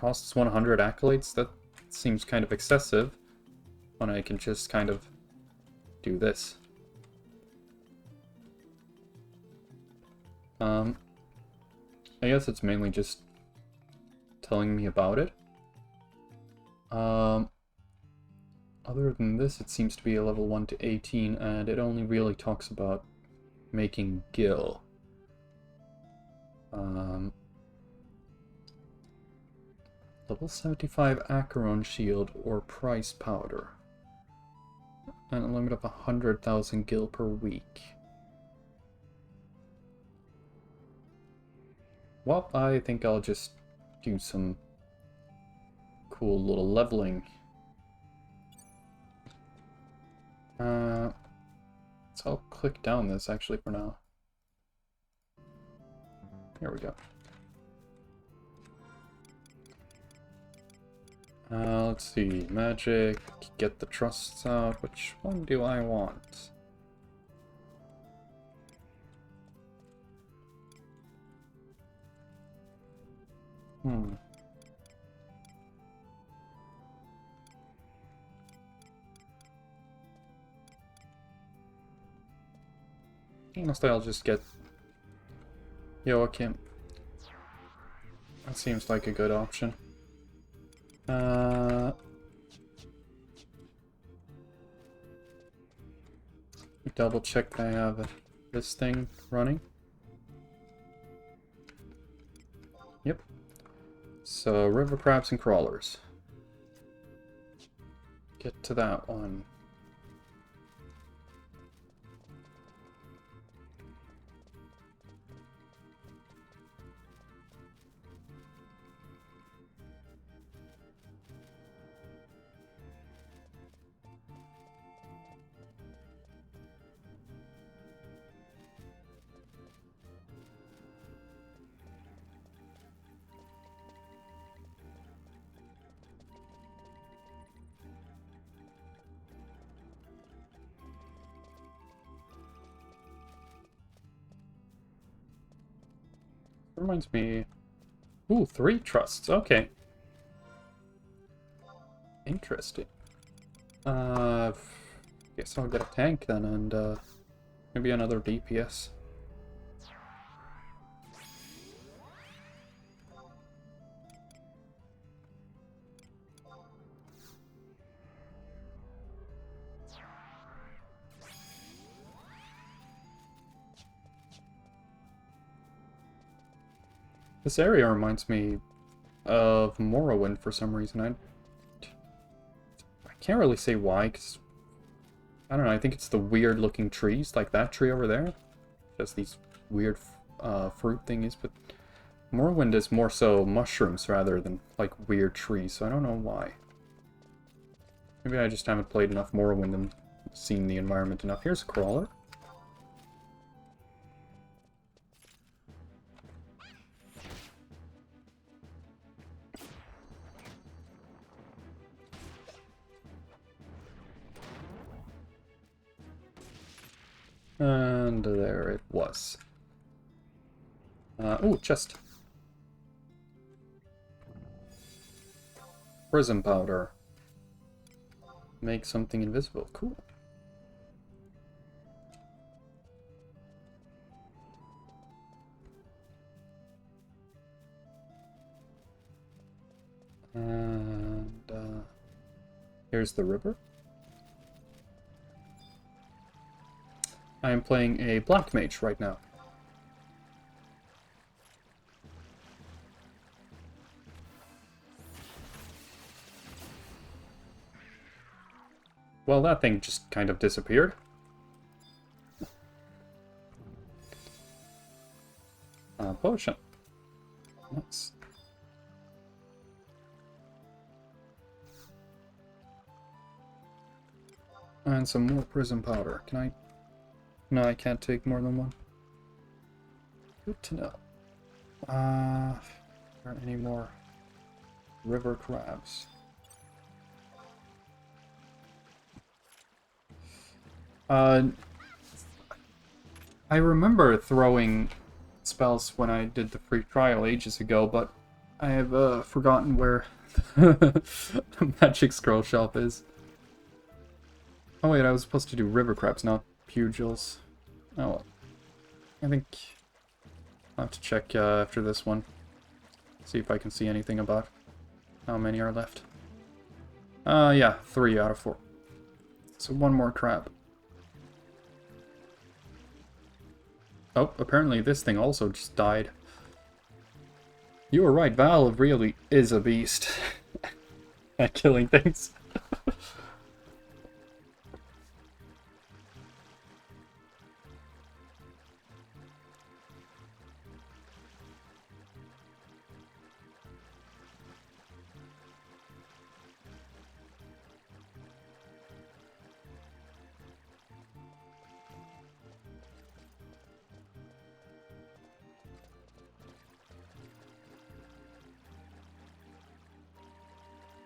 [SPEAKER 1] costs 100 accolades. That seems kind of excessive when I can just kind of do this. I guess it's mainly just telling me about it. Other than this, it seems to be a level 1 to 18, and it only really talks about making gil. Level 75 Acheron shield or price powder. And a limit of 100,000 gil per week. Well, I think I'll just do some cool little leveling. So I'll click down this actually for now. Here we go. Let's see, magic, get the trusts out. Which one do I want? Honestly, I'll just get Joachim. That seems like a good option. Double check that I have this thing running. Yep. So, river crabs and crawlers. Get to that one. Reminds me... Ooh, 3 trusts, okay. Interesting. Guess I'll get a tank then, and maybe another DPS. This area reminds me of Morrowind for some reason. I can't really say why, because I don't know, I think it's the weird looking trees, like that tree over there. Just these weird fruit thingies, but Morrowind is more so mushrooms rather than like weird trees, so I don't know why. Maybe I just haven't played enough Morrowind and seen the environment enough. Here's a crawler. And there it was. Oh, chest. Prism powder. Make something invisible. Cool. And here's the river. I am playing a black mage right now. Well, that thing just kind of disappeared. Potion. Nice. And some more prism powder. Can I... No, I can't take more than one. Good to know. Aren't any more river crabs. I remember throwing spells when I did the free trial ages ago, but I have forgotten where the magic scroll shop is. Oh wait, I was supposed to do river crabs, not pugils. Oh well. I think I'll have to check after this one. See if I can see anything about how many are left. Yeah, 3 out of 4. So 1 more crab. Oh, apparently this thing also just died. You were right, Val really is a beast at killing things.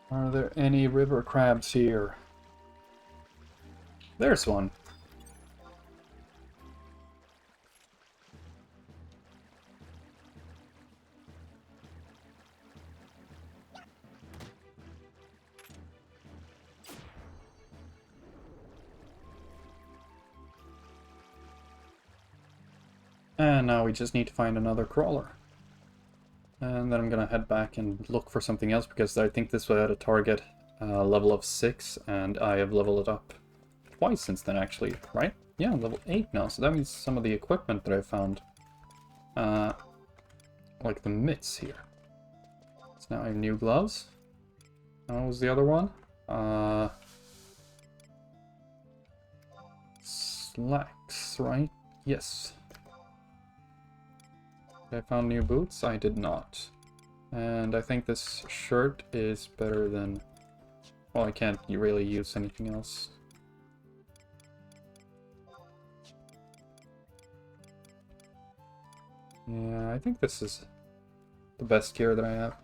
[SPEAKER 1] Are there any river crabs here? There's one. And now we just need to find another crawler. And then I'm gonna head back and look for something else, because I think this was at a target level of 6, and I have leveled it up twice since then, actually, right? Yeah, level 8 now, so that means some of the equipment that I found, like the mitts here. So now I have new gloves. What was the other one? Slacks, right? Yes. I found new boots? I did not. And I think this shirt is better than... Well, I can't really use anything else. Yeah, I think this is the best gear that I have.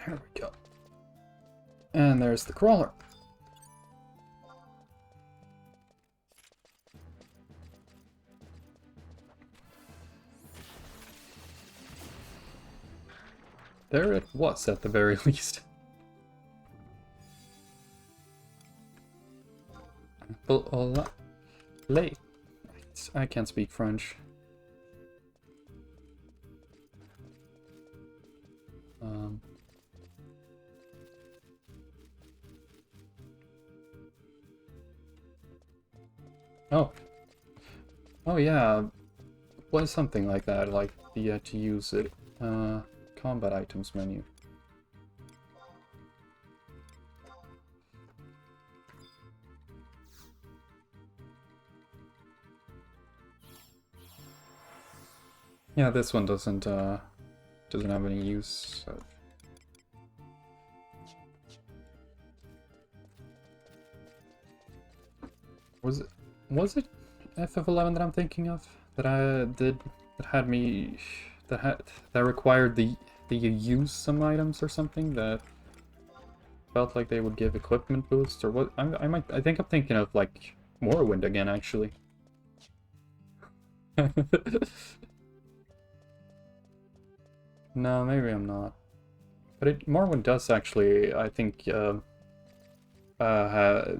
[SPEAKER 1] Here we go. And there's the crawler. There it was, at the very least. Late. I can't speak French. Oh. Oh yeah. Was something like that, like the to use it. Combat items menu. Yeah, this one doesn't have any use. So. Was it FF11 that I'm thinking of that required the you use some items or something that felt like they would give equipment boosts, or what? I think I'm thinking of like Morrowind again, actually. No, maybe I'm not. But Morrowind does actually, I think, I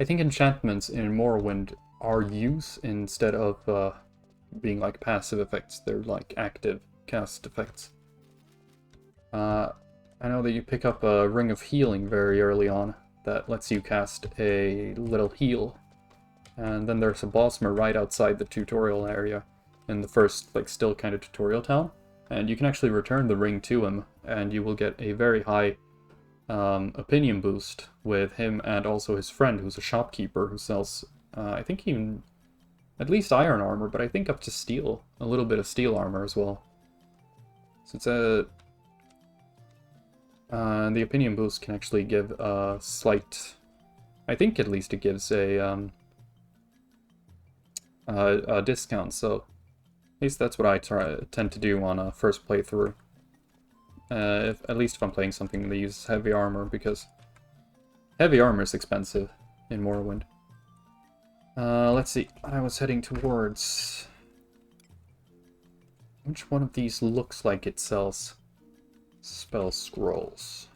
[SPEAKER 1] think enchantments in Morrowind are use instead of being like passive effects. They're like active cast effects. I know that you pick up a Ring of Healing very early on that lets you cast a little heal. And then there's a bossmer right outside the tutorial area in the first, like, still kind of tutorial town. And you can actually return the ring to him, and you will get a very high opinion boost with him and also his friend, who's a shopkeeper who sells, I think even at least iron armor, but I think up to steel, a little bit of steel armor as well. So it's a... the opinion boost can actually give a slight... I think at least it gives a discount, so at least that's what I tend to do on a first playthrough. At least if I'm playing something that uses heavy armor, because heavy armor is expensive in Morrowind. Let's see, I was heading towards Which one of these looks like it sells spell scrolls?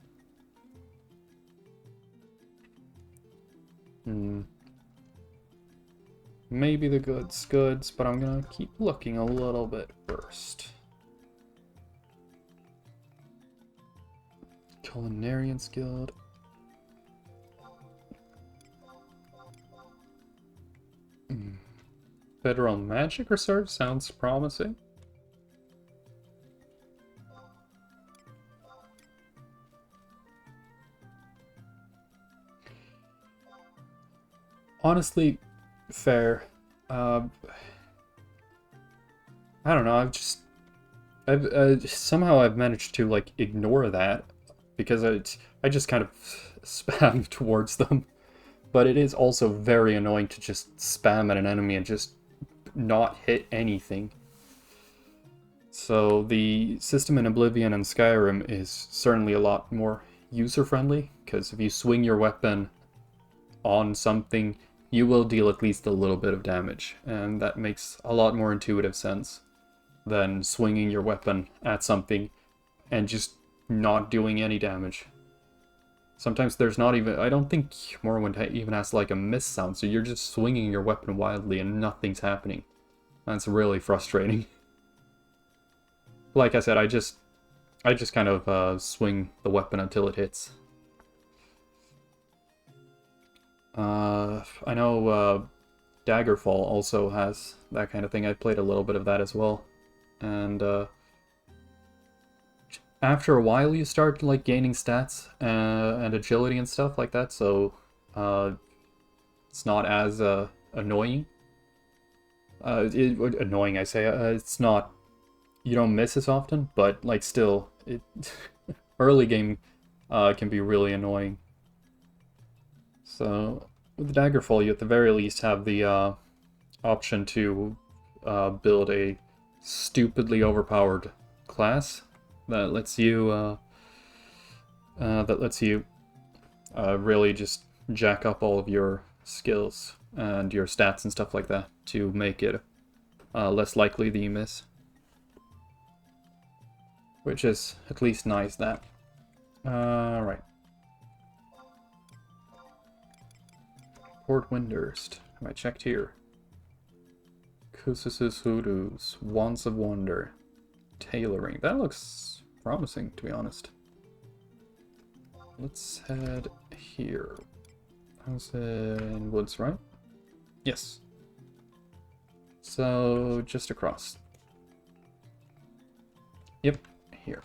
[SPEAKER 1] Maybe the goods, but I'm gonna keep looking a little bit first. Culinarian's Guild. Federal Magic Reserve sounds promising. Honestly, fair. I don't know. Somehow I've managed to like ignore that because I just kind of spam towards them. But it is also very annoying to just spam at an enemy and just not hit anything. So the system in Oblivion and Skyrim is certainly a lot more user-friendly, because if you swing your weapon on something, you will deal at least a little bit of damage, and that makes a lot more intuitive sense than swinging your weapon at something and just not doing any damage. Sometimes there's not even, I don't think Morrowind even has like a miss sound, so you're just swinging your weapon wildly and nothing's happening. That's really frustrating. Like I said, I just kind of swing the weapon until it hits. I know Daggerfall also has that kind of thing. I played a little bit of that as well. And after a while you start like gaining stats and agility and stuff like that, so it's not as annoying. Annoying, I say. It's not, you don't miss as often, but like still, early game can be really annoying. So with Daggerfall, you at the very least have the option to build a stupidly overpowered class that lets you really just jack up all of your skills and your stats and stuff like that to make it less likely that you miss. Which is at least nice, that. Right. Port Windurst. Have I checked here? Kusus's Hoodoos. Wands of Wonder. Tailoring. That looks promising, to be honest. Let's head here. I was in Woods, right? Yes. So, just across. Yep, here.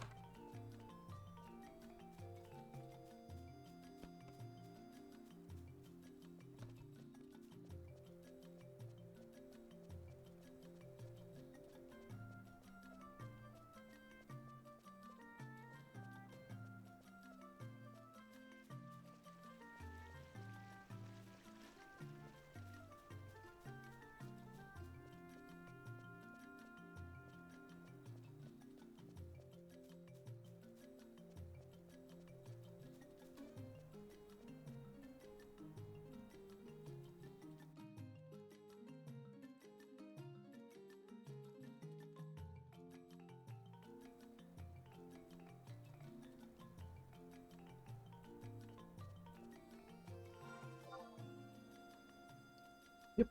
[SPEAKER 1] Yep,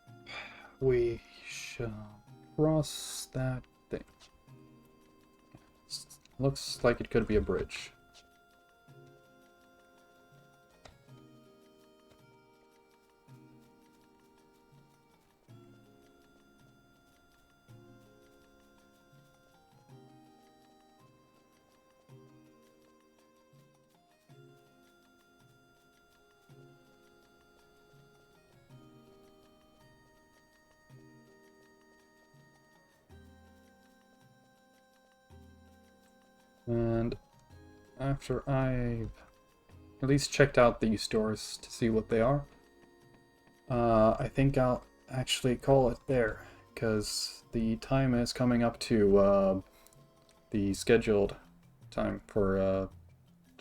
[SPEAKER 1] we shall cross that thing. Looks like it could be a bridge. And after I've at least checked out these stores to see what they are, I think I'll actually call it there, because the time is coming up to the scheduled time for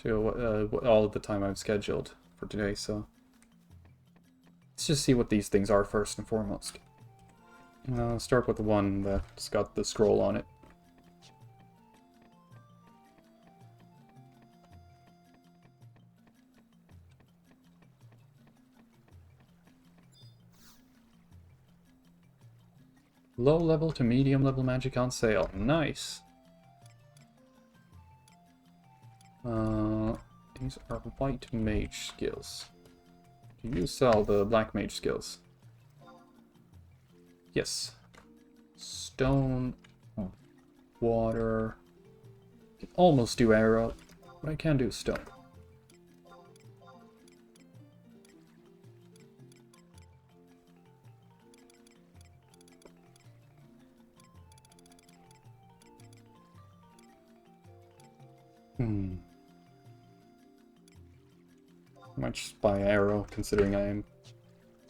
[SPEAKER 1] all of the time I've scheduled for today, so let's just see what these things are first and foremost. I'll start with the one that's got the scroll on it. Low level to medium level magic on sale. Nice. These are white mage skills. Do you sell the black mage skills? Yes. Stone, water. I can almost do arrow, but I can do stone. I might just buy arrow, considering I am...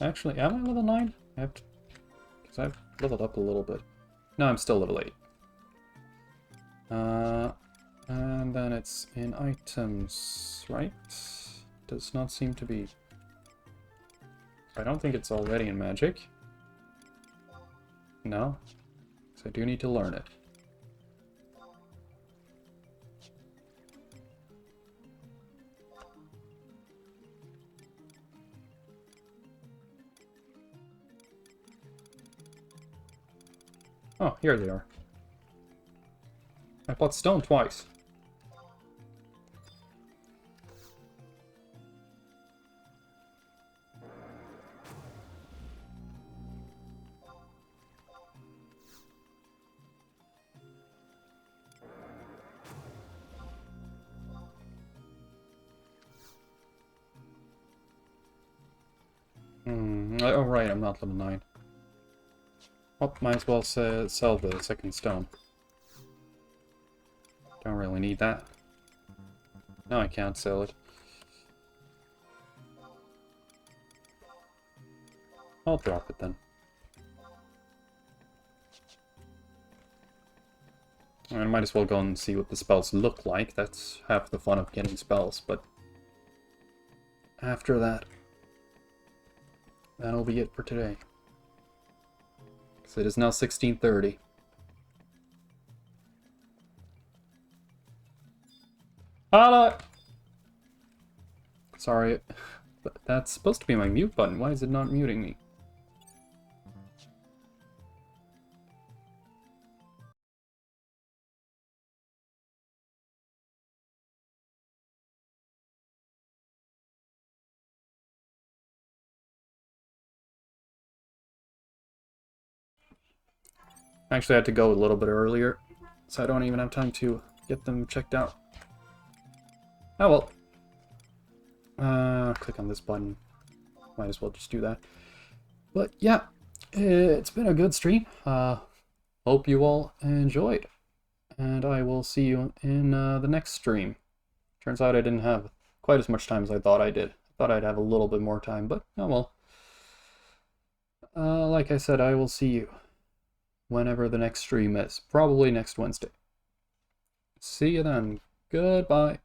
[SPEAKER 1] Actually, am I level 9? I have to... Because I've leveled up a little bit. No, I'm still level 8. And then it's in items, right? Does not seem to be... I don't think it's already in magic. No. So I do need to learn it. Oh, here they are. I bought stone twice. Oh right, I'm not level 9. Well, might as well sell the second stone. Don't really need that. No, I can't sell it. I'll drop it then. I might as well go and see what the spells look like. That's half the fun of getting spells, but after that, that'll be it for today. So it is now 16:30. Hello! Sorry, that's supposed to be my mute button. Why is it not muting me? Actually, I had to go a little bit earlier, so I don't even have time to get them checked out. Oh well. Click on this button. Might as well just do that. But yeah, it's been a good stream. Hope you all enjoyed. And I will see you in the next stream. Turns out I didn't have quite as much time as I thought I did. I thought I'd have a little bit more time, but oh well. Like I said, I will see you whenever the next stream is. Probably next Wednesday. See you then. Goodbye.